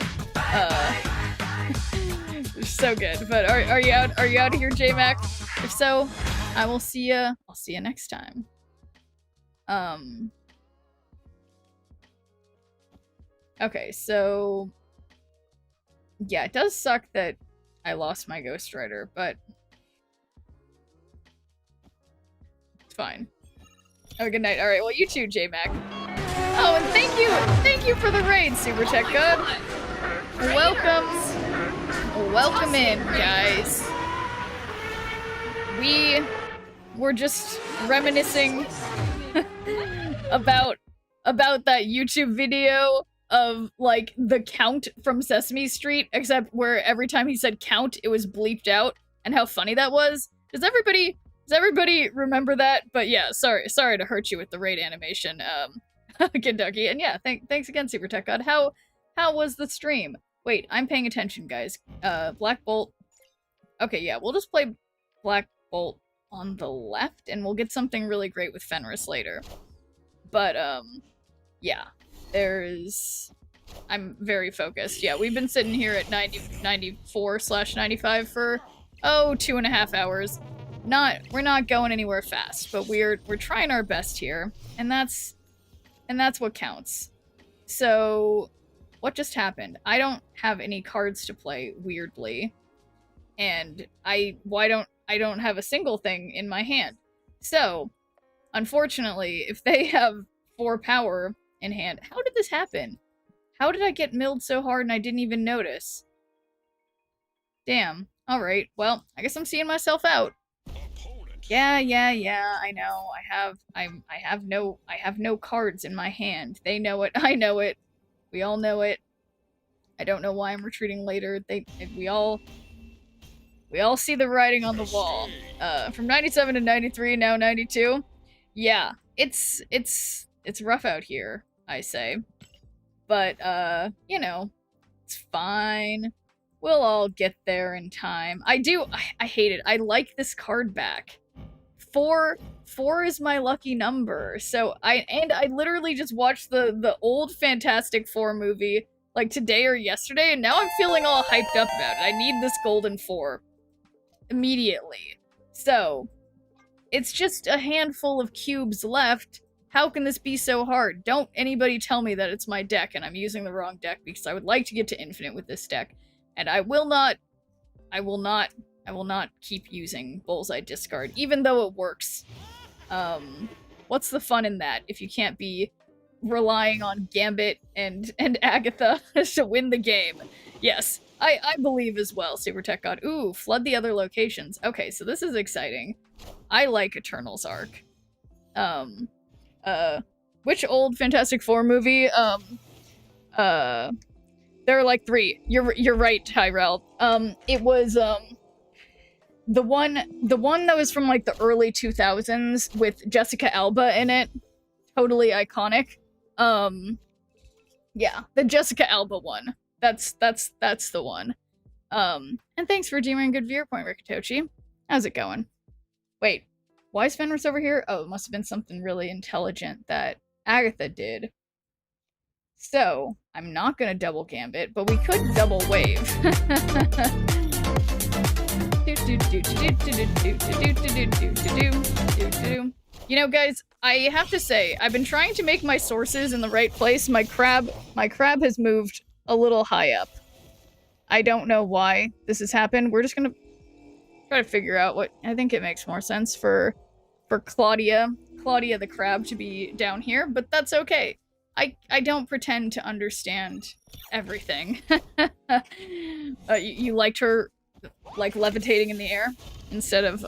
So good. But are you out of here, J-Mac? If so, I will see ya. I'll see you next time. Okay, so yeah, it does suck that I lost my Ghost Rider, but it's fine. Oh, good night. Alright, well, you too, J-Mac. Oh, and thank you for the raid, Super Tech God. Welcome in, guys. We were just reminiscing about that YouTube video of, like, the count from Sesame Street, except where every time he said count, it was bleeped out, and how funny that was. Does everybody remember that? But yeah, sorry to hurt you with the raid animation, Kentucky. And yeah, thanks again, Super Tech God. How was the stream? Wait, I'm paying attention, guys. Black Bolt. Okay, yeah, we'll just play Black Bolt on the left, and we'll get something really great with Fenris later. But, yeah. I'm very focused. Yeah, we've been sitting here at 94/95 for, 2.5 hours. We're not going anywhere fast, but we're trying our best here, and that's what counts. So, what just happened? I don't have any cards to play, weirdly, and I don't have a single thing in my hand. So, unfortunately, if they have 4 power in hand, how did this happen? How did I get milled so hard and I didn't even notice? Damn. Alright, well, I guess I'm seeing myself out. Yeah, I know. I have no cards in my hand. They know it. I know it. We all know it. I don't know why I'm retreating later. We all see the writing on the wall. From 97 to 93, now 92. Yeah, it's rough out here, I say. But, you know, it's fine. We'll all get there in time. I hate it. I like this card back. 4 is my lucky number. So I literally just watched the old Fantastic Four movie like today or yesterday, and now I'm feeling all hyped up about it. I need this golden 4 immediately. So it's just a handful of cubes left. How can this be so hard? Don't anybody tell me that it's my deck and I'm using the wrong deck, because I would like to get to infinite with this deck. And I will not I will not keep using Bullseye Discard, even though it works. What's the fun in that if you can't be relying on Gambit and Agatha to win the game? Yes, I believe as well, Super Tech God. Ooh, flood the other locations. Okay, so this is exciting. I like Eternal's arc. Which old Fantastic Four movie? There are like 3. You're right, Tyrell. It was, the one that was from like the early 2000s with Jessica Alba in it. Totally iconic. Yeah, the Jessica Alba one. That's the one. And thanks for redeeming a good viewer point, Rikitochi. How's it going? Wait, why is Fenris over here? Oh, it must have been something really intelligent that Agatha did. So, I'm not gonna double Gambit, but we could double Wave. You know, guys, I have to say, I've been trying to make my sources in the right place. My crab has moved a little high up. I don't know why this has happened. We're just gonna try to figure out what... I think it makes more sense for Claudia the crab to be down here, but that's okay. I don't pretend to understand everything. You liked her, like, levitating in the air instead of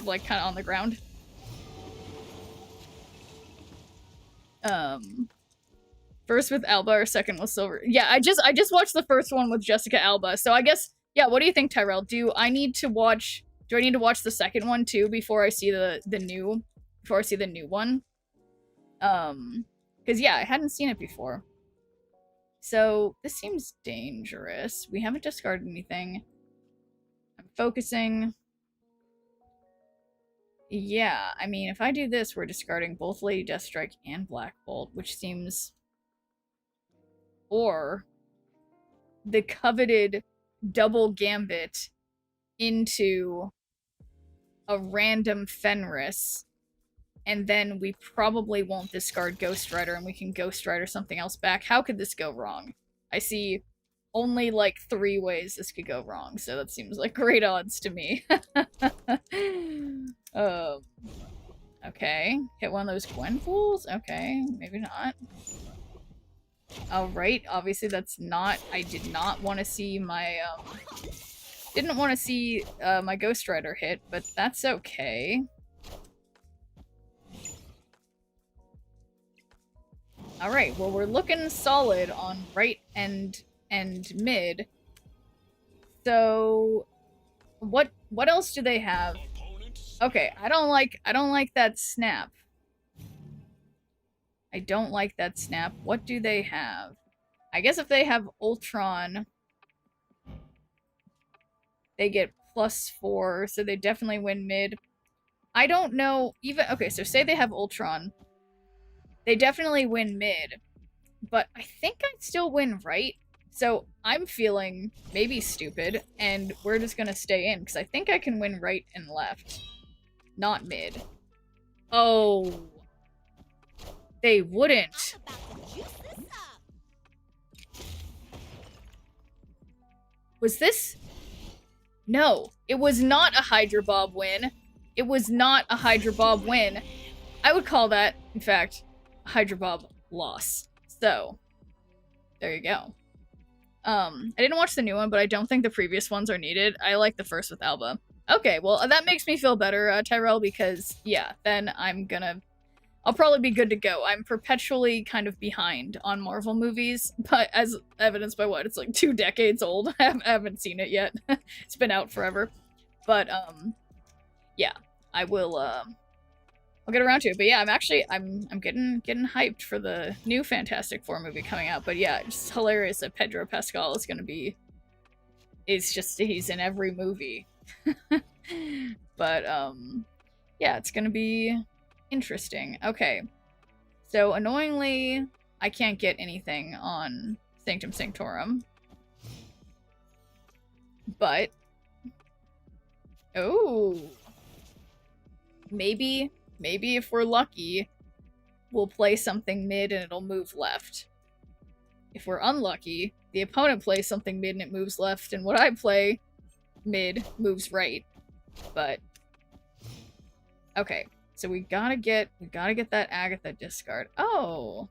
like kind of on the ground. First with Alba or second with Silver? Yeah, I just watched the first one with Jessica Alba, so I guess, yeah, what do you think, Tyrell? Do I need to watch the second one too before I see the new one? Because yeah, I hadn't seen it before. So this seems dangerous. We haven't discarded anything. I'm focusing. Yeah, I mean, if I do this, we're discarding both Lady Deathstrike and Black Bolt, which seems... Or the coveted double Gambit into a random Fenris, and then we probably won't discard Ghost Rider and we can Ghost Rider something else back. How could this go wrong? I see only like 3 ways this could go wrong, so that seems like great odds to me. Okay. Hit one of those Gwen fools? Okay, maybe not. Alright, obviously that's not... I did not want to see my, didn't want to see, my Ghost Rider hit, but that's okay. Alright, well we're looking solid on right and mid. So... What else do they have? Okay, I don't like that snap. I don't like that snap. What do they have? I guess if they have Ultron, they get +4, so they definitely win mid. I don't know, even... Okay, so say they have Ultron. They definitely win mid, but I think I'd still win right. So I'm feeling maybe stupid, and we're just gonna stay in, because I think I can win right and left. Not mid. Oh... They wouldn't. I'm about to juice this up. Was this? No, it was not a Hydra Bob win. It was not a Hydra Bob win. I would call that, in fact, a Hydra Bob loss. So, there you go. I didn't watch the new one, but I don't think the previous ones are needed. I like the first with Alba. Okay, well, that makes me feel better, Tyrell, because, yeah, then I'll probably be good to go. I'm perpetually kind of behind on Marvel movies, but as evidenced by what? It's like 2 decades old. I haven't seen it yet. It's been out forever. But, yeah, I will, I'll get around to it. But yeah, I'm getting hyped for the new Fantastic Four movie coming out. But yeah, it's hilarious that Pedro Pascal is gonna be, he's in every movie. But, yeah, it's gonna be interesting. Okay. So, annoyingly, I can't get anything on Sanctum Sanctorum. But... Oh! Maybe if we're lucky, we'll play something mid and it'll move left. If we're unlucky, the opponent plays something mid and it moves left, and what I play mid, moves right. But okay, so we gotta get that Agatha discard. Oh.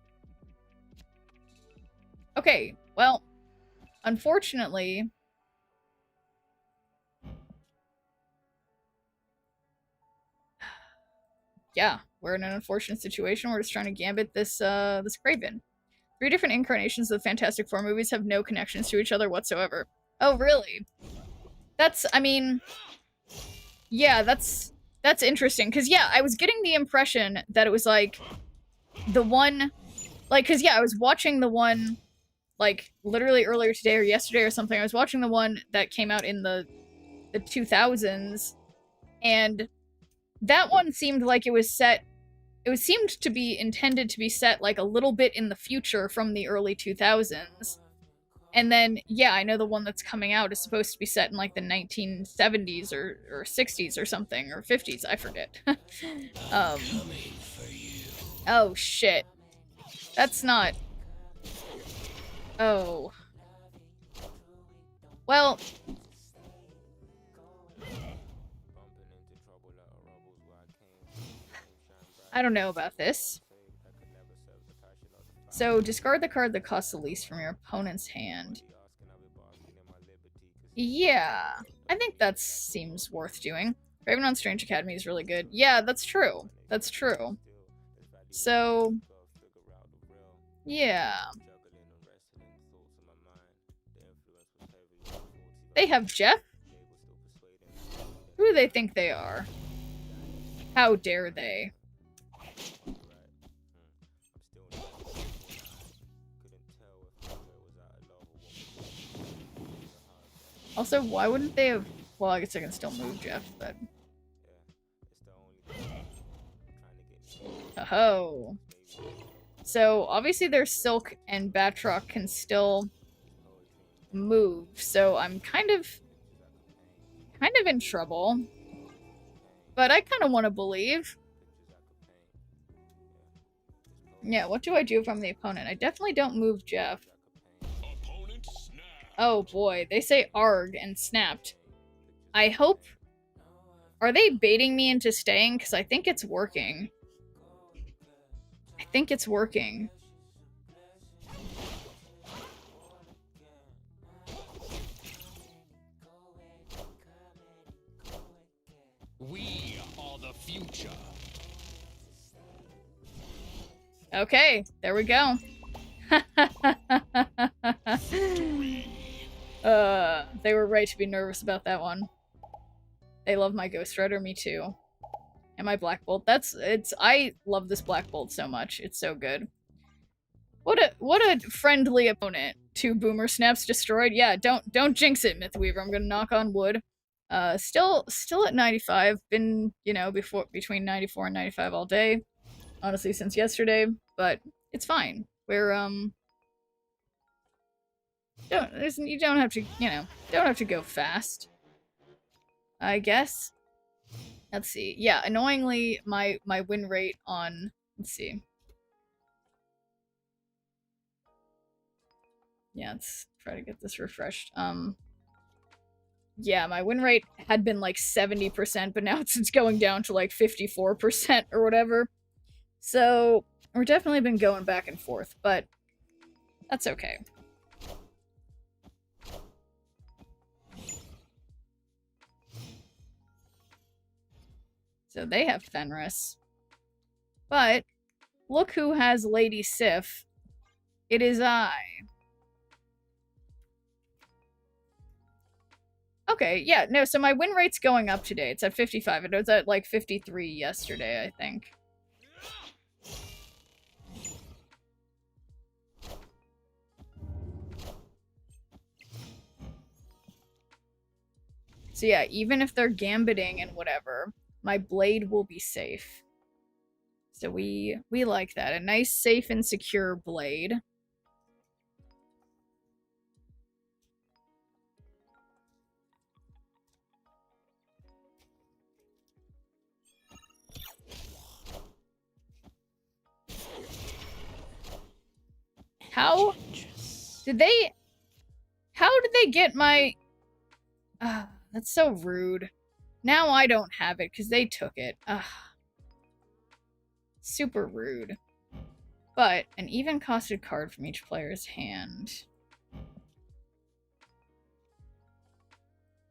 Okay, well, unfortunately, yeah, we're in an unfortunate situation. We're just trying to gambit this this Craven. 3 different incarnations of the Fantastic Four movies have no connections to each other whatsoever. Oh, really? That's, I mean, yeah, that's interesting. Because, yeah, I was getting the impression that it was, like, the one, like, because, yeah, I was watching the one, like, literally earlier today or yesterday or something. I was watching the one that came out in the 2000s, and that one seemed like it was set, it seemed to be intended to be set, like, a little bit in the future from the early 2000s. And then, yeah, I know the one that's coming out is supposed to be set in, like, the 1970s or 60s or something, or 50s, I forget. Oh, shit. That's not... Oh. Well... I don't know about this. So, discard the card that costs the least from your opponent's hand. Yeah, I think that seems worth doing. Raven on Strange Academy is really good. Yeah, that's true. That's true. So, yeah. They have Jeff? Who do they think they are? How dare they? Also, why wouldn't they have... Well, I guess I can still move Jeff, but... Oh. So, obviously their Silk and Batroc can still move, so I'm kind of in trouble. But I kind of want to believe. Yeah, what do I do if I'm the opponent? I definitely don't move Jeff. Oh boy, they say arg and snapped. I hope... Are they baiting me into staying? Because I think it's working. I think it's working. We are the future. Okay, there we go. They were right to be nervous about that one. They love my Ghost Rider, me too. And my Black Bolt. I love this Black Bolt so much. It's so good. What a friendly opponent. 2 Boomer Snaps destroyed. Yeah, don't jinx it, Mythweaver. I'm gonna knock on wood. Still at 95. Been, you know, between 94 and 95 all day. Honestly, since yesterday. But it's fine. We're, you don't have to, you know, don't have to go fast. I guess. Let's see. Yeah, annoyingly, my win rate on... Let's see. Yeah, let's try to get this refreshed. Yeah, my win rate had been like 70%, but now it's going down to like 54% or whatever. So, we're definitely been going back and forth, but that's okay. So they have Fenris. But, look who has Lady Sif. It is I. Okay, yeah, no, so my win rate's going up today. It's at 55. It was at, like, 53 yesterday, I think. So yeah, even if they're gambiting and whatever, my blade will be safe. So we like that. A nice, safe, and secure blade. How did they get my... That's so rude. Now I don't have it because they took it. Ugh. Super rude. But an even costed card from each player's hand.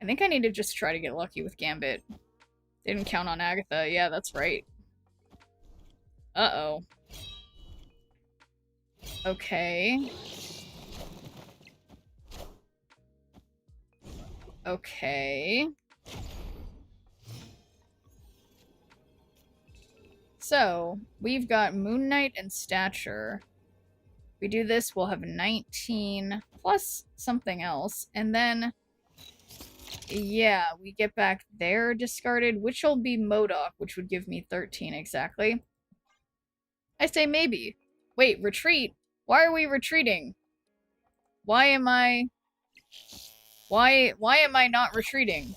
I think I need to just try to get lucky with Gambit. Didn't count on Agatha. Yeah, that's right. Uh-oh. Okay. Okay. So, we've got Moon Knight and Stature. If we do this, we'll have 19 plus something else. And then, yeah, we get back their discarded, which will be MODOK, which would give me 13 exactly. I say maybe. Wait, retreat? Why are we retreating? Why am I not retreating?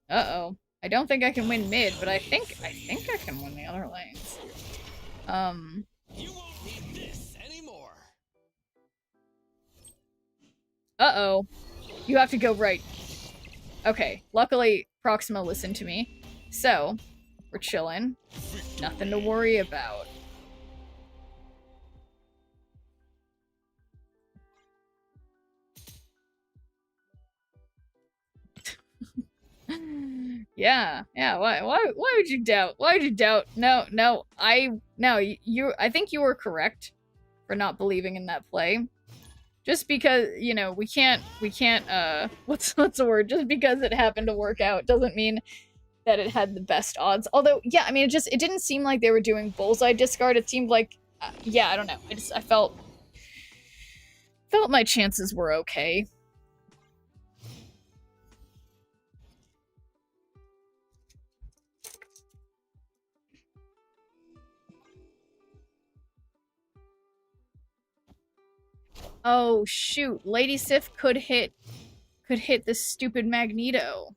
Uh-oh. I don't think I can win mid, but I think I can win the other lanes. You won't need this anymore. Uh-oh. You have to go right. Okay, luckily Proxima listened to me. So, we're chilling. Nothing to worry about. Yeah, why would you doubt? Why would you doubt? No, I think you were correct for not believing in that play. Just because, you know, we can't what's the word? Just because it happened to work out doesn't mean that it had the best odds. Although, yeah, I mean, it didn't seem like they were doing bullseye discard. It seemed like yeah, I don't know. I felt my chances were okay. Oh shoot, Lady Sif could hit this stupid Magneto.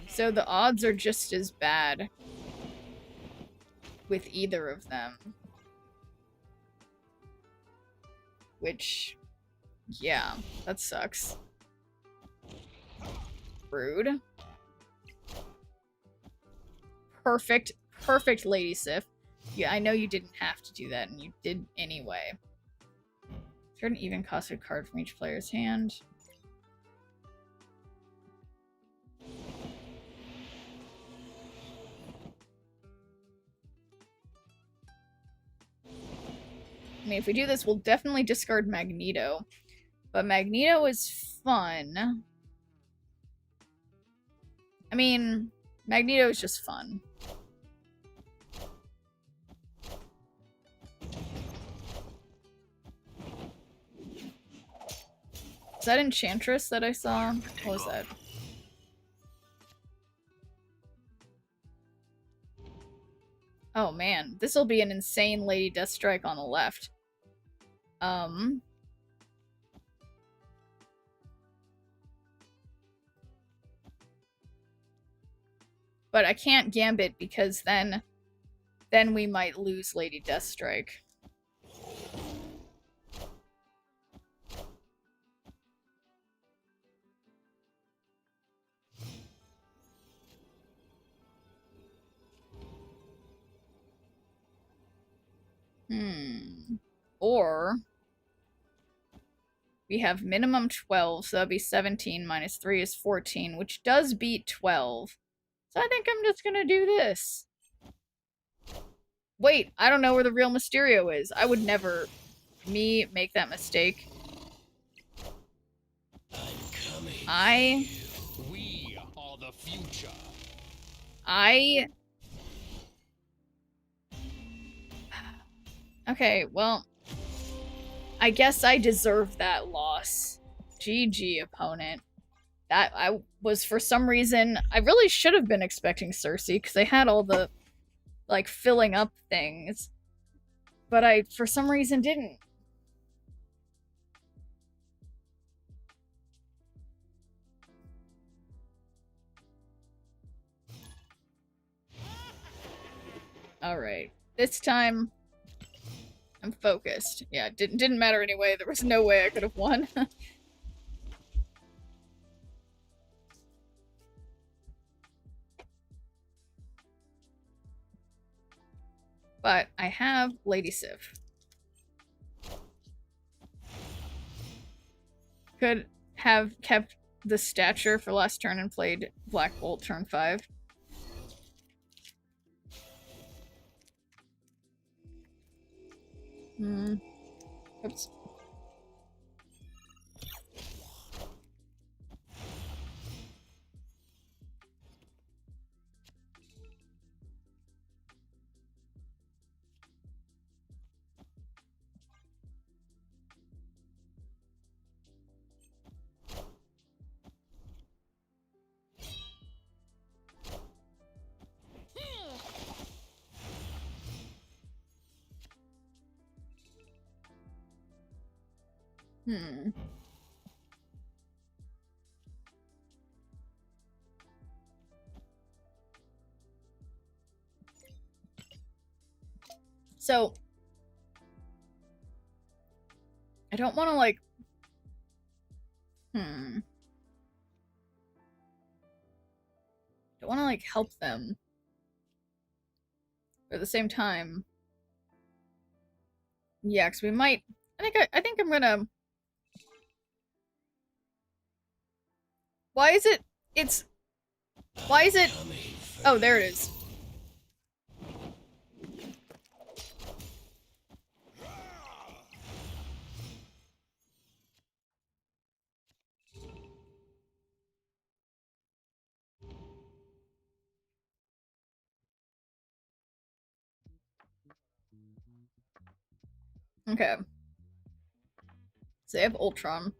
So the odds are just as bad with either of them. Which, yeah, that sucks. Rude. Perfect, Lady Sif. Yeah, I know you didn't have to do that, and you did anyway. Is there an even costed card from each player's hand? I mean, if we do this, we'll definitely discard Magneto. But Magneto is fun. I mean, Magneto is just fun. Is that Enchantress that I saw? What was that? Oh man, this will be an insane Lady Deathstrike on the left. But I can't Gambit because then we might lose Lady Deathstrike. Or we have minimum 12, so that'd be 17 minus 3 is 14, which does beat 12. So I think I'm just gonna do this. Wait, I don't know where the real Mysterio is. I would never make that mistake. We are the future. Okay, well, I guess I deserve that loss. GG, opponent. That I was, for some reason, I really should have been expecting Cersei, because they had all the, like, filling up things. But I, for some reason, didn't. Alright. This time, I'm focused. Yeah, it didn't matter anyway. There was no way I could have won. But I have Lady Sif. Could have kept the stature for last turn and played Black Bolt turn 5. Oops. So, I don't want to, like... Don't want to, like, help them. But at the same time... Yeah, because we might... I think I'm gonna... Why is it... Why is it... Oh, there it is. Okay. So they have Ultron.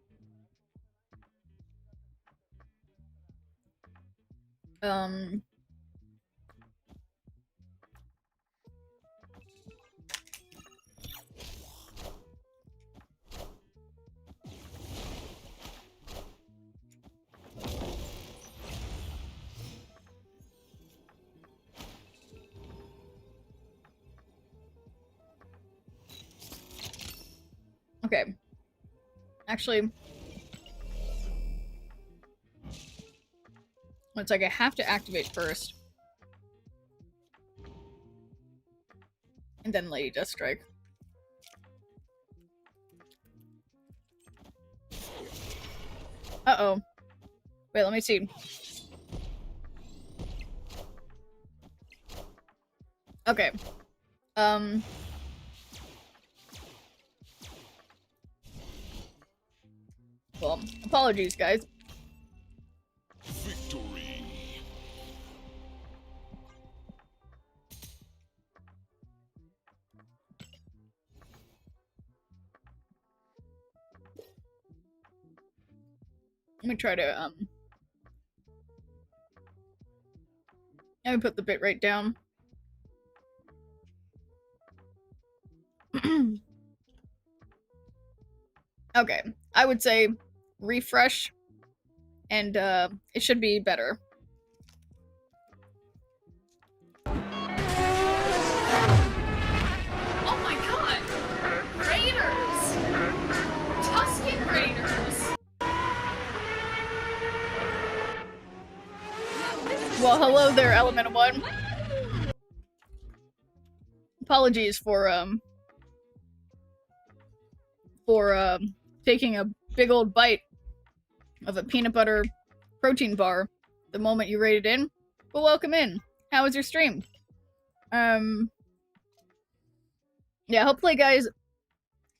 Okay. Actually... It's like I have to activate first. And then Lady Deathstrike. Uh-oh. Wait, let me see. Okay. Well, apologies, guys. Victory. Let me try to, let me put the bit rate down. Okay, I would say refresh, and, it should be better. Oh my god! Raiders! Tusken Raiders! Well, hello there, Elemental One. Apologies for taking a big old bite of a peanut butter protein bar the moment you raided in. But welcome in. How was your stream? Yeah, hopefully, guys,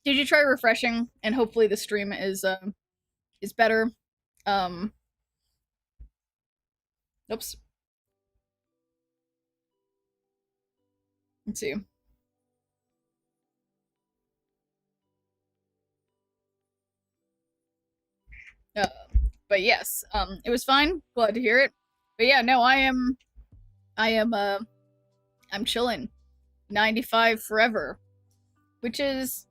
did you try refreshing? And hopefully the stream is better. Oops. Let's see. But yes, it was fine. Glad to hear it. But yeah, no, I'm chilling. 95 forever. Which is,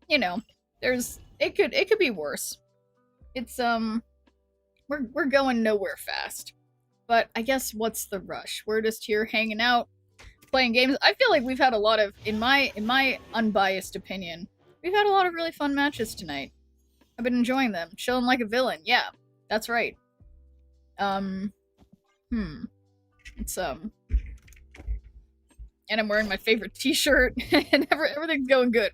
you know, it could be worse. It's, we're going nowhere fast. But I guess what's the rush? We're just here hanging out, playing games. I feel like we've had a lot of, in my unbiased opinion, we've had a lot of really fun matches tonight. I've been enjoying them. Chilling like a villain. Yeah, that's right. It's, and I'm wearing my favorite t-shirt, and everything's going good.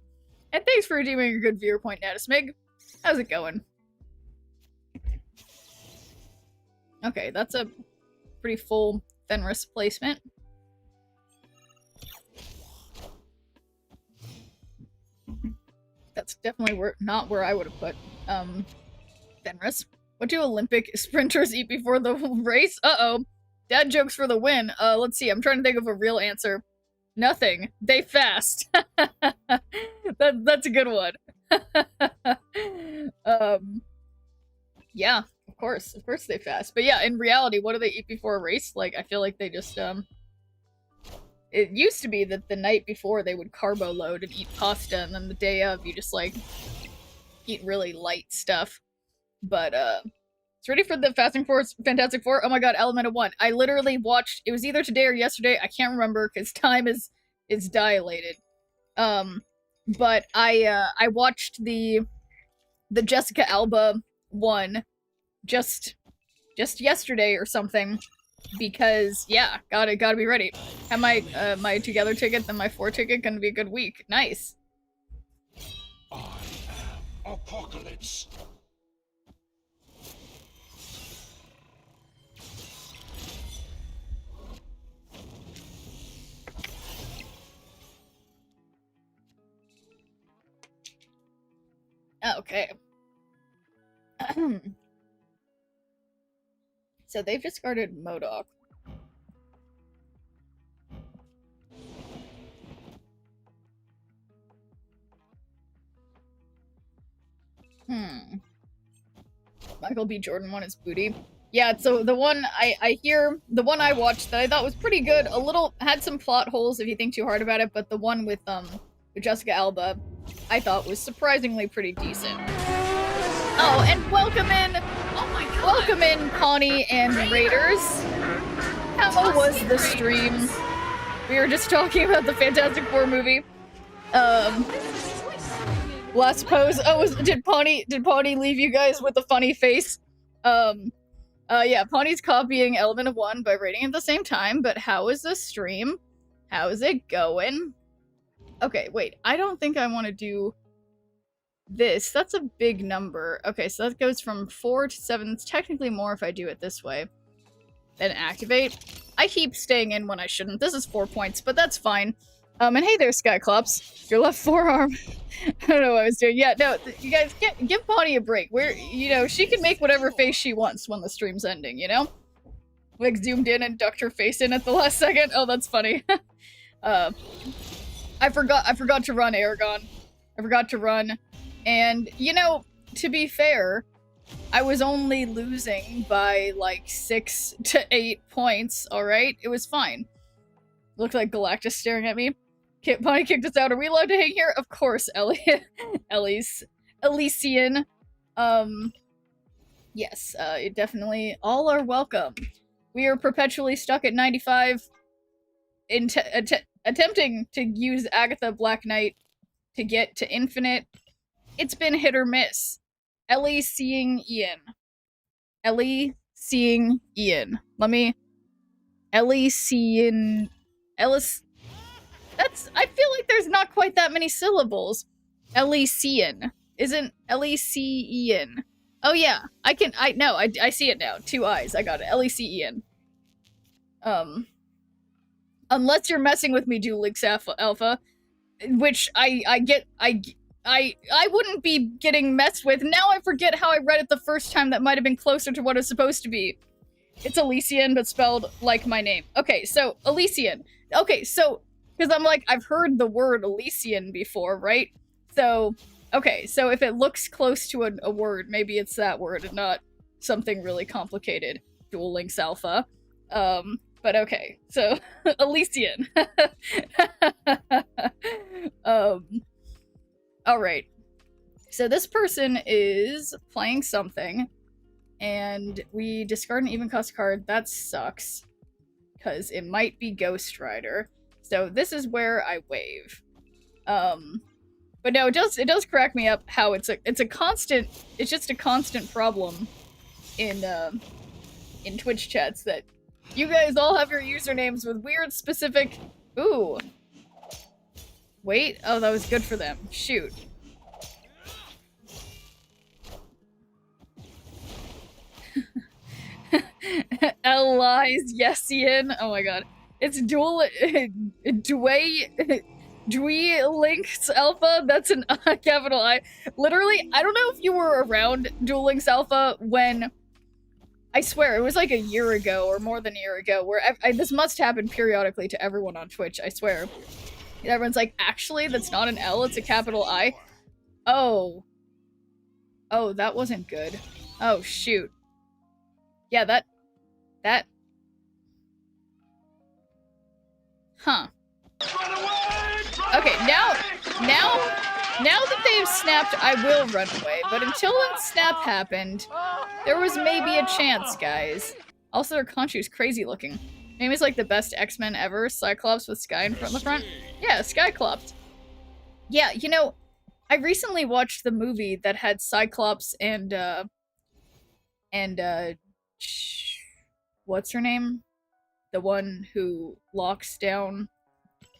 And thanks for redeeming a good viewer point, Natismig. How's it going? Okay, that's a pretty full Fenris placement. That's definitely not where I would have put Fenris. What do Olympic sprinters eat before the race? Uh-oh. Dad jokes for the win. Let's see. I'm trying to think of a real answer. Nothing. They fast. That's a good one. Yeah, of course. Of course they fast. But yeah, in reality, what do they eat before a race? Like, I feel like they just, it used to be that the night before they would carbo load and eat pasta, and then the day of you just, like, eat really light stuff. But, it's ready for the Fantastic Four. Oh my god, Element of One. I literally watched, it was either today or yesterday, I can't remember, because time is dilated. But I watched the Jessica Alba one just yesterday or something, because, yeah, gotta be ready. Have my, my together ticket, then my 4 ticket, gonna be a good week. Nice. I am Apocalypse. Okay. So they've discarded MODOK. Michael B. Jordan won his booty. Yeah, so the one the one I watched that I thought was pretty good, a little, had some plot holes if you think too hard about it, but the one with Jessica Alba, I thought was surprisingly pretty decent. Oh, and welcome in, oh my god, welcome in Connie and Raiders. How was the stream? We were just talking about the Fantastic Four movie. Last pose. Oh, did Pawnee leave you guys with a funny face? Yeah, Pawnee's copying Element of One by rating at the same time, but how is the stream? How's it going? Okay, wait, I don't think I want to do this. That's a big number. Okay, so that goes from 4 to 7. It's technically more if I do it this way. Then activate. I keep staying in when I shouldn't. This is 4 points, but that's fine. And hey there, Skyclops. Your left forearm. I don't know what I was doing. Yeah, no, you guys, give Pawnee a break. You know, she can make whatever face she wants when the stream's ending, you know? Like, zoomed in and ducked her face in at the last second. Oh, that's funny. I forgot to run, Aragon. I forgot to run. And, you know, to be fair, I was only losing by, like, 6 to 8 points, alright? It was fine. Looked like Galactus staring at me. Pawnee kicked us out. Are we allowed to hang here? Of course, Elysian. Yes, definitely. All are welcome. We are perpetually stuck at 95, attempting to use Agatha Black Knight to get to Infinite. It's been hit or miss. Ellie seeing Ian. Ellie seeing Ian. Ellie seeing... Ellis... I feel like there's not quite that many syllables. Elysian. Isn't Elysian? Oh yeah, I see it now. 2 eyes, I got it. Elysian. Unless you're messing with me, Dulix Alpha, which I wouldn't be getting messed with. Now I forget how I read it the first time. That might have been closer to what it's supposed to be. It's Elysian, but spelled like my name. Okay, so Elysian. Okay, so... Because I'm like, I've heard the word Elysian before, right? So, okay, so if it looks close to a word, maybe it's that word and not something really complicated. Dual Links Alpha. But okay, so, Elysian. Alright. So this person is playing something, and we discard an even cost card. That sucks. Because it might be Ghost Rider. So this is where I wave. But no, it does crack me up how it's just a constant problem in Twitch chats that you guys all have your usernames with weird specific. Ooh. Wait, oh, that was good for them. Shoot. Lies Yesian. Oh my god. It's Dwee Links Alpha. That's an capital I. Literally, I don't know if you were around Duel Links Alpha when. I swear, it was like a year ago or more than a year ago where this must happen periodically to everyone on Twitch, I swear. Everyone's like, actually, that's not an L, it's a capital I. Oh. Oh, that wasn't good. Oh, shoot. Yeah, that... Huh. Okay, now that they've snapped, I will run away. But until that snap happened, there was maybe a chance, guys. Also, their Khonshu's crazy looking. Name is like the best X-Men ever. Cyclops with Sky in the front. Yeah, Skyclops. Yeah, you know, I recently watched the movie that had Cyclops and what's her name? The one who locks down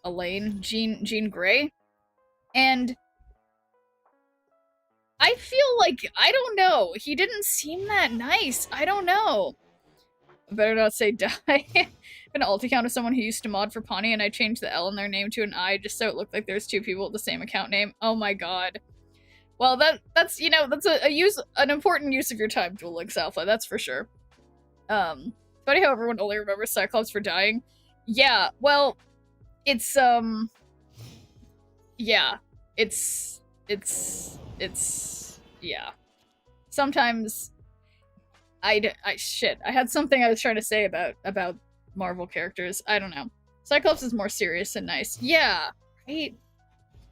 Elaine, Jean Grey. And I feel like, I don't know, he didn't seem that nice. I don't know. I better not say die. An alt account of someone who used to mod for Pawnee, and I changed the L in their name to an I just so it looked like there's two people with the same account name. Oh my god. Well, that's you know, that's an important use of your time, Duel Links Alpha, that's for sure. Funny how everyone only remembers Cyclops for dying. Yeah, well, it's yeah, it's yeah. Sometimes shit, I had something I was trying to say about Marvel characters. I don't know. Cyclops is more serious and nice. Yeah, right?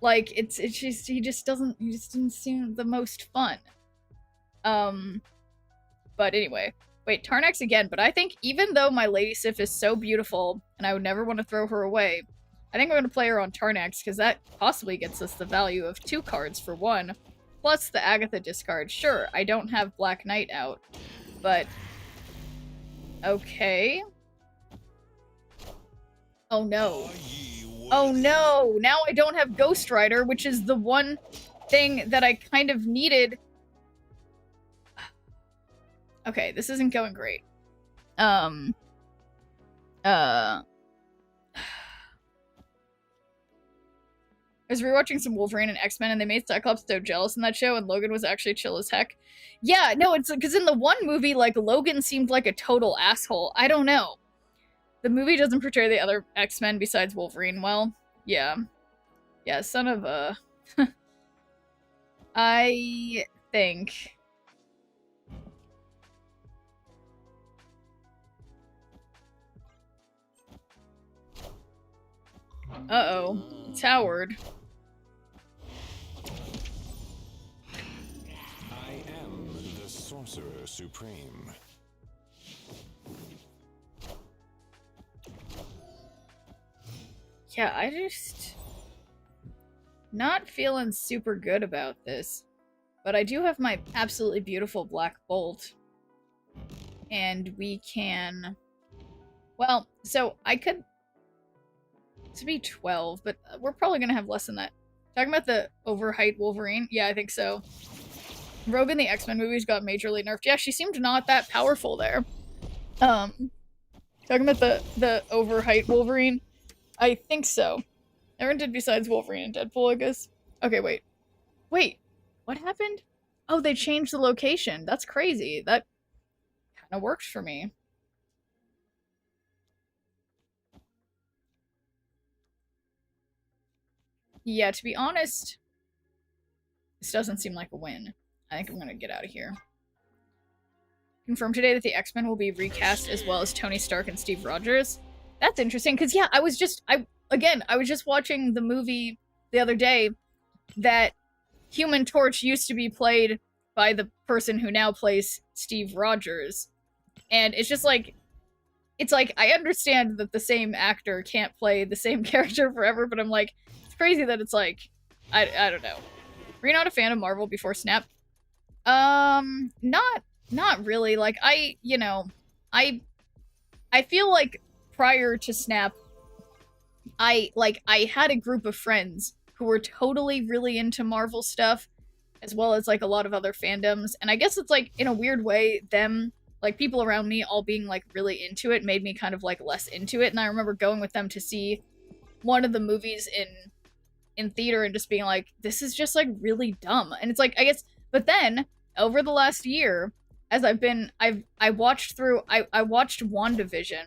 Like, it's just, he just didn't seem the most fun. But anyway. Wait, Tarnax again, but I think even though my Lady Sif is so beautiful, and I would never want to throw her away, I think I'm going to play her on Tarnax, because that possibly gets us the value of 2 cards for 1, plus the Agatha discard. Sure, I don't have Black Knight out, but... okay. Oh no. Oh no! Now I don't have Ghost Rider, which is the one thing that I kind of needed. Okay, this isn't going great. I was rewatching some Wolverine and X-Men, and they made Cyclops so jealous in that show, and Logan was actually chill as heck. Yeah, no, it's because in the one movie, like, Logan seemed like a total asshole. I don't know. The movie doesn't portray the other X-Men besides Wolverine well. Yeah. Yeah, son of a... I think... uh-oh. It's Howard. I am the Sorcerer Supreme. Yeah, I just... not feeling super good about this. But I do have my absolutely beautiful Black Bolt. And we can... well, so I could... to be 12, but we're probably gonna have less than that. Talking about the overhyped Wolverine? Yeah, I think so. Rogue in the X-Men movies got majorly nerfed. Yeah, she seemed not that powerful there. Talking about the overhyped Wolverine? I think so. Everyone did besides Wolverine and Deadpool, I guess. Okay, wait. Wait, what happened? Oh, they changed the location. That's crazy. That kind of works for me. Yeah, to be honest, this doesn't seem like a win. I think I'm gonna get out of here. Confirmed today that the X-Men will be recast as well as Tony Stark and Steve Rogers. That's interesting, because yeah, I was just watching the movie the other day that Human Torch used to be played by the person who now plays Steve Rogers. And it's just like, it's like, I understand that the same actor can't play the same character forever, but I'm like, it's crazy that it's like, I don't know. Were you not a fan of Marvel before Snap? Not really. Like, you know, I feel like prior to Snap, I had a group of friends who were totally really into Marvel stuff, as well as like a lot of other fandoms, and I guess it's like, in a weird way, them, like, people around me all being like really into it made me kind of like less into it. And I remember going with them to see one of the movies in theater and just being like, this is just like really dumb. And it's like, I guess, but then over the last year, as I watched WandaVision,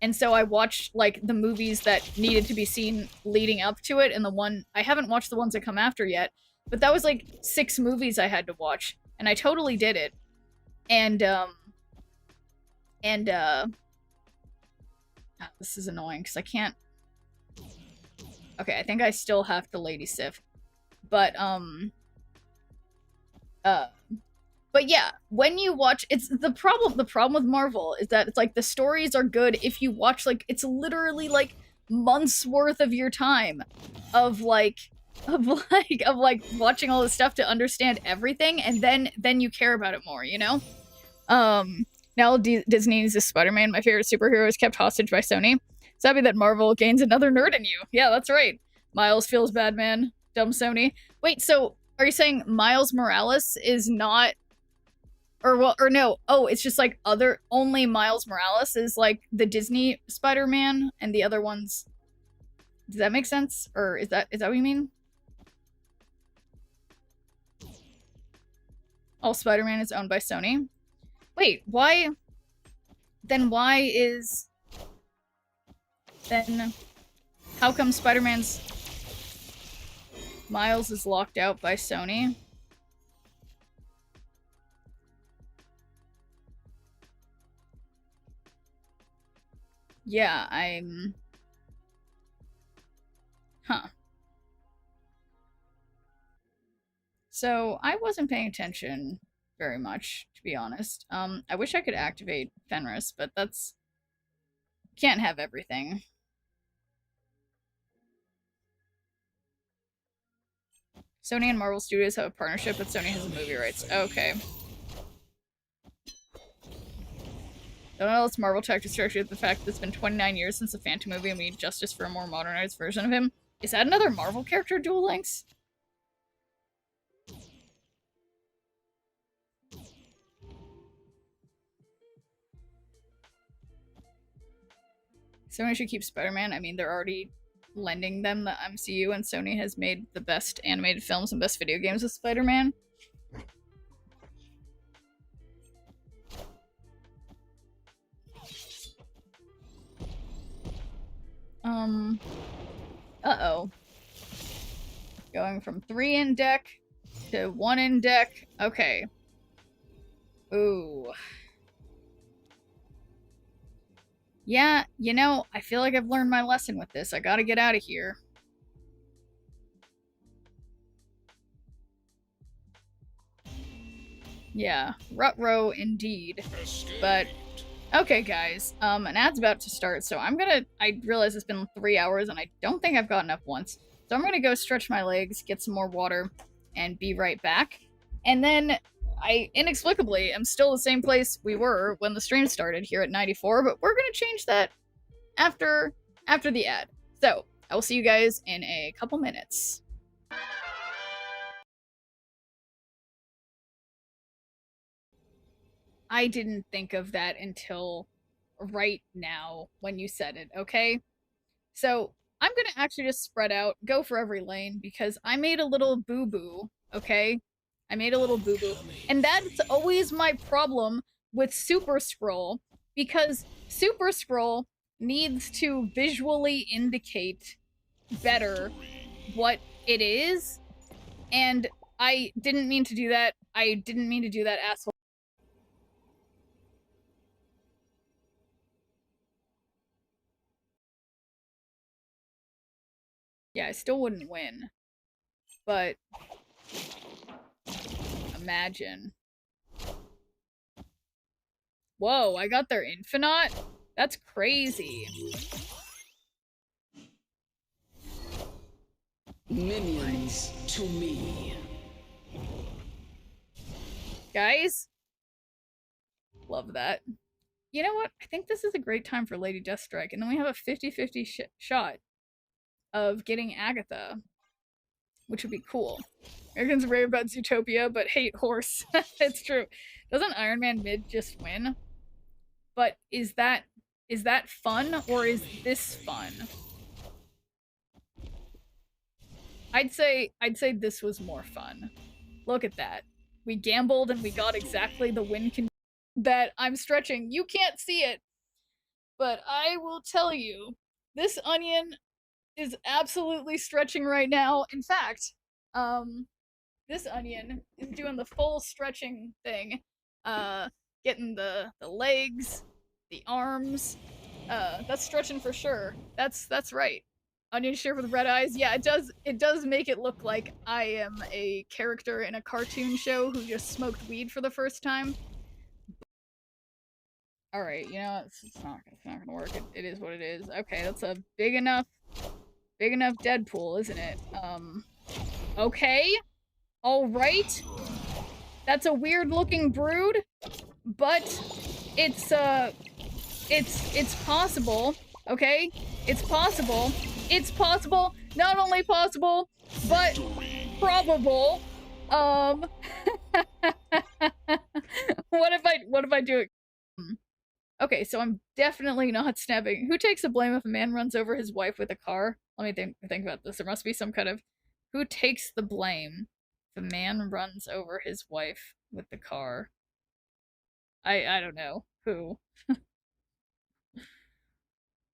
and so I watched like the movies that needed to be seen leading up to it, and I haven't watched the ones that come after yet, but that was like 6 movies I had to watch, and I totally did it. And this is annoying because I can't. Okay, I think I still have to Lady Sif, but yeah, when you watch, it's the problem with Marvel is that it's like the stories are good if you watch, like, it's literally like months worth of your time of watching all this stuff to understand everything, and then you care about it more, you know? Now Disney is Spider-Man, my favorite superhero, is kept hostage by Sony. It's happy that Marvel gains another nerd in you. Yeah, that's right. Miles feels bad, man. Dumb Sony. Wait, so are you saying Miles Morales is not, or no? Oh, it's just like only Miles Morales is like the Disney Spider-Man, and the other ones. Does that make sense? Or is that what you mean? All Spider-Man is owned by Sony. Wait, why? Then how come Spider-Man's Miles is locked out by Sony? Yeah, huh. So, I wasn't paying attention very much, to be honest. I wish I could activate Fenris, but can't have everything. Sony and Marvel Studios have a partnership, but Sony has the movie rights. Okay. Don't know, it's Marvel tech to structure the fact that it's been 29 years since the Phantom movie and we need justice for a more modernized version of him. Is that another Marvel character, Duel Links? Sony should keep Spider-Man. I mean, they're already lending them the MCU, and Sony has made the best animated films and best video games with Spider-Man. Uh-oh. Going from 3 in deck to 1 in deck. Okay. Ooh. Yeah, you know, I feel like I've learned my lesson with this. I gotta get out of here. Yeah, rut-row indeed. But, okay guys, an ad's about to start, so I realize it's been 3 hours and I don't think I've gotten up once. So I'm gonna go stretch my legs, get some more water, and be right back. And then I inexplicably am still the same place we were when the stream started here at 94, but we're gonna change that after the ad. So, I will see you guys in a couple minutes. I didn't think of that until right now when you said it, okay? So, I'm gonna actually just spread out, go for every lane, because I made a little boo-boo, okay? I made a little boo-boo. And that's always my problem with Super Scroll, because Super Scroll needs to visually indicate better what it is, and I didn't mean to do that. I didn't mean to do that, asshole. Yeah, I still wouldn't win. But imagine. Whoa, I got their Infinite? That's crazy. Minions to me. Guys? Love that. You know what? I think this is a great time for Lady Deathstrike, and then we have a 50-50 shot of getting Agatha, which would be cool. Americans rave about Zootopia, but hate horse. It's true. Doesn't Iron Man mid just win? But is that fun, or is this fun? I'd say this was more fun. Look at that. We gambled and we got exactly the win that I'm stretching. You can't see it, but I will tell you, this onion is absolutely stretching right now. In fact, this onion is doing the full stretching thing, getting the legs, the arms, that's stretching for sure. That's right. Onion shear with red eyes. Yeah, it does make it look like I am a character in a cartoon show who just smoked weed for the first time. Alright, you know, it's not gonna work. It is what it is. Okay, that's a big enough Deadpool, isn't it? Okay. Alright. That's a weird looking brood, but it's possible, okay? It's possible. It's possible. Not only possible, but probable. What if I do it? Okay, so I'm definitely not snapping. Who takes the blame if a man runs over his wife with a car? Let me think about this. There must be some kind of... Who takes the blame if a man runs over his wife with the car? I don't know. Who?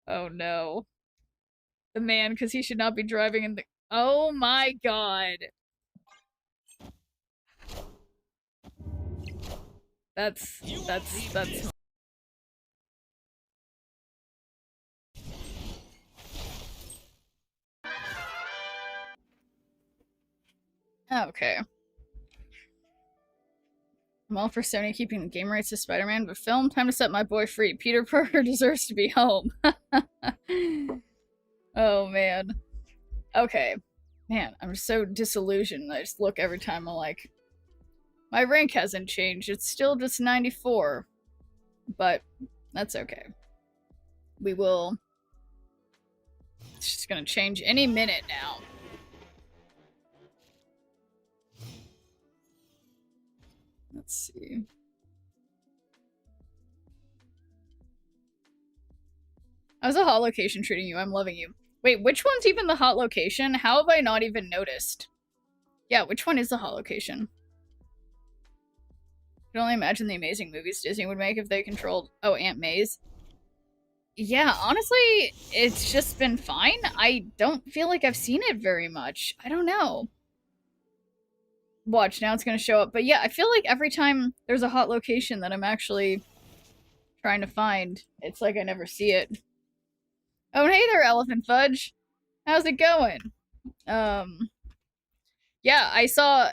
Oh no. The man, because he should not be driving in the... Oh my god! That's... Okay. I'm all for Sony keeping the game rights to Spider-Man, but film, time to set my boy free. Peter Parker deserves to be home. Oh, man. Okay. Man, I'm so disillusioned. I just look every time I'm like... My rank hasn't changed. It's still just 94. But that's okay. We will... It's just gonna change any minute now. Let's see. How's the hot location treating you? I'm loving you. Wait, which one's even the hot location? How have I not even noticed? Yeah, which one is the hot location? I can only imagine the amazing movies Disney would make if they controlled... Oh, Aunt May's. Yeah, honestly, it's just been fine. I don't feel like I've seen it very much. I don't know. Watch, now it's gonna show up. But yeah, I feel like every time there's a hot location that I'm actually trying to find, it's like I never see it. Oh, hey there, Elephant Fudge. How's it going? Yeah, I saw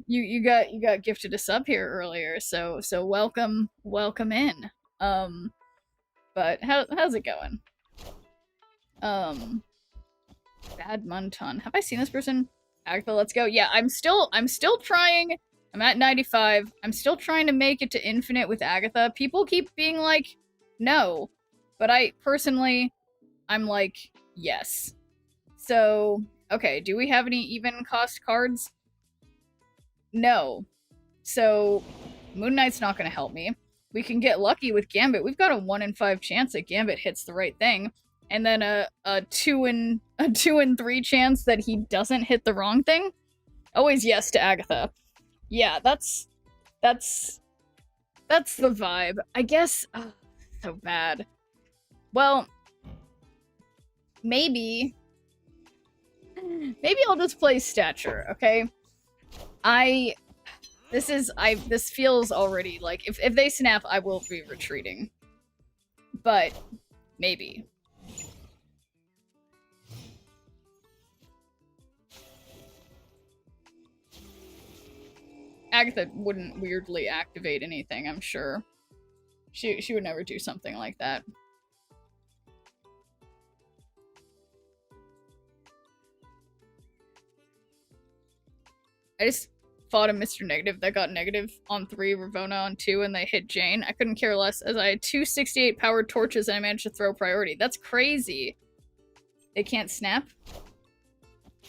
you got gifted a sub here earlier, so welcome in. But how's it going? Bad Munton. Have I seen this person? Agatha, let's go. Yeah, I'm still trying. I'm at 95. I'm still trying to make it to infinite with Agatha. People keep being like, no. But I personally, I'm like, yes. So, okay, do we have any even cost cards? No. So, Moon Knight's not gonna help me. We can get lucky with Gambit. We've got a 1 in 5 chance that Gambit hits the right thing. And then a 2 in 3 chance that he doesn't hit the wrong thing. Always yes to Agatha. Yeah, that's the vibe. I guess so bad. Well, maybe I'll just play Stature, okay? This feels already like if they snap, I will be retreating. But maybe. Agatha wouldn't weirdly activate anything, I'm sure. She would never do something like that. I just fought a Mr. Negative that got negative on 3, Ravona on 2, and they hit Jane. I couldn't care less, as I had 2 68 powered torches and I managed to throw priority. That's crazy. They can't snap?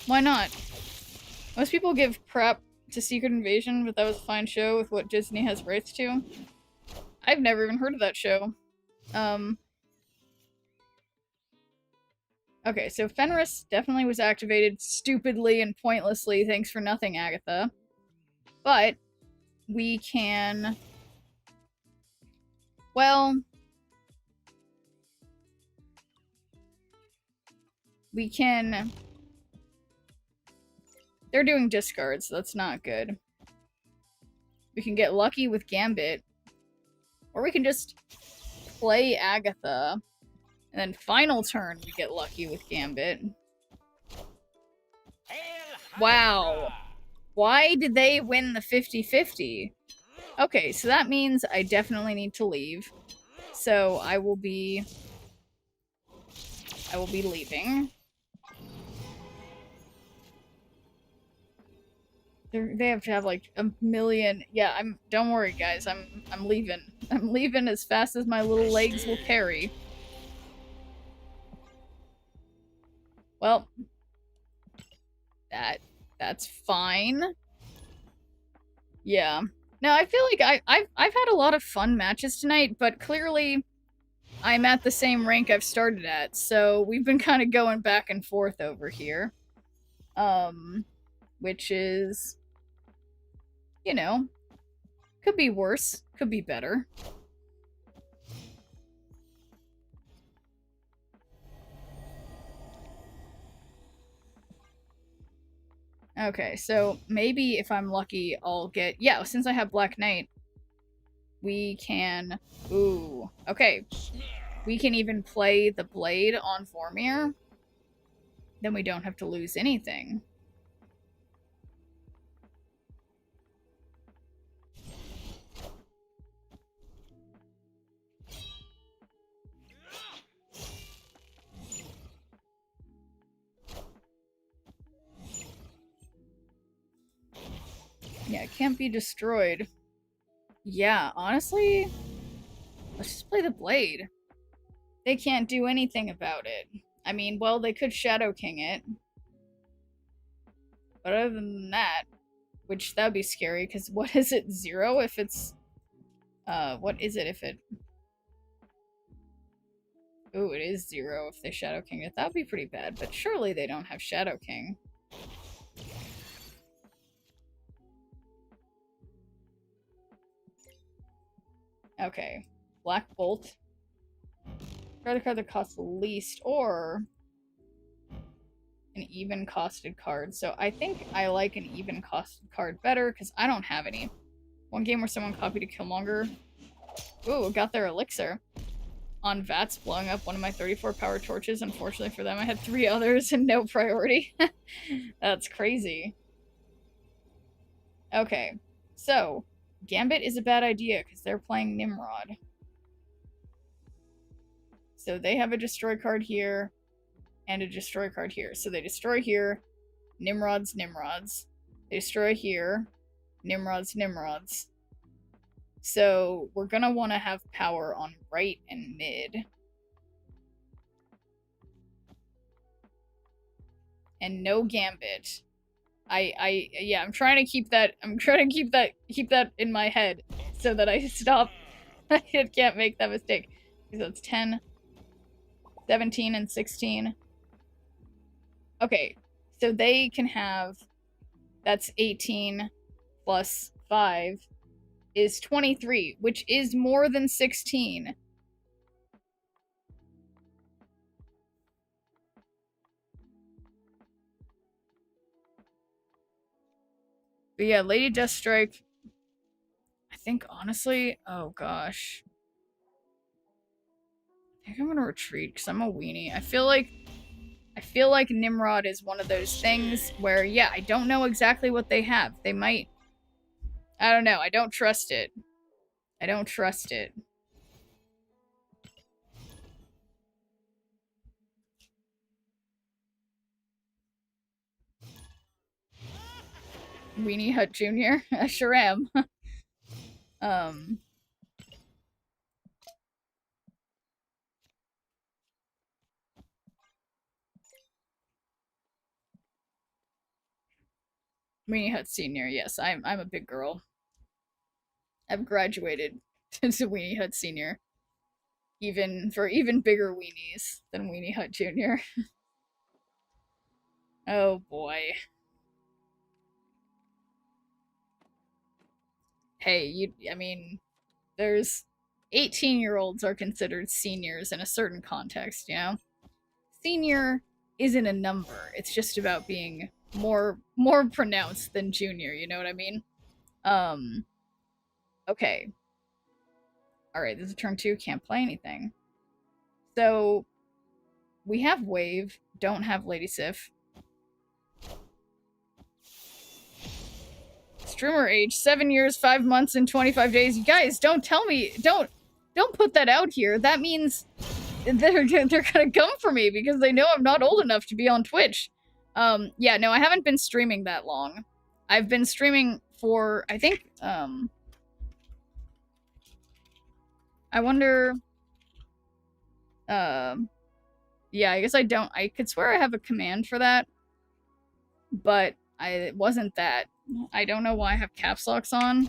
Why not? Most people give crap to Secret Invasion, but that was a fine show with what Disney has rights to. I've never even heard of that show. Okay, so Fenris definitely was activated stupidly and pointlessly. Thanks for nothing, Agatha. But we can... Well... We can... They're doing discards, so that's not good. We can get lucky with Gambit. Or we can just play Agatha. And then final turn, we get lucky with Gambit. Wow. Why did they win the 50-50? Okay, so that means I definitely need to leave. So I will be leaving. They have to have like a million. Yeah, don't worry guys, I'm leaving. I'm leaving as fast as my little legs will carry. Well, that's fine. Yeah. No, I feel like I've had a lot of fun matches tonight, but clearly I'm at the same rank I've started at, so we've been kind of going back and forth over here. Which is, you know, could be worse, could be better. Okay, so maybe if I'm lucky, I'll get... Yeah, since I have Black Knight, we can... Ooh, okay. We can even play the Blade on Vormir. Then we don't have to lose anything. Yeah, it can't be destroyed. Yeah, honestly, let's just play the Blade. They can't do anything about it. I mean, well, they could Shadow King it. But other than that, which that'd be scary, because what is it, 0 if it's... what is it if it... Ooh, it is 0 if they Shadow King it. That'd be pretty bad, but surely they don't have Shadow King. Okay. Black Bolt. Try the card that costs the least, or an even costed card. So I think I like an even costed card better, because I don't have any. One game where someone copied a Killmonger. Ooh, got their elixir. On Vats blowing up one of my 34 power torches. Unfortunately for them, I had 3 others and no priority. That's crazy. Okay, so Gambit is a bad idea because they're playing Nimrod. So they have a destroy card here and a destroy card here. So they destroy here, Nimrod's Nimrods. They destroy here, Nimrod's Nimrods. So we're gonna want to have power on right and mid. And no Gambit. Yeah, I'm trying to keep that in my head so that I stop. I can't make that mistake. So it's 10, 17, and 16. Okay, so they can have, that's 18 plus 5 is 23, which is more than 16. But yeah, Lady Deathstrike, I think, honestly, oh gosh. I think I'm gonna retreat, because I'm a weenie. I feel like Nimrod is one of those things where, yeah, I don't know exactly what they have. They might... I don't know, I don't trust it. I don't trust it. Weenie Hut Jr.? I sure am. Weenie Hut Senior, yes, I'm a big girl. I've graduated to Weenie Hut Senior. Even bigger weenies than Weenie Hut Jr. Oh boy. Hey, I mean, there's 18-year-olds are considered seniors in a certain context, you know? Senior isn't a number. It's just about being more pronounced than junior, you know what I mean? Okay. Alright, this is turn 2, can't play anything. So, we have Wave, don't have Lady Sif. Streamer age, 7 years, 5 months, and 25 days. You guys, don't tell me, don't put that out here. That means they're gonna come for me because they know I'm not old enough to be on Twitch. Yeah, no, I haven't been streaming that long. I've been streaming for, I think, I wonder, yeah, I guess I don't, I could swear I have a command for that, but it wasn't that. I don't know why I have caps locks on.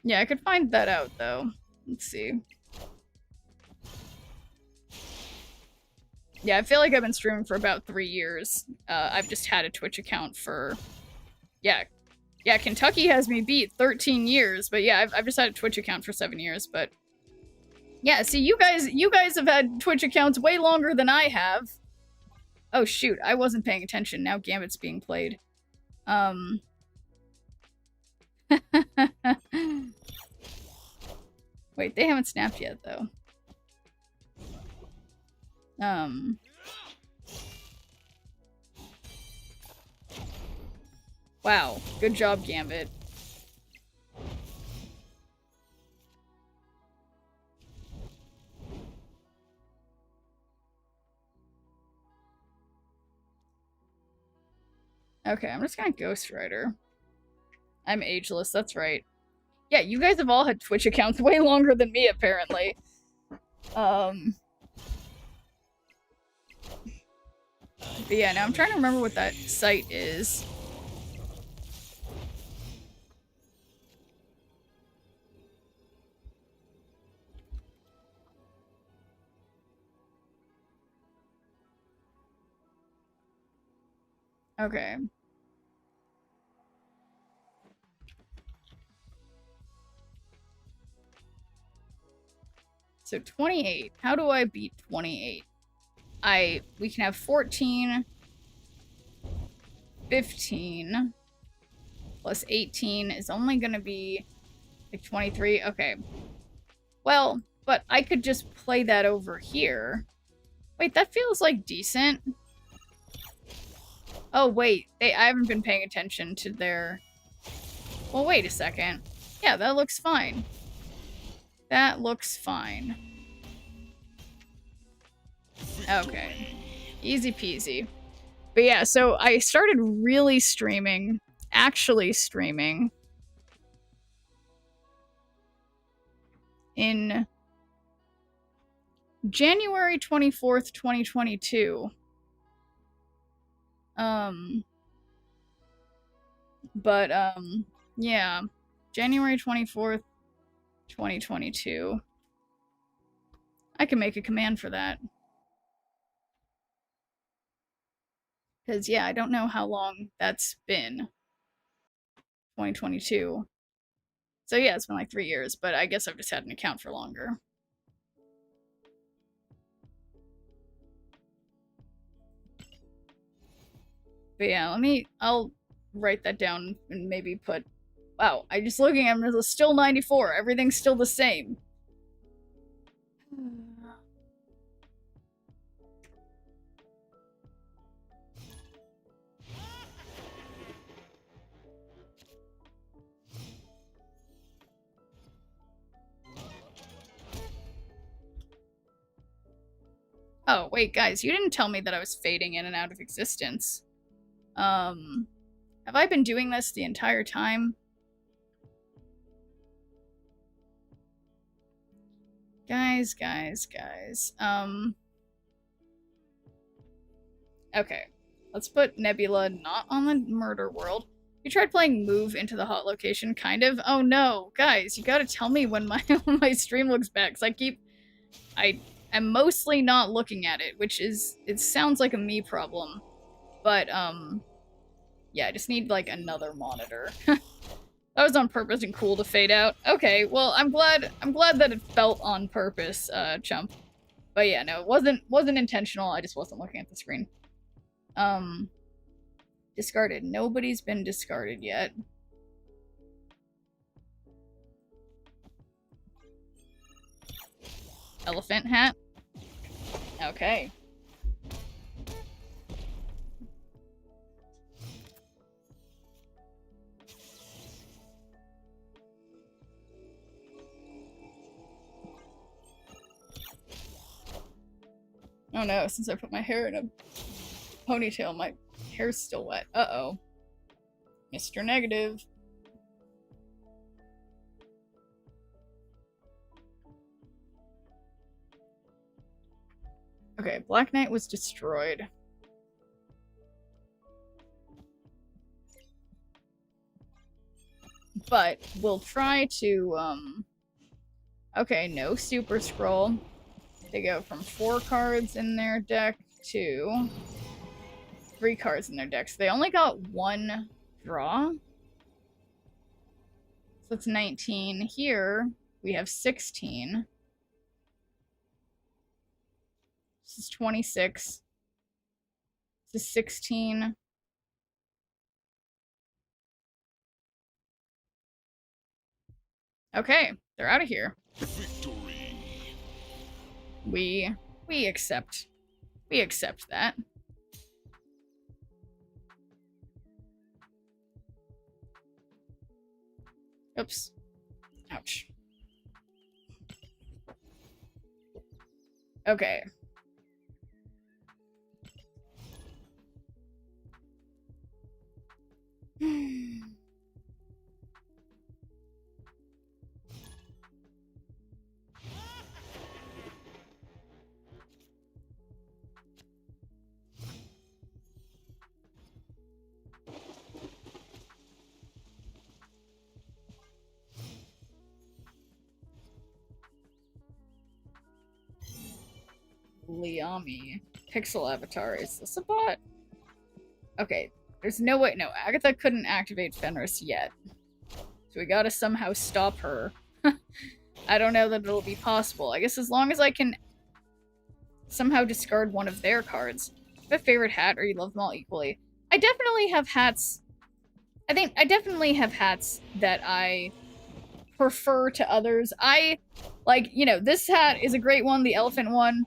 Yeah, I could find that out, though. Let's see. Yeah, I feel like I've been streaming for about 3 years. I've just had a Twitch account for... Yeah, Kentucky has me beat 13 years, but yeah, I've just had a Twitch account for 7 years, but... Yeah, see, you guys have had Twitch accounts way longer than I have. Oh shoot, I wasn't paying attention. Now Gambit's being played. Wait, they haven't snapped yet, though. Wow, good job, Gambit. Okay, I'm just gonna Ghost Rider. I'm ageless, that's right. Yeah, you guys have all had Twitch accounts way longer than me, apparently. But yeah, now I'm trying to remember what that site is. Okay. So 28. How do I beat 28? We can have 14, 15, plus 18 is only gonna be like 23. Okay. Well, but I could just play that over here. Wait, that feels like decent. Oh, wait. I haven't been paying attention to their... Well, wait a second. Yeah, that looks fine. That looks fine. Okay. Easy peasy. But yeah, so I started really streaming, actually streaming, in January 24th, 2022. Yeah, January 24th, 2022. I can make a command for that. Because, yeah, I don't know how long that's been. 2022. So, yeah, it's been like 3 years, but I guess I've just had an account for longer. But yeah, I'll write that down and maybe put... Wow, I just looking at them, there's still 94. Everything's still the same. Oh, wait, guys, you didn't tell me that I was fading in and out of existence. Have I been doing this the entire time? Guys. Okay. Let's put Nebula not on the murder world. You tried playing Move into the hot location, kind of? Oh no. Guys, you gotta tell me when my when my stream looks back, because I am mostly not looking at it, which is, it sounds like a me problem. But, yeah, I just need, like, another monitor. That was on purpose and cool to fade out. Okay, well, I'm glad that it felt on purpose, Chump. But yeah, no, it wasn't intentional, I just wasn't looking at the screen. Discarded. Nobody's been discarded yet. Elephant hat. Okay. Oh no, since I put my hair in a ponytail, my hair's still wet. Uh-oh. Mr. Negative. Okay, Black Knight was destroyed. But we'll try to, okay, no Super Scroll. They go from 4 cards in their deck to 3 cards in their deck. So they only got 1 draw. So it's 19. Here, we have 16. This is 26. This is 16. Okay, they're out of here. Victory. We accept. We accept that. Oops. Ouch. Okay. Liami. Pixel avatar. Is this a bot? Okay. There's no way. No, Agatha couldn't activate Fenris yet. So we gotta somehow stop her. I don't know that it'll be possible. I guess as long as I can somehow discard one of their cards. Do you have a favorite hat or you love them all equally? I definitely have hats. I definitely have hats that I prefer to others. Like, you know, this hat is a great one, the elephant one.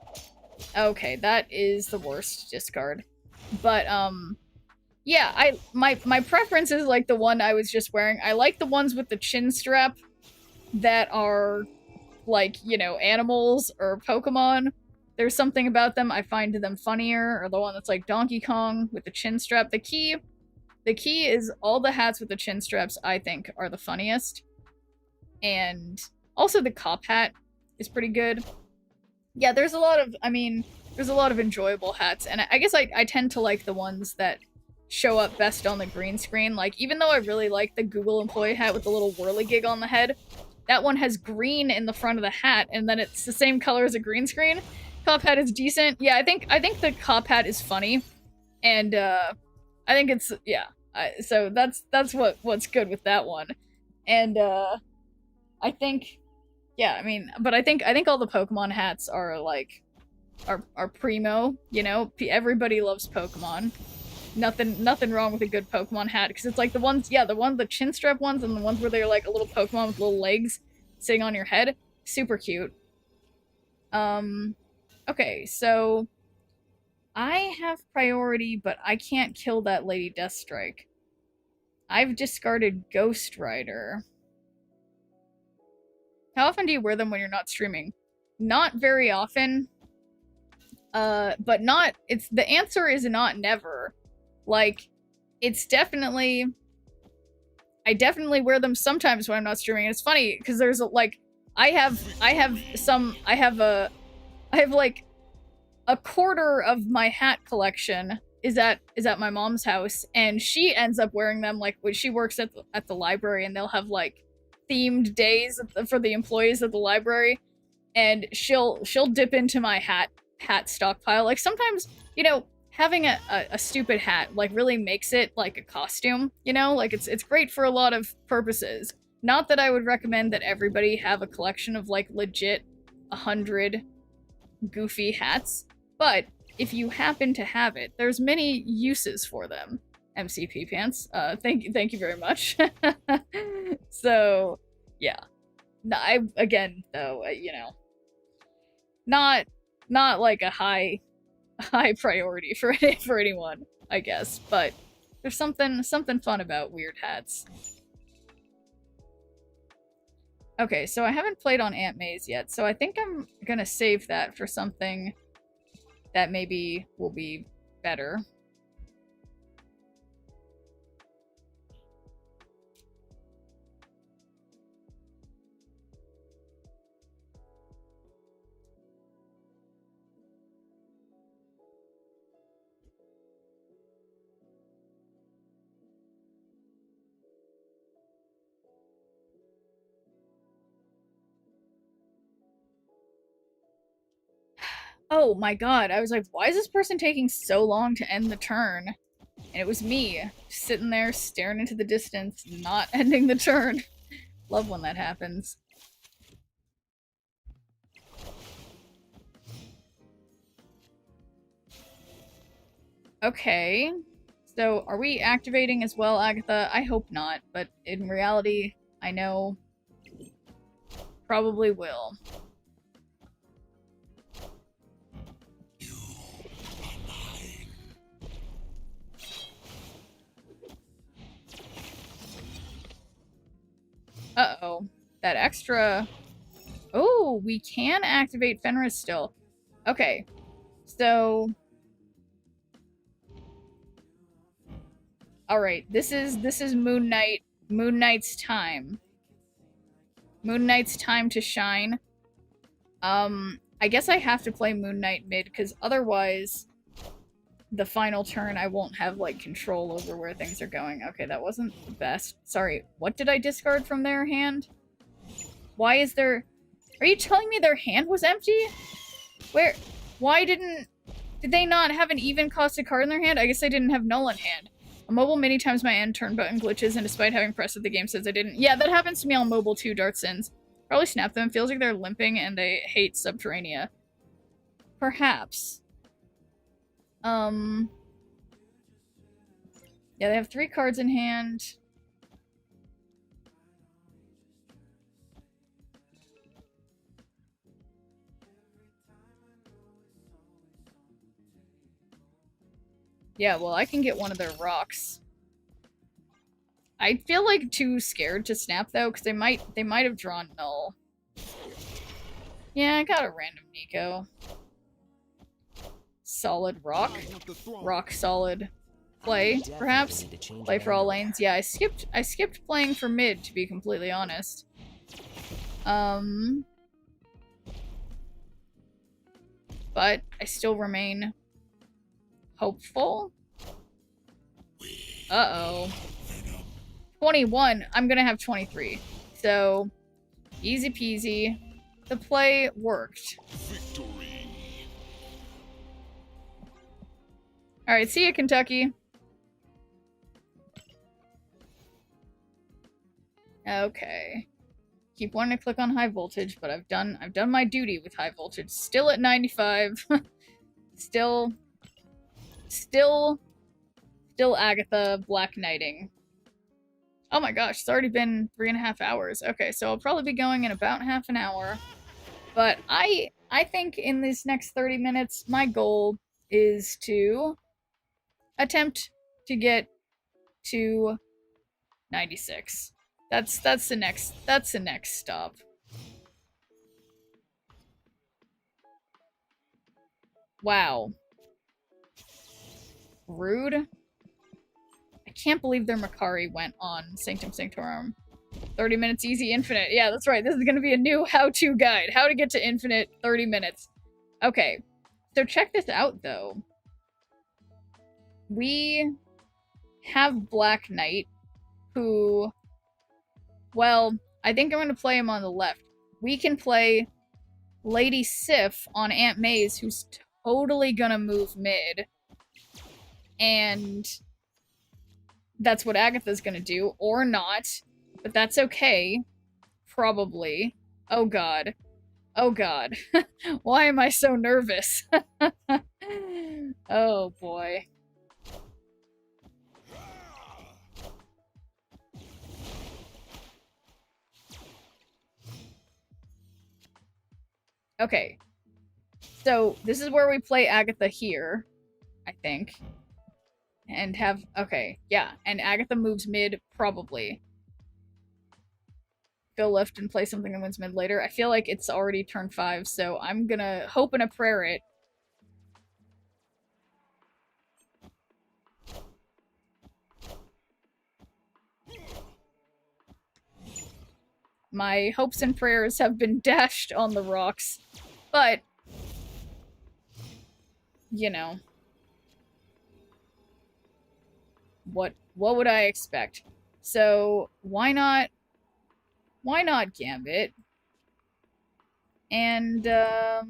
Okay, that is the worst discard. But, yeah, my preference is like the one I was just wearing. I like the ones with the chin strap that are, like, you know, animals or Pokemon. There's something about them, I find them funnier, or the one that's like Donkey Kong with the chin strap. The key is all the hats with the chin straps, I think, are the funniest. And also the cop hat is pretty good. Yeah, there's a lot of enjoyable hats, and I guess I tend to like the ones that show up best on the green screen. Like, even though I really like the Google employee hat with the little whirligig on the head, that one has green in the front of the hat, and then it's the same color as a green screen. Cop hat is decent. Yeah, I think the cop hat is funny, and I think it's, yeah. So that's what's good with that one, and I think, yeah, I mean, but I think all the Pokemon hats are like are primo. You know, everybody loves Pokemon. Nothing wrong with a good Pokemon hat, because it's like the ones, yeah, the chin strap ones and the ones where they're like a little Pokemon with little legs sitting on your head. Super cute. Okay, so I have priority, but I can't kill that Lady Deathstrike. I've discarded Ghost Rider. How often do you wear them when you're not streaming? Not very often. But the answer is not never. Like, it's definitely, I definitely wear them sometimes when I'm not streaming. It's funny because there's like, I have like a quarter of my hat collection is at my mom's house, and she ends up wearing them like when she works at the library, and they'll have like themed days for the employees at the library, and she'll dip into my hat stockpile. Like sometimes, you know, having a stupid hat like really makes it like a costume, you know? Like it's great for a lot of purposes. Not that I would recommend that everybody have a collection of like legit 100 goofy hats, but if you happen to have it, there's many uses for them. MCP pants. Thank you very much. So, yeah. No, again though, you know, not like a high priority for anyone, I guess, but there's something fun about weird hats. Okay, so I haven't played on Aunt May's yet, so I think I'm gonna save that for something that maybe will be better. Oh my god, I was like, why is this person taking so long to end the turn? And it was me, sitting there staring into the distance, not ending the turn. Love when that happens. Okay. So, are we activating as well, Agatha? I hope not, but in reality, I know probably will. Uh-oh. That extra... Oh, we can activate Fenris still. Okay. So... Alright, this is Moon Knight's time. Moon Knight's time to shine. I guess I have to play Moon Knight mid, because otherwise the final turn I won't have, like, control over where things are going. Okay, that wasn't the best. Sorry, what did I discard from their hand? Why is there... Are you telling me their hand was empty? Where... Why did they not have an even costed card in their hand? I guess they didn't have null in hand. On mobile, many times my end turn button glitches, and despite having pressed it, the game says I didn't. Yeah, that happens to me on mobile too, Dartsins. Probably snap them. Feels like they're limping and they hate Subterranea. Perhaps. Yeah, they have 3 cards in hand. Yeah, well, I can get one of their rocks. I feel like too scared to snap though, because they might have drawn null. Yeah, I got a random Nico. Solid rock. Rock solid. Play, perhaps? Play for all lanes. Yeah, I skipped playing for mid, to be completely honest. But I still remain hopeful. Uh-oh. 21. I'm gonna have 23. So, easy peasy. The play worked. Alright, see ya, Kentucky. Okay. Keep wanting to click on high voltage, but I've done my duty with high voltage. Still at 95. Still Agatha Black Knighting. Oh my gosh, it's already been 3.5 hours. Okay, so I'll probably be going in about half an hour. But I think in these next 30 minutes, my goal is to attempt to get to 96. That's the next stop. Wow. Rude. I can't believe their Makari went on Sanctum Sanctorum. 30 minutes easy infinite. Yeah, that's right. This is going to be a new how-to guide. How to get to infinite 30 minutes. Okay. So check this out, though. We have Black Knight, who... Well, I think I'm going to play him on the left. We can play Lady Sif on Aunt May's, who's totally gonna move mid. And that's what Agatha's gonna do, or not. But that's okay. Probably. Oh god. Oh god. Why am I so nervous? Oh boy. Okay. So, this is where we play Agatha here, I think. And have... Okay, yeah. And Agatha moves mid, probably. Go left and play something that wins mid later. I feel like it's already turn 5, so I'm gonna hope and a prayer it. My hopes and prayers have been dashed on the rocks. But, you know, what would I expect? So, why not Gambit? And, yeah,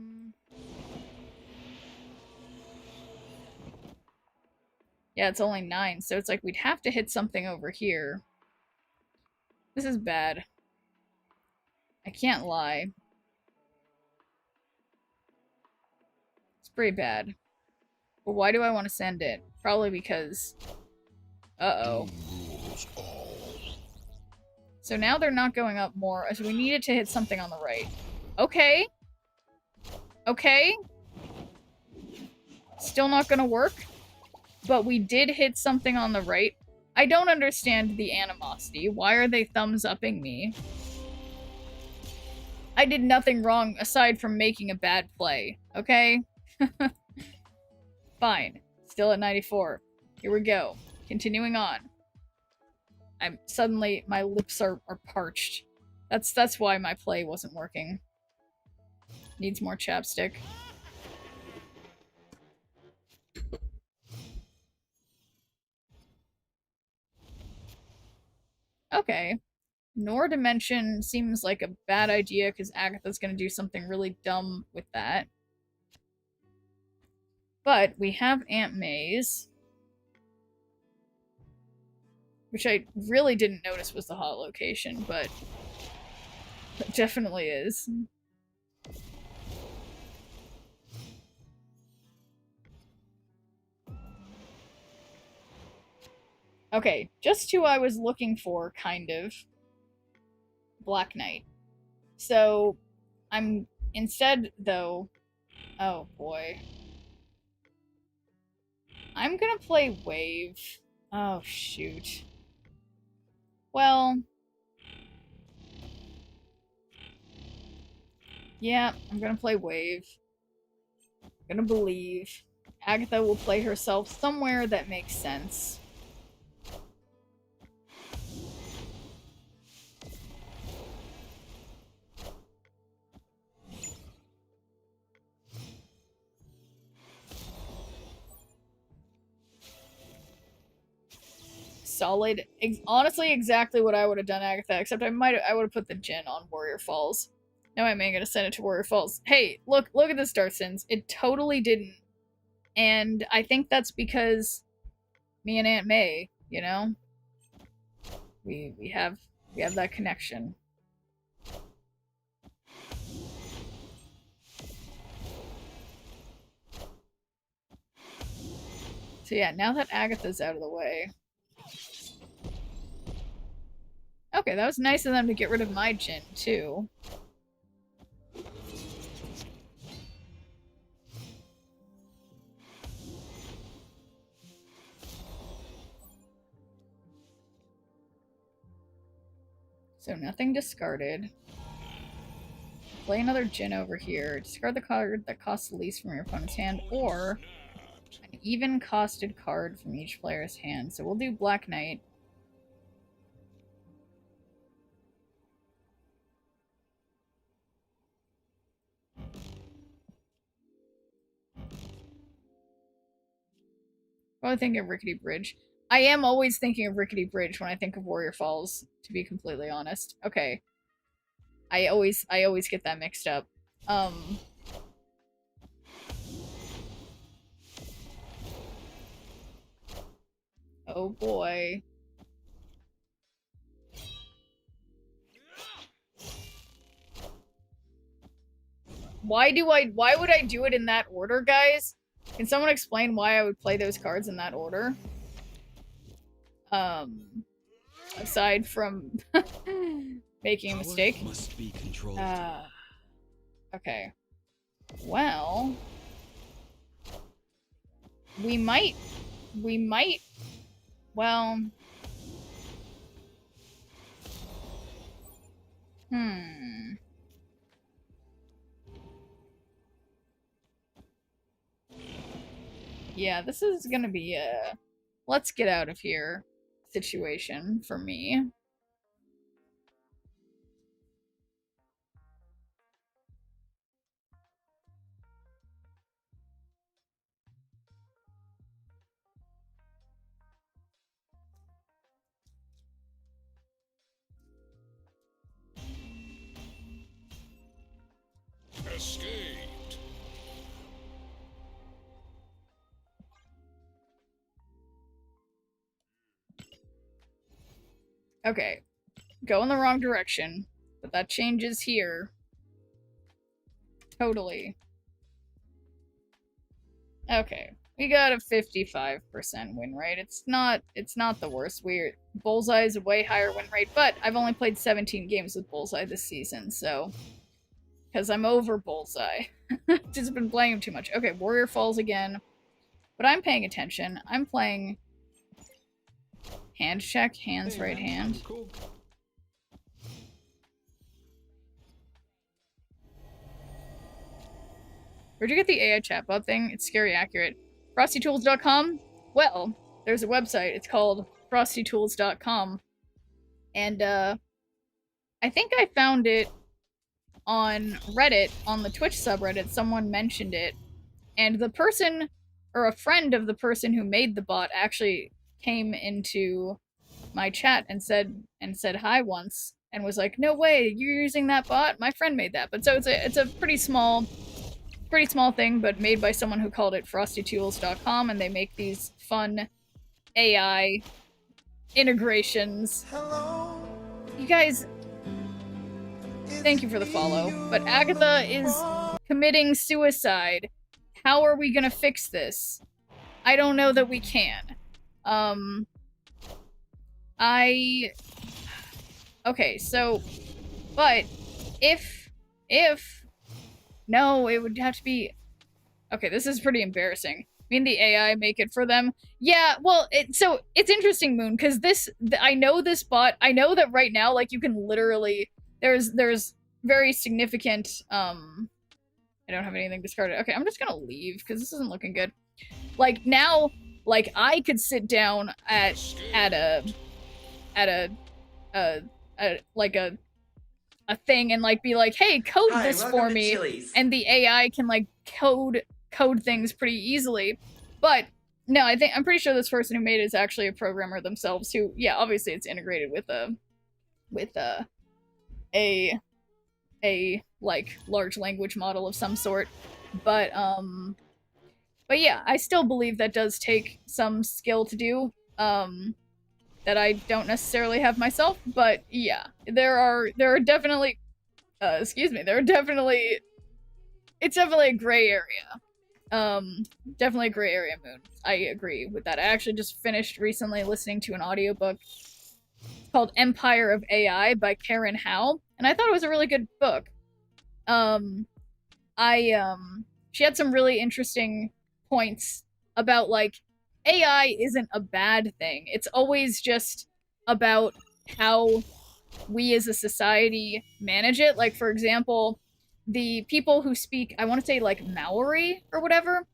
it's only 9, so it's like we'd have to hit something over here. This is bad. I can't lie. Pretty bad. But why do I want to send it? Probably because... Uh-oh. So now they're not going up more, so we needed to hit something on the right. Okay. Okay. Still not gonna work. But we did hit something on the right. I don't understand the animosity. Why are they thumbs-upping me? I did nothing wrong aside from making a bad play, okay? Fine. Still at 94. Here we go. Continuing on. I'm suddenly my lips are parched. That's why my play wasn't working. Needs more chapstick. Okay. Nor Dimension seems like a bad idea because Agatha's gonna do something really dumb with that. But we have Aunt May's, which I really didn't notice was the hot location, but it definitely is. Okay, just who I was looking for, kind of. Black Knight. So, I'm instead, though... Oh, boy. I'm gonna play Wave. Oh, shoot. Well... Yeah, I'm gonna play Wave. I'm gonna believe. Agatha will play herself somewhere that makes sense. Solid. Honestly, exactly what I would have done, Agatha, except I would have put the Jin on Warrior Falls. No, I'm gonna send it to Warrior Falls. Hey, look at this, Dark Sins. It totally didn't. And I think that's because me and Aunt May, you know? We have that connection. So yeah, now that Agatha's out of the way. Okay, that was nice of them to get rid of my Jin, too. So nothing discarded. Play another Jin over here. Discard the card that costs the least from your opponent's hand, or An even costed card from each player's hand. So we'll do Black Knight. I think of Rickety Bridge. I am always thinking of Rickety Bridge when I think of Warrior Falls, to be completely honest. Okay. I always get that mixed up. Oh boy. Why would I do it in that order, guys? Can someone explain why I would play those cards in that order? Aside from making a mistake. Must be controlled. Okay. Well, we might, well, yeah, this is gonna be a let's get out of here situation for me. Escaped. Okay. Go in the wrong direction, but that changes here. Totally. Okay. We got a 55% win rate. It's not the worst. Bullseye's a way higher win rate, but I've only played 17 games with Bullseye this season, so because I'm over Bullseye. Just been playing him too much. Okay, Warrior Falls again. But I'm paying attention. I'm playing hand check, hands right hand. Cool. Where'd you get the AI chatbot thing? It's scary accurate. FrostyTools.com? Well, there's a website. It's called FrostyTools.com. And, I think I found it on Reddit, on the Twitch subreddit. Someone mentioned it. And the person, or a friend of the person who made the bot, actually came into my chat and said hi once. And was like, no way, you're using that bot? My friend made that. But so it's a pretty small thing, but made by someone who called it FrostyTools.com, and they make these fun AI integrations. Hello. You guys, thank you for the follow, but Agatha is committing suicide. How are we gonna fix this? I don't know that we can. Okay, so, but if no, it would have to be... Okay, this is pretty embarrassing. I mean, the AI make it for them. Yeah, well, so it's interesting, Moon, because I know this bot, I know that right now, like, you can literally, there's very significant, I don't have anything discarded. Okay, I'm just gonna leave, because this isn't looking good. Like, now, like, I could sit down at a thing and like be like, hey, code this for me, Chili's. And the AI can like code things pretty easily. But no, I'm pretty sure this person who made it is actually a programmer themselves. Who, yeah, obviously it's integrated with a like large language model of some sort. But yeah, I still believe that does take some skill to do. That I don't necessarily have myself, but yeah, there are definitely, it's definitely a gray area. Definitely a gray area, Moon. I agree with that. I actually just finished recently listening to an audiobook called Empire of AI by Karen Howe, and I thought it was a really good book. She had some really interesting points about, like, AI isn't a bad thing. It's always just about how we as a society manage it. Like, for example, the people who speak, I want to say, like, Maori or whatever,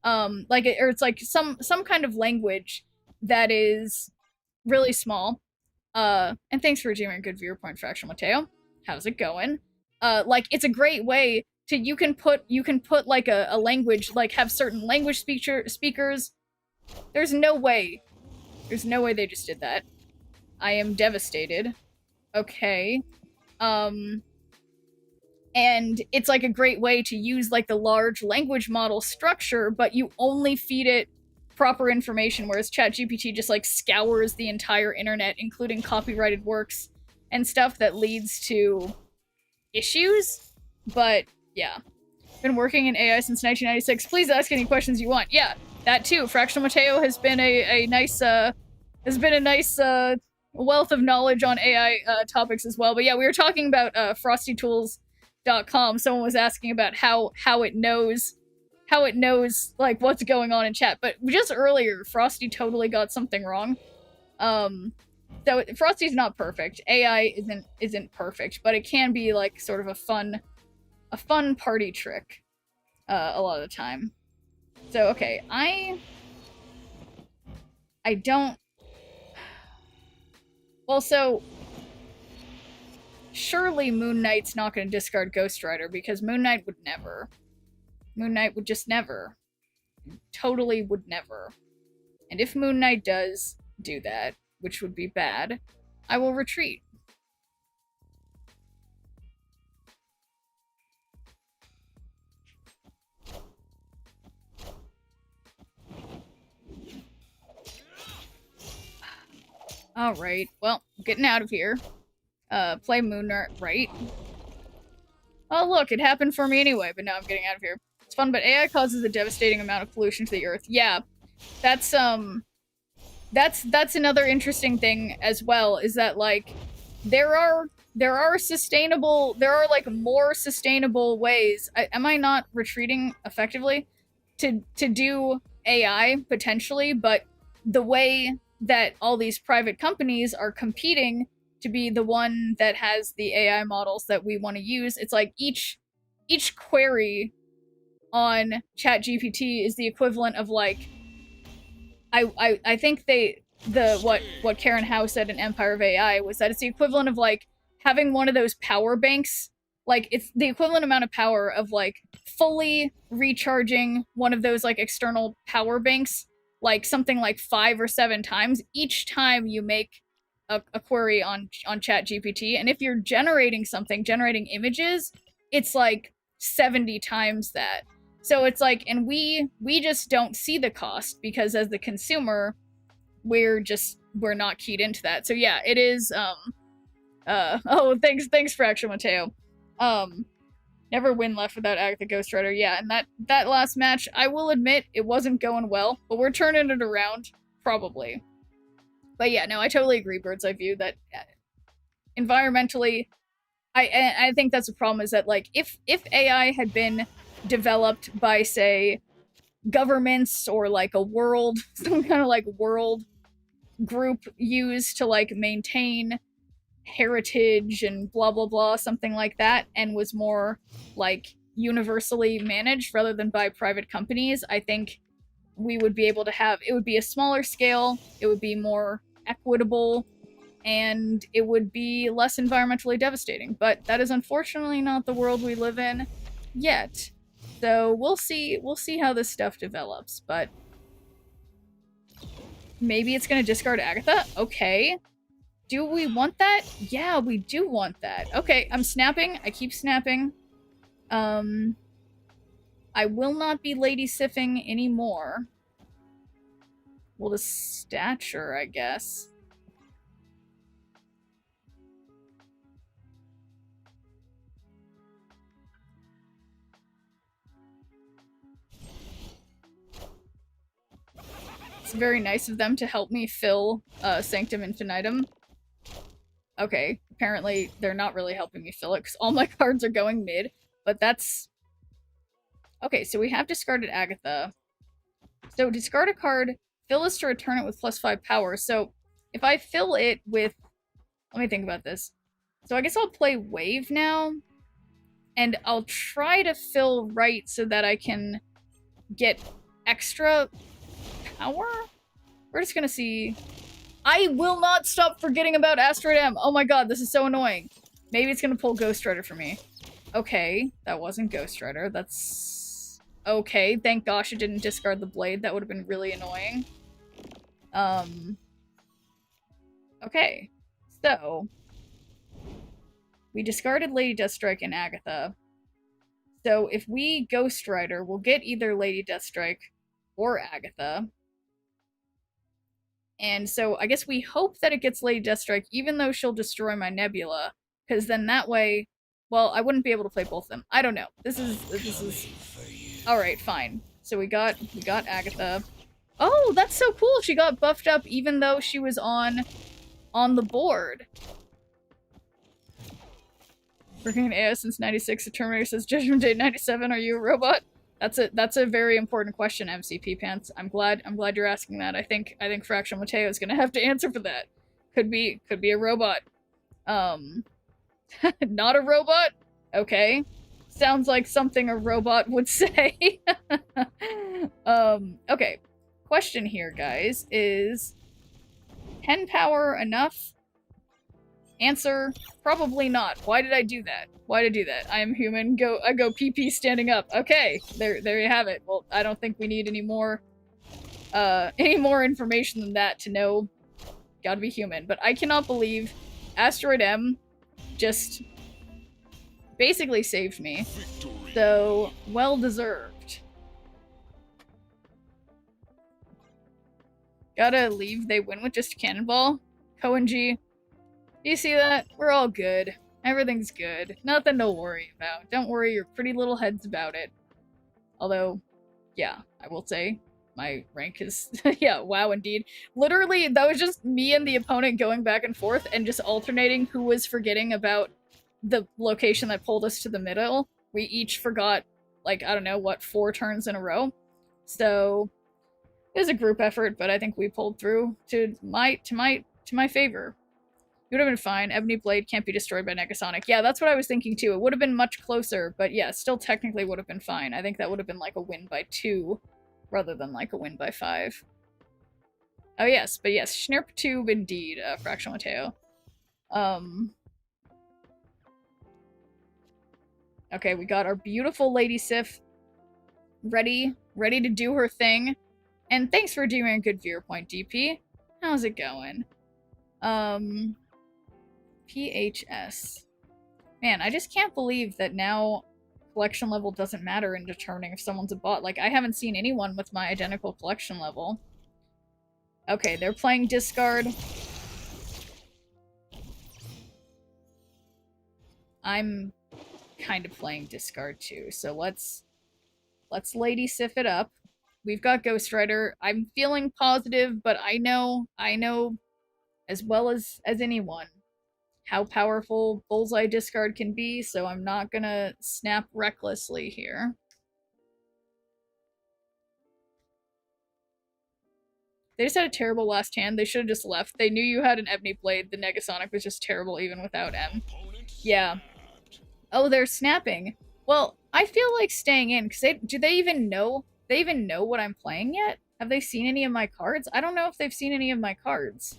or it's like some kind of language that is really small. And thanks for giving a good viewpoint, Fractional Mateo. How's it going? Like, it's a great way to, you can put like a language, like have certain language speakers. There's no way they just did that. I am devastated. Okay. And it's like a great way to use like the large language model structure, but you only feed it proper information, whereas ChatGPT just like scours the entire internet, including copyrighted works and stuff that leads to issues. But yeah. Been working in AI since 1996. Please ask any questions you want. Yeah, that too. Fractional Mateo has been a nice wealth of knowledge on AI topics as well. But yeah, we were talking about frostytools.com. Someone was asking about how it knows like what's going on in chat. But just earlier, Frosty totally got something wrong. So Frosty's not perfect. AI isn't perfect, but it can be like sort of a fun party trick a lot of the time. So okay, I don't. Well, so surely Moon Knight's not going to discard Ghost Rider, because Moon Knight would never. Moon Knight would just never. Totally would never. And if Moon Knight does do that, which would be bad, I will retreat. Alright, well, getting out of here. Play Moon Knight, right? Oh look, it happened for me anyway, but now I'm getting out of here. It's fun, but AI causes a devastating amount of pollution to the earth. Yeah, that's another interesting thing as well, is that, like, there are like more sustainable ways. Am I not retreating effectively? To do AI, potentially, but the way that all these private companies are competing to be the one that has the AI models that we want to use, it's like each query on ChatGPT is the equivalent of, like, I think what Karen Howe said in Empire of AI was that it's the equivalent of, like, having one of those power banks. Like, it's the equivalent amount of power of, like, fully recharging one of those, like, external power banks, like, something like 5 or 7 times each time you make a query on ChatGPT. And if you're generating images, it's, like, 70 times that. So it's like, and we just don't see the cost, because as the consumer, we're not keyed into that. So yeah, it is, oh, thanks Fractional Mateo. Never win left without Agatha Ghost Rider. Yeah, and that last match, I will admit, it wasn't going well, but we're turning it around, probably. But yeah, no, I totally agree, Bird's Eye View, that environmentally, I think that's a problem, is that, like, if AI had been developed by, say, governments or, like, some kind of, like, world group used to, like, maintain heritage and blah blah blah, something like that, and was more, like, universally managed rather than by private companies, I think we would be able to have, it would be a smaller scale, it would be more equitable, and it would be less environmentally devastating. But that is unfortunately not the world we live in yet. So we'll see how this stuff develops, but maybe it's gonna discard Agatha? Okay. Do we want that? Yeah, we do want that. Okay, I'm snapping. I keep snapping. I will not be Lady Siffing anymore. Well, the stature, I guess. It's very nice of them to help me fill Sanctum Infinitum. Okay, apparently they're not really helping me fill it, because all my cards are going mid, but that's... Okay, so we have discarded Agatha. So discard a card, fill this to return it with +5 power. So if I fill it with... Let me think about this. So I guess I'll play Wave now, and I'll try to fill right so that I can get extra power? We're just gonna see. I will not stop forgetting about Asteroid M. Oh my god, this is so annoying. Maybe it's gonna pull Ghost Rider for me. Okay, that wasn't Ghost Rider. That's okay. Thank gosh it didn't discard the blade. That would have been really annoying. Okay, so we discarded Lady Deathstrike and Agatha. So if we Ghost Rider, we'll get either Lady Deathstrike or Agatha. And so I guess we hope that it gets Lady Deathstrike, even though she'll destroy my Nebula, because then that way, well, I wouldn't be able to play both of them. I don't know. This is all right. Fine. So we got Agatha. Oh, that's so cool. She got buffed up even though she was on the board. Working in AI since '96. The Terminator says Judgment Day '97. Are you a robot? That's a very important question, MCP Pants. I'm glad you're asking that. I think Fractional Mateo is gonna have to answer for that. Could be a robot. Not a robot? Okay. Sounds like something a robot would say. Okay. Question here, guys, is 10 power enough? Answer, probably not. Why did I do that? Why did I do that? I am human. I go PP standing up. Okay, there you have it. Well, I don't think we need any more information than that to know gotta be human. But I cannot believe Asteroid M just basically saved me. So, well deserved. Gotta leave. They win with just a cannonball. Cohen G. You see that? We're all good. Everything's good. Nothing to worry about. Don't worry your pretty little heads about it. Although, yeah, I will say, my rank is... yeah, wow, indeed. Literally, that was just me and the opponent going back and forth and just alternating who was forgetting about the location that pulled us to the middle. We each forgot, like, I don't know, what, 4 turns in a row? So, it was a group effort, but I think we pulled through to my favor. It would have been fine. Ebony Blade can't be destroyed by Negasonic. Yeah, that's what I was thinking too. It would have been much closer, but yeah, still technically would have been fine. I think that would have been like a win by 2 rather than like a win by 5. Oh yes, but yes, Schnurp Tube indeed, Fractional Mateo. Okay, we got our beautiful Lady Sif ready to do her thing. And thanks for doing a good viewer point, DP. How's it going? PHS. Man, I just can't believe that now collection level doesn't matter in determining if someone's a bot. Like, I haven't seen anyone with my identical collection level. Okay, they're playing discard. I'm kind of playing discard too, so let's Lady Sif it up. We've got Ghost Rider. I'm feeling positive, but I know as well as anyone how powerful Bullseye discard can be, so I'm not gonna snap recklessly here. They just had a terrible last hand. They should have just left. They knew you had an Ebony Blade. The Negasonic was just terrible even without M. Yeah. Oh, they're snapping. Well, I feel like staying in, because do they even know? They even know what I'm playing yet? Have they seen any of my cards? I don't know if they've seen any of my cards.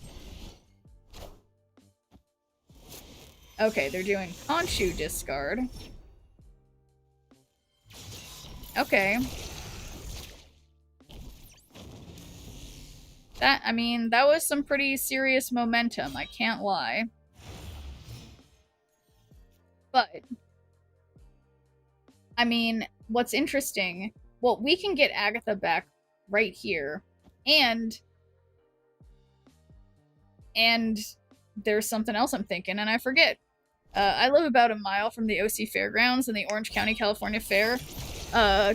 Okay, they're doing Khonshu discard. Okay. I mean, that was some pretty serious momentum, I can't lie. But, I mean, what's interesting, well, we can get Agatha back right here, and there's something else I'm thinking, and I forget. I live about a mile from the OC Fairgrounds, and the Orange County, California Fair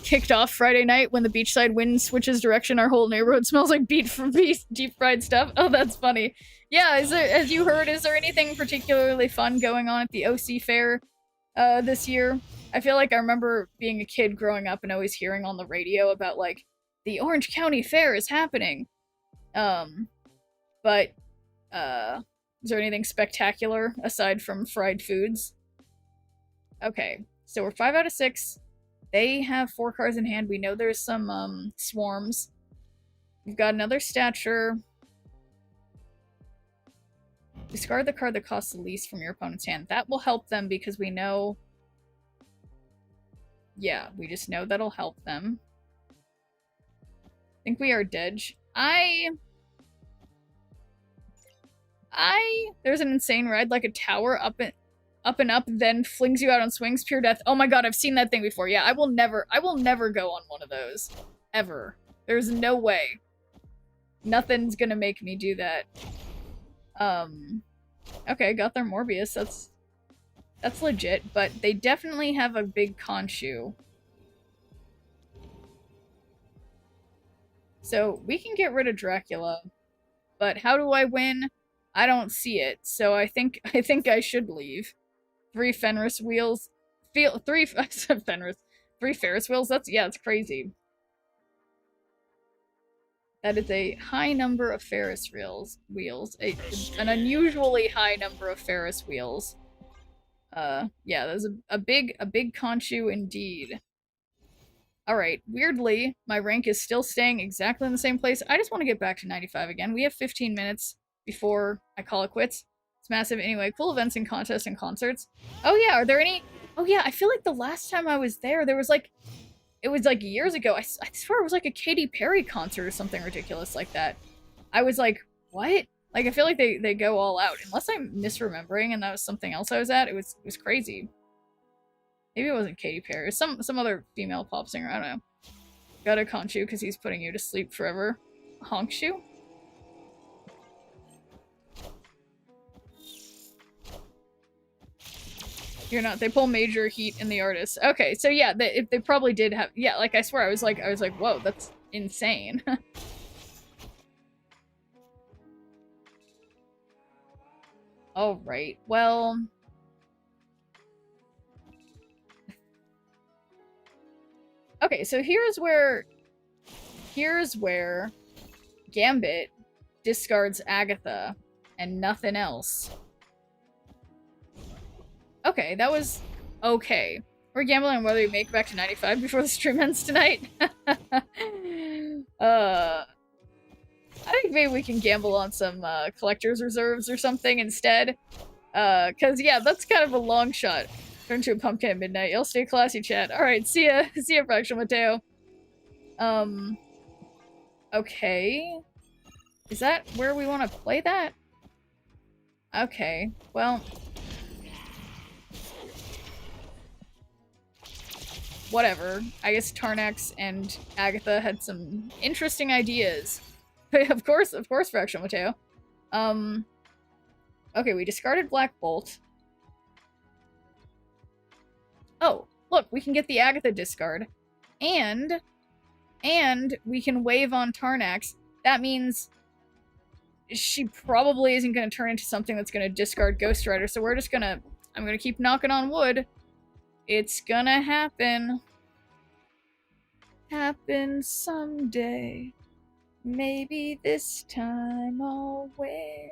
kicked off Friday night when the beachside wind switches direction. Our whole neighborhood smells like deep fried stuff. Oh, that's funny. Yeah, as you heard, is there anything particularly fun going on at the OC Fair this year? I feel like I remember being a kid growing up and always hearing on the radio about, like, the Orange County Fair is happening. But, is there anything spectacular aside from fried foods? Okay, so we're 5 out of 6. They have 4 cards in hand. We know there's some swarms. We've got another stature. Discard the card that costs the least from your opponent's hand. That will help them because we know... Yeah, we just know that'll help them. I think we are dead. There's an insane ride like a tower up and up, then flings you out on swings, pure death. Oh my god, I've seen that thing before. Yeah, I will never go on one of those. Ever. There's no way. Nothing's gonna make me do that. Okay, got their Morbius. That's legit, but they definitely have a big Khonshu. So we can get rid of Dracula, but how do I win? I don't see it, so I think I should leave. 3 Fenris wheels. 3 Fenris. 3 Ferris wheels? It's crazy. That is a high number of Ferris wheels. An unusually high number of Ferris wheels. Yeah, there's a big Khonshu indeed. Alright, weirdly, my rank is still staying exactly in the same place. I just want to get back to 95 again. We have 15 minutes before I call it quits. It's massive. Anyway, cool events and contests and concerts. Oh yeah, are there any... Oh yeah, I feel like the last time I was there was like... It was like years ago. I swear it was like a Katy Perry concert or something ridiculous like that. I was like, what? Like, I feel like they go all out. Unless I'm misremembering and that was something else I was at. It was crazy. Maybe it wasn't Katy Perry. It was some other female pop singer. I don't know. Got a Khonshu because he's putting you to sleep forever. Honkshu? You're not. They pull major heat in the artist. Okay, so yeah, they probably did have. Yeah, like I swear, I was like, whoa, that's insane. All right. Well. Okay, so here's where Gambit discards Agatha and nothing else. Okay, that was okay. We're gambling on whether we make it back to 95 before the stream ends tonight. I think maybe we can gamble on some collector's reserves or something instead. Cause yeah, that's kind of a long shot. Turn to a pumpkin at midnight. Y'all stay classy, chat. Alright, see ya. See ya, Fractional Mateo. Okay. Is that where we want to play that? Okay, well... Whatever. I guess Tarnax and Agatha had some interesting ideas. of course, Fractional Mateo. Okay, we discarded Black Bolt. Oh, look, we can get the Agatha discard. And we can wave on Tarnax. That means she probably isn't going to turn into something that's going to discard Ghost Rider, so we're just gonna... I'm gonna keep knocking on wood. It's gonna happen. Happen someday. Maybe this time I'll win.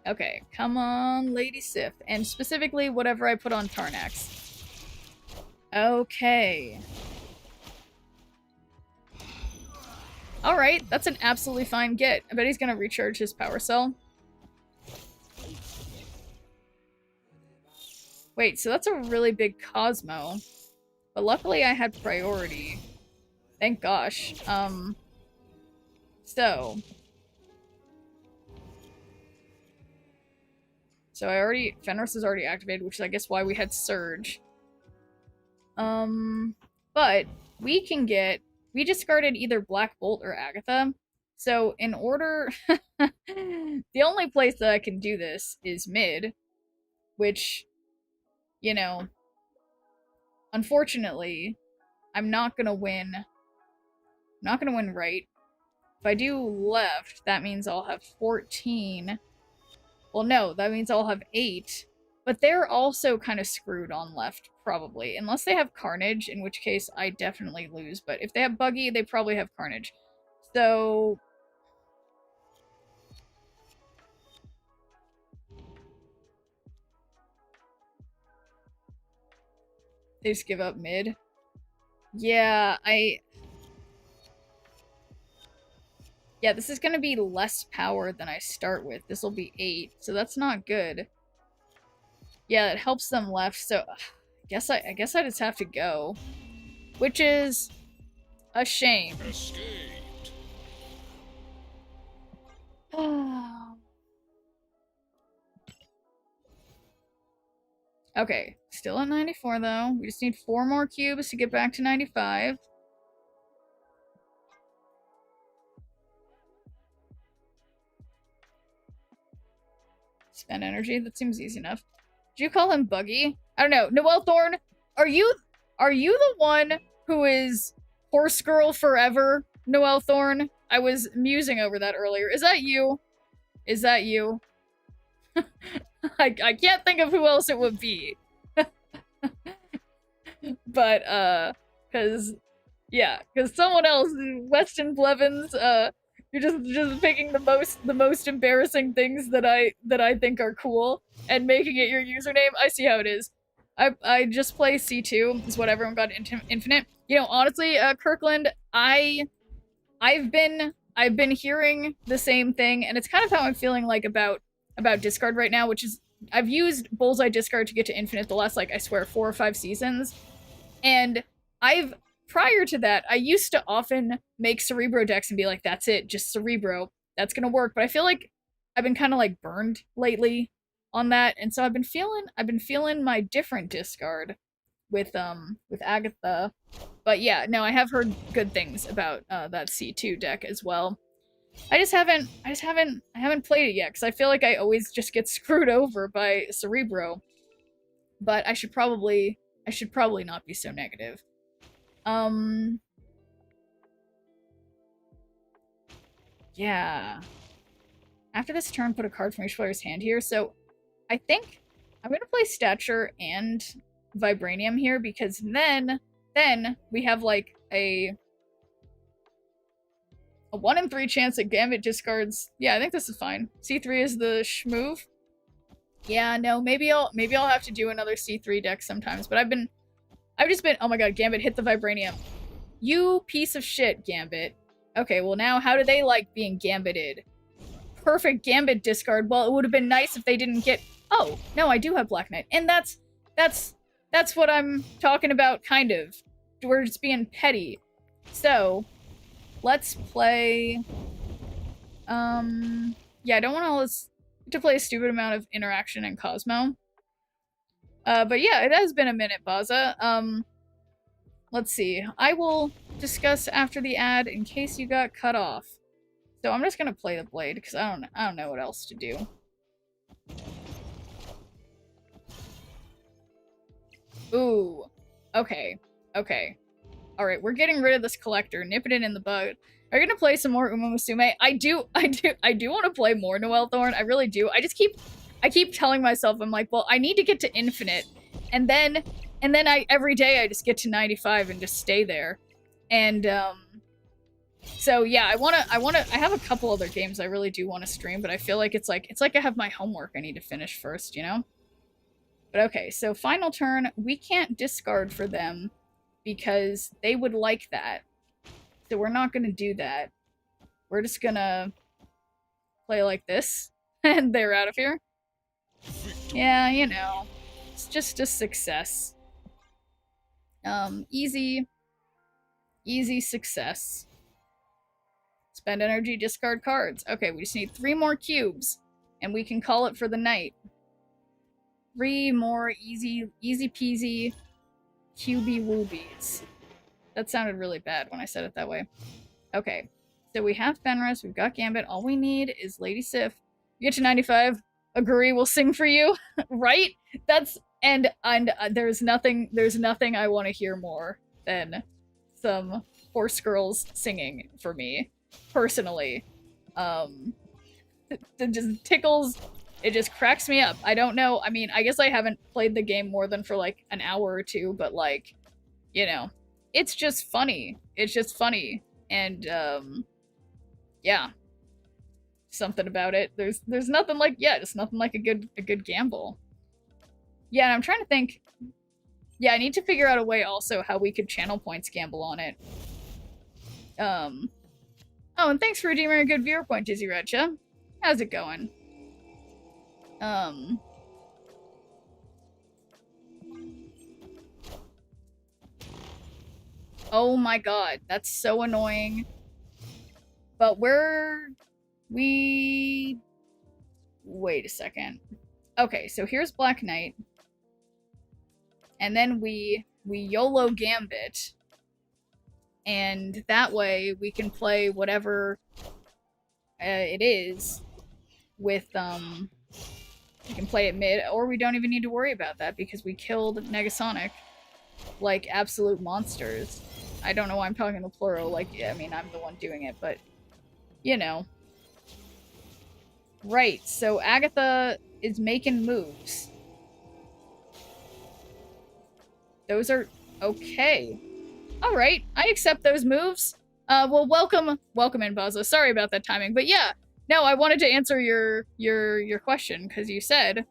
Okay, come on, Lady Sif. And specifically, whatever I put on Tarnax. Okay. Alright, that's an absolutely fine get. I bet he's gonna recharge his power cell. Wait, so that's a really big Cosmo. But luckily I had priority. Thank gosh. So Fenris is already activated, which is I guess why we had Surge. But we discarded either Black Bolt or Agatha. So in order, the only place that I can do this is mid, which, you know, unfortunately, I'm not gonna win. I'm not gonna win right. If I do left, that means I'll have 14. Well, no, that means I'll have 8. But they're also kind of screwed on left, probably. Unless they have Carnage, in which case I definitely lose. But if they have Buggy, they probably have Carnage. So... They just give up mid. Yeah, yeah, this is gonna be less power than I start with. This will be 8, so that's not good. Yeah, it helps them left, so I guess I just have to go. Which is a shame. Escaped. Okay, still at 94 though. We just need 4 more cubes to get back to 95. Spend energy, that seems easy enough. Did you call him Buggy? I don't know. Noelle Thorne, are you the one who is Horse Girl Forever, Noelle Thorne? I was musing over that earlier. Is that you? Is that you? I can't think of who else it would be. But, cause someone else, Weston Blevins, you're just picking the most embarrassing things that I think are cool and making it your username. I see how it is. I just play C2 is what everyone got into Infinite. You know, honestly, Kirkland, I've been hearing the same thing, and it's kind of how I'm feeling like about discard right now, which is I've used Bullseye discard to get to Infinite the last, like, I swear 4 or 5 seasons, and prior to that, I used to often make Cerebro decks and be like, that's it, just Cerebro, that's gonna work, but I feel like I've been kind of, like, burned lately on that, and so I've been feeling my different discard with Agatha. But yeah, no, I have heard good things about that C2 deck as well. I haven't played it yet because I feel like I always just get screwed over by Cerebro. But I should probably not be so negative. Yeah. After this turn, put a card from each player's hand here. So I think I'm gonna play Stature and Vibranium here because then we have like a 1 in 3 chance that Gambit discards. Yeah, I think this is fine. C3 is the schmoove. Yeah, no, maybe I'll have to do another C3 deck sometimes, but I've just been, oh my god, Gambit hit the Vibranium. You piece of shit, Gambit. Okay, well now how do they like being Gambited? Perfect Gambit discard. Well, it would have been nice if they didn't get, oh, no, I do have Black Knight. And that's what I'm talking about, kind of. We're just being petty. So, let's play, yeah, I don't want all this to play a stupid amount of interaction and Cosmo. But yeah, it has been a minute, Baza. Let's see. I will discuss after the ad in case you got cut off. So I'm just gonna play the blade because I don't know what else to do. Ooh. Okay. Okay. Alright, we're getting rid of this collector. Nipping it in the bud. Are you gonna play some more Uma Musume? I do want to play more Noelle Thorne. I really do. I keep telling myself, I'm like, well, I need to get to Infinite. And then every day I just get to 95 and just stay there. And, so yeah, I have a couple other games I really do want to stream, but I feel like it's like I have my homework I need to finish first, you know? But okay, so final turn, we can't discard for them because they would like that. So we're not gonna do that. We're just gonna play like this, and they're out of here. Yeah, you know, it's just a success. Easy success. Spend energy, discard cards. Okay, we just need 3 more cubes, and we can call it for the night. 3 more easy peasy cubey woobies. That sounded really bad when I said it that way. Okay, so we have Fenris, we've got Gambit, all we need is Lady Sif. You get to 95, agree, we'll sing for you, right? That's, and there's nothing I want to hear more than some horse girls singing for me, personally. It just tickles, it just cracks me up. I don't know, I mean, I guess I haven't played the game more than for like an hour or two, but like, you know, it's just funny. It's just funny. And, yeah. Something about it. There's nothing like, yeah, just nothing like a good gamble. Yeah, and I'm trying to think, Yeah, I need to figure out a way also how we could channel points gamble on it. Oh, and thanks for redeeming a good viewer point, Dizzy Redcha. How's it going? Oh my god, that's so annoying. But wait a second. Okay, so here's Black Knight. And then we YOLO Gambit. And that way we can play whatever it is with, we can play it mid, or we don't even need to worry about that because we killed Negasonic like absolute monsters. I don't know why I'm talking in the plural, like, I mean, I'm the one doing it, but, you know. Right, so Agatha is making moves. Those are okay. Alright, I accept those moves. Well, welcome in, Baza. Sorry about that timing, but yeah. No, I wanted to answer your question, because you said...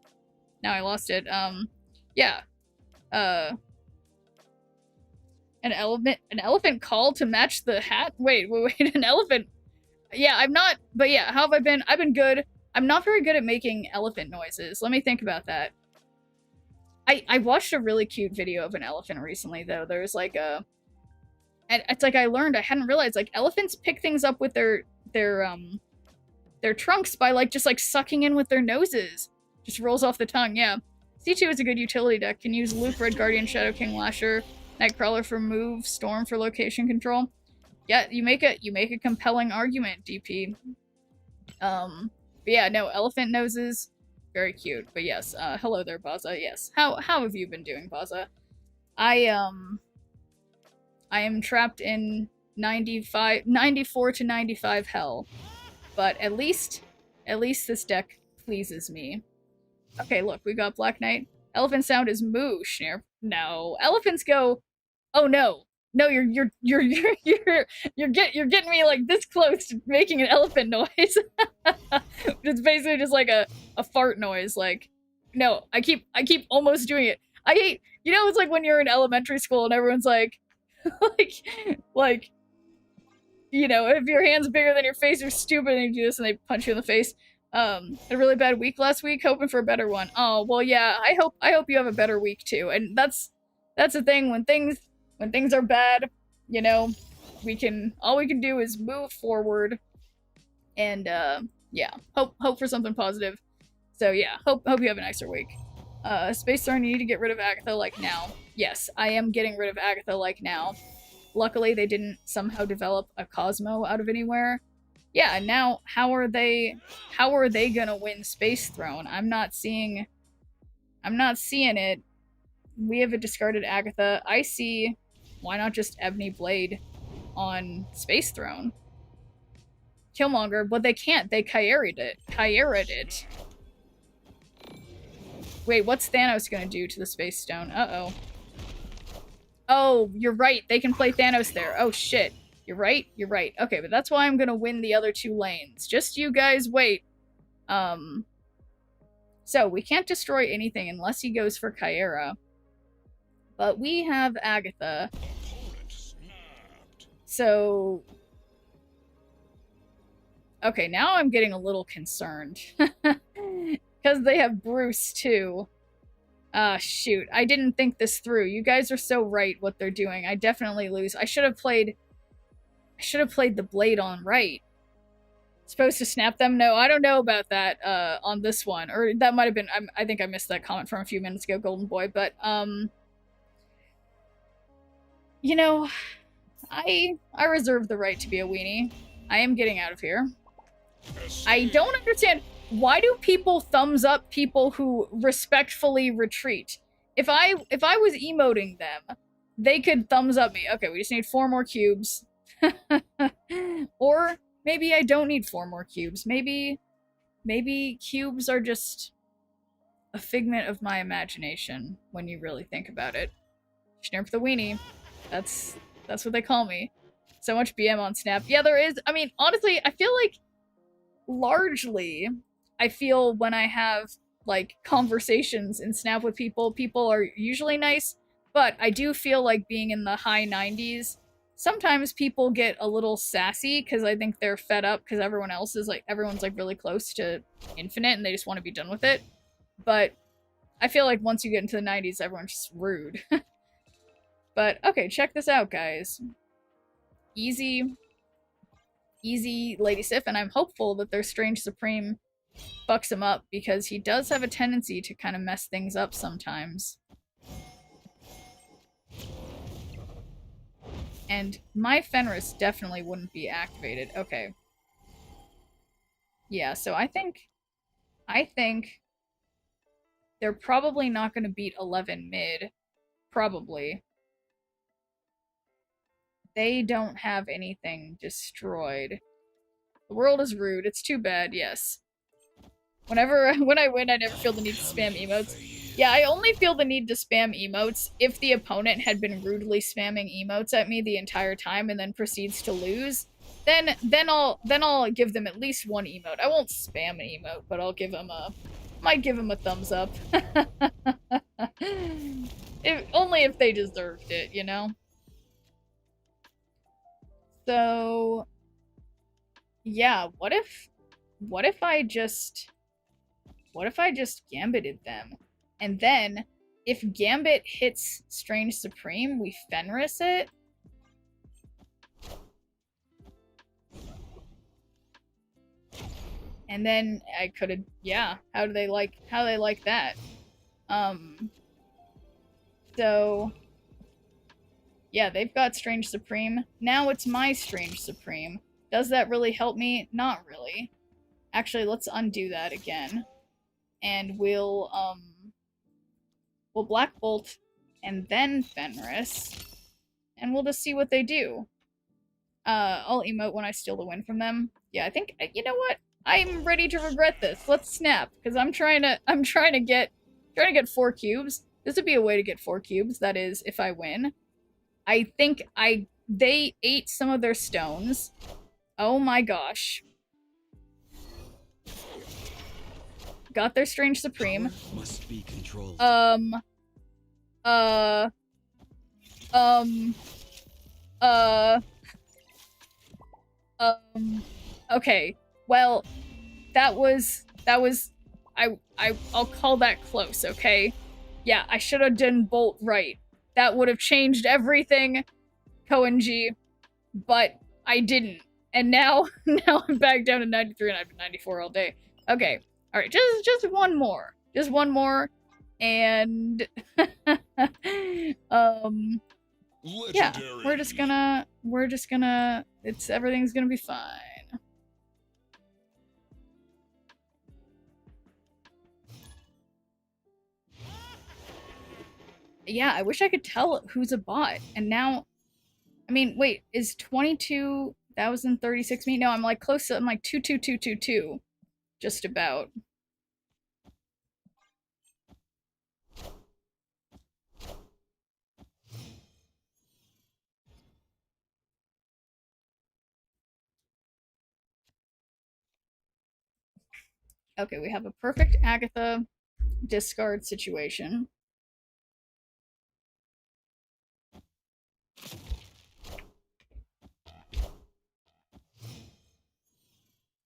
Now I lost it. Yeah. An elephant call to match the hat? Wait, an elephant... Yeah, I'm not... But yeah, how have I been? I've been good. I'm not very good at making elephant noises. Let me think about that. I watched a really cute video of an elephant recently, though. There's like a... And it's like I hadn't realized, like, elephants pick things up with their trunks by, like, just, like, sucking in with their noses. Just rolls off the tongue, yeah. C2 is a good utility deck. Can use Loop, Red Guardian, Shadow King, Lasher, Nightcrawler for move, Storm for location control. Yeah, you make a compelling argument, DP. But yeah, no, elephant noses, very cute. But yes, hello there, Baza. Yes. How have you been doing, Baza? I am trapped in 94 to 95 hell. But at least this deck pleases me. Okay, look, we got Black Knight. Elephant sound is moo, Schnirp. No. Elephants go, oh no. No, you're getting me like this close to making an elephant noise. It's basically just like a fart noise, like, no, I keep almost doing it. I hate, you know, it's like when you're in elementary school and everyone's like, like, you know, if your hand's bigger than your face, you're stupid, and you do this and they punch you in the face. A really bad week last week, hoping for a better one. Oh, well, yeah, I hope you have a better week too. And that's the thing, when things are bad, you know, all we can do is move forward and yeah, hope for something positive. So yeah, hope you have a nicer week. Space Throne, you need to get rid of Agatha like now. Yes, I am getting rid of Agatha like now. Luckily, they didn't somehow develop a Cosmo out of anywhere. Yeah, now how are they gonna win Space Throne? I'm not seeing it. We have a discarded Agatha. I see, why not just Ebony Blade on Space Throne? Killmonger, but they can't. They Kyaried it. Wait, what's Thanos gonna do to the Space Stone? Uh-oh. Oh, you're right. They can play Thanos there. Oh, shit. You're right. Okay, but that's why I'm gonna win the other two lanes. Just you guys wait. So, we can't destroy anything unless he goes for Kyara. But we have Agatha. So... Okay, now I'm getting a little concerned. Because they have Bruce, too. Shoot. I didn't think this through. You guys are so right what they're doing. I definitely lose. I should have played the Blade on right. Supposed to snap them? No, I don't know about that, on this one. Or that might have been... I think I missed that comment from a few minutes ago, Golden Boy. But, you know, I reserve the right to be a weenie. I am getting out of here. I don't understand, why do people thumbs up people who respectfully retreat? If I was emoting them, they could thumbs up me. Okay, we just need 4 more cubes. Or maybe I don't need 4 more cubes. Maybe cubes are just a figment of my imagination when you really think about it. Schnurp the weenie. That's what they call me. So much BM on Snap. Yeah, there is. I mean, honestly, I feel like largely, I feel when I have, like, conversations in Snap with people, people are usually nice, But I do feel like being in the high 90s, sometimes people get a little sassy because I think they're fed up because everyone's like really close to infinite and they just want to be done with it. But I feel like once you get into the 90s, everyone's just rude. But okay, check this out, guys. Easy Lady Sif, and I'm hopeful that their Strange Supreme fucks him up because he does have a tendency to kind of mess things up sometimes. And my Fenris definitely wouldn't be activated. Okay. Yeah, so I think they're probably not going to beat 11 mid. Probably. They don't have anything destroyed. The world is rude. It's too bad, yes. When I win, I never feel the need to spam emotes. Yeah, I only feel the need to spam emotes if the opponent had been rudely spamming emotes at me the entire time and then proceeds to lose. Then I'll give them at least one emote. I won't spam an emote, but I'll give them might give them a thumbs up. Only if they deserved it, you know? So yeah, what if I just gambited them? And then, if Gambit hits Strange Supreme, we Fenris it? And then I could've, yeah, how do they like that? So, yeah, they've got Strange Supreme. Now it's my Strange Supreme. Does that really help me? Not really. Actually, let's undo that again. And we'll Black Bolt and then Fenris. And we'll just see what they do. I'll emote when I steal the win from them. Yeah, I think, you know what? I'm ready to regret this. Let's snap, because I'm trying to get 4 cubes. This would be a way to get 4 cubes, that is, if I win. I think they ate some of their stones. Oh my gosh. Got their Strange Supreme. Must be controlled. Okay. Well, I'll call that close, okay? Yeah, I should have done Bolt right. That would have changed everything, Koenji, but I didn't. And now I'm back down to 93 and I've been 94 all day. Okay. Alright, just one more. Just one more. And yeah, we're just gonna everything's gonna be fine. Yeah, I wish I could tell who's a bot. And now, I mean, wait, is 22,036 me? No, I'm like close to, I'm like 22222. Just about. Okay, we have a perfect Agatha discard situation.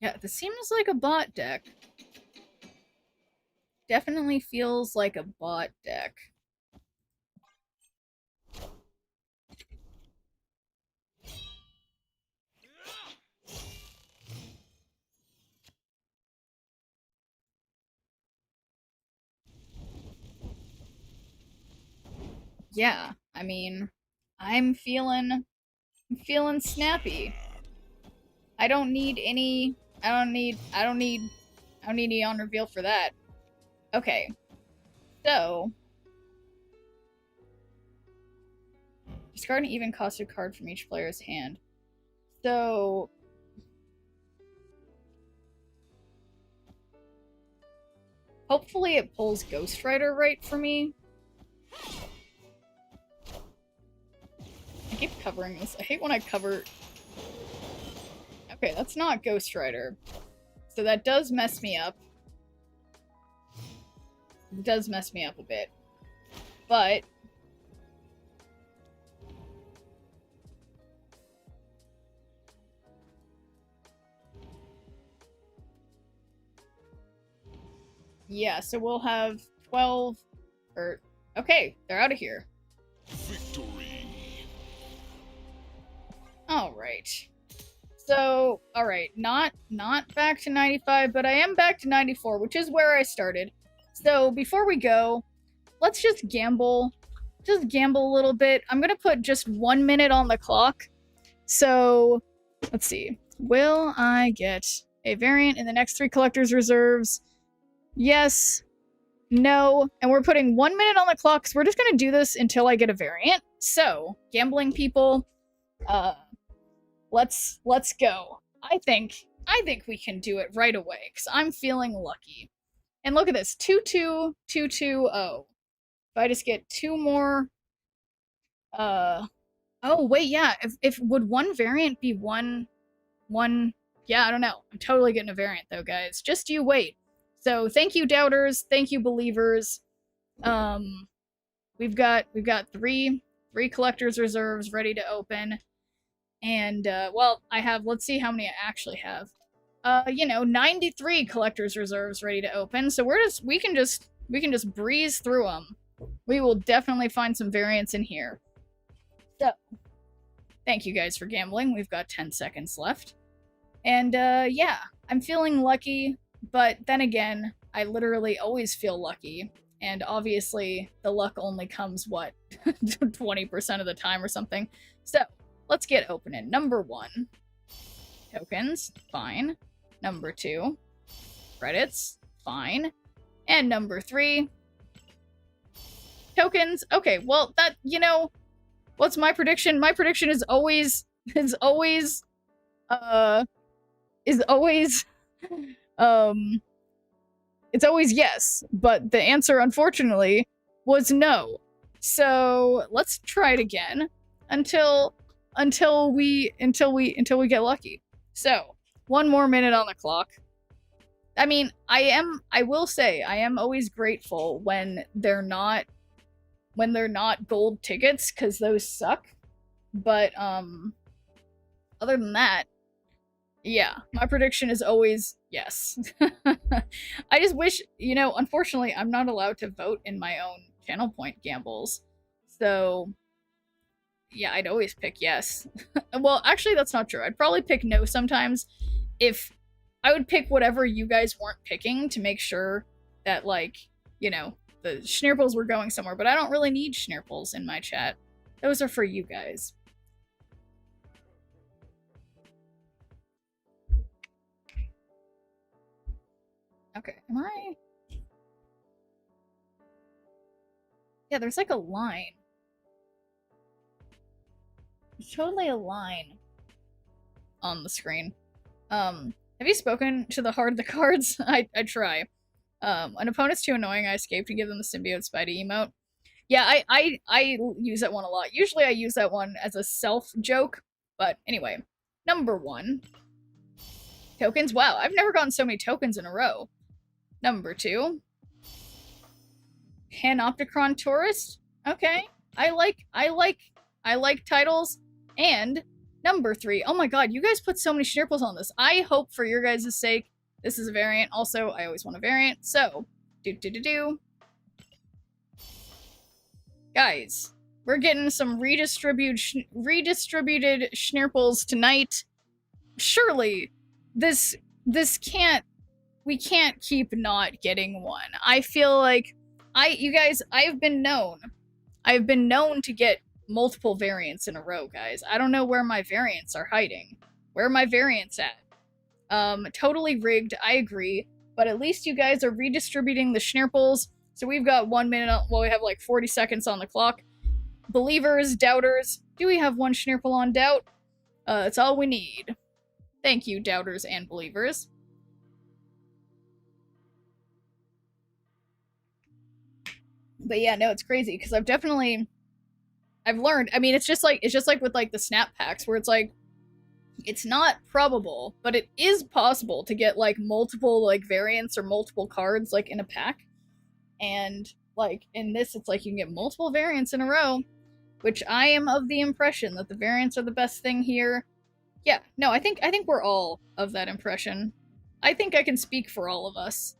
Yeah, this seems like a bot deck. Definitely feels like a bot deck. Yeah, I mean, I'm feeling snappy. I don't need any Eon reveal for that. Okay. So discard an even costed card from each player's hand. So hopefully it pulls Ghost Rider right for me. I keep covering this. I hate when I cover... Okay, that's not Ghost Rider. So that does mess me up. It does mess me up a bit. But Yeah, so we'll have 12, or, okay, they're out of here. Victory. Alright. So, alright, not back to 95, but I am back to 94, which is where I started. So, before we go, let's just gamble. Just gamble a little bit. I'm gonna put just 1 minute on the clock. So, let's see. Will I get a variant in the next 3 collector's reserves? Yes. No. And we're putting 1 minute on the clock, so we're just gonna do this until I get a variant. So, gambling people, let's go. I think we can do it right away, because I'm feeling lucky. And look at this, 22220. If I just get 2 more, oh wait, yeah, if would 1 variant be one, yeah, I don't know. I'm totally getting a variant though, guys. Just you wait. So thank you, doubters, thank you, believers. We've got 3 collector's reserves ready to open. And well, I have, let's see how many I actually have. 93 collector's reserves ready to open. So we can just breeze through them. We will definitely find some variants in here. So, thank you guys for gambling. We've got 10 seconds left. And yeah, I'm feeling lucky, but then again, I literally always feel lucky. And obviously, the luck only comes, what, 20% of the time or something. So, let's get opening. Number 1. Tokens, fine. Number 2. Credits, fine. And number 3. Tokens. Okay, well, that, what's my prediction? My prediction is always yes, but the answer, unfortunately, was no. So, let's try it again until we get lucky. So, 1 more minute on the clock. I mean, I will say, I am always grateful when they're not gold tickets, because those suck. But, other than that, yeah, my prediction is always yes. I just wish, unfortunately, I'm not allowed to vote in my own channel point gambles. So, yeah, I'd always pick yes. Well, actually, that's not true. I'd probably pick no sometimes. If I would pick whatever you guys weren't picking to make sure that, like, the Schnirples were going somewhere, but I don't really need Schnirples in my chat. Those are for you guys. Okay, am I? Yeah, there's like a line. There's totally a line on the screen. Have you spoken to the Hard the Cards? I try. An opponent's too annoying, I escape to give them the symbiote Spidey emote. Yeah, I use that one a lot. Usually I use that one as a self-joke, but anyway. Number 1. Tokens. Wow, I've never gotten so many tokens in a row. Number 2. Panopticon Tourist. Okay. I like titles. And number 3. Oh my god, you guys put so many Schnirples on this. I hope for your guys' sake this is a variant. Also, I always want a variant. So, guys, we're getting some redistributed Schnirples tonight. Surely, we can't keep not getting one. I feel like, I've been known to get multiple variants in a row, guys. I don't know where my variants are hiding. Where are my variants at? Totally rigged, I agree, but at least you guys are redistributing the Schnirples, so we've got 1 minute, well, we have like 40 seconds on the clock. Believers, doubters, do we have 1 Schnirple on doubt? That's all we need. Thank you, doubters and believers. But yeah, no, it's crazy, because I've learned, I mean, it's just like with like the snap packs, where it's like, it's not probable, but it is possible to get like multiple like variants or multiple cards like in a pack. And like in this, it's like you can get multiple variants in a row, which I am of the impression that the variants are the best thing here. Yeah, no, I think we're all of that impression. I think I can speak for all of us.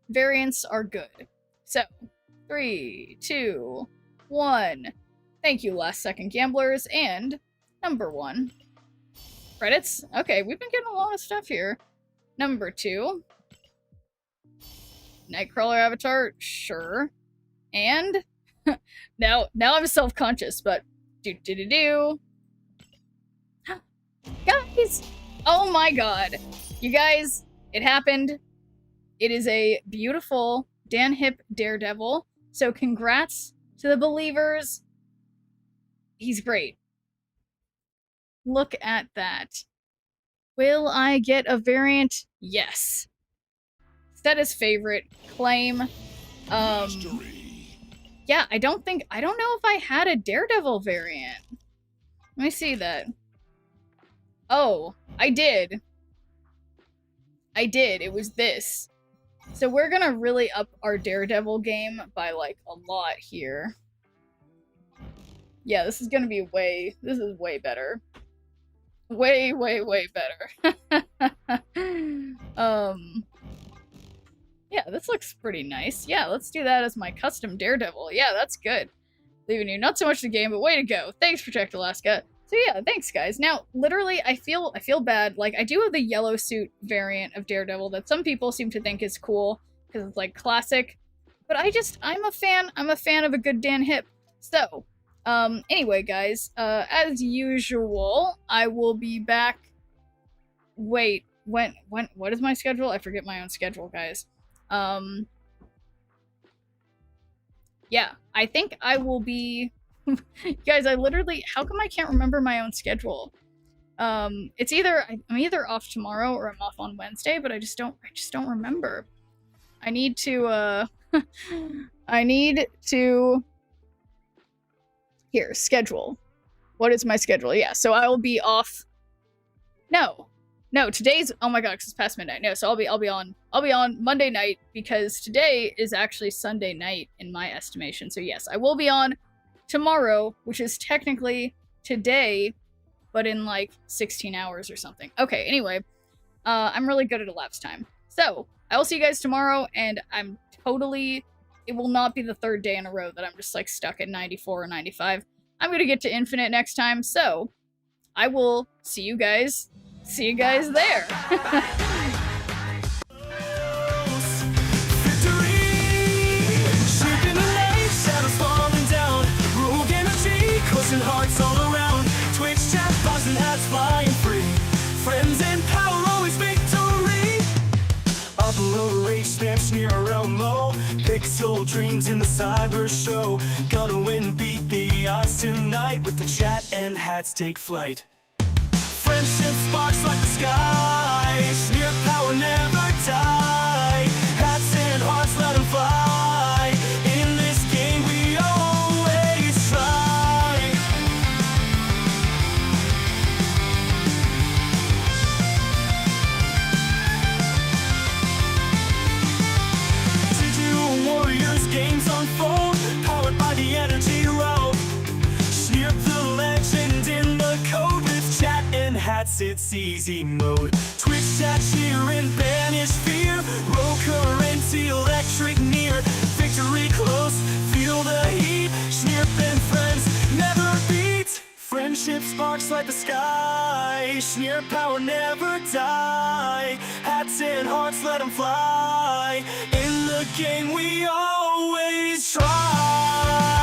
variants are good. So, 3, 2, 1. Thank you, last second gamblers, and number 1. Credits? Okay, we've been getting a lot of stuff here. Number 2. Nightcrawler avatar? Sure. And now I'm self-conscious, but do. Guys! Oh my god. You guys, it happened. It is a beautiful Dan Hip Daredevil. So congrats to the believers. He's great. Look at that. Will I get a variant? Yes. Set as favorite. Claim. Yeah, I don't know if I had a Daredevil variant. Let me see that. Oh, I did. It was this. So we're gonna really up our Daredevil game by, like, a lot here. Yeah, this is gonna be way better. Way better. Yeah, this looks pretty nice. Yeah, let's do that as my custom Daredevil. Yeah, that's good. Leaving you not so much the game, but way to go. Thanks, Protect Alaska. So yeah, thanks guys. Now, literally, I feel bad. Like, I do have the yellow suit variant of Daredevil that some people seem to think is cool because it's like classic. But I'm a fan of a good Dan Hip. So, anyway, guys, as usual, I will be back. Wait, when, what is my schedule? I forget my own schedule, guys. Yeah, I think I will be... Guys, I literally... How come I can't remember my own schedule? It's either... I'm either off tomorrow or I'm off on Wednesday, but I just don't remember. I need to, Here, schedule. What is my schedule? Yeah, so I will be off... No, today's... Oh my god, 'cause it's past midnight. No, so I'll be on Monday night, because today is actually Sunday night in my estimation. So yes, I will be on tomorrow, which is technically today, but in like 16 hours or something. Okay, anyway, I'm really good at elapsed time. So, I will see you guys tomorrow, and it will not be the third day in a row that I'm just like stuck at 94 or 95. I'm gonna get to infinite next time, so I will see you guys there. Hearts all around, Twitch chat, bars and ads flying free. Friends and power, always victory. Upload rage, snap, sneer around low. Pixel dreams in the cyber show. Gonna win, beat the odds tonight. With the chat and hats take flight. Friendship sparks like the sky. Sneer power never die. Hats and hearts, let them fly. In this game we always try. To warriors, games unfold. Powered by the energy road. Sneer the legend in the code. With chat and hats, it's easy mode. Twitch chat, cheer and banish fear. Roll current, electric near. Victory close, feel the heat. Sneer and friends never beat. Friendship sparks like the sky. Sneer power never die. Hats and hearts, let them fly. In the game we always try.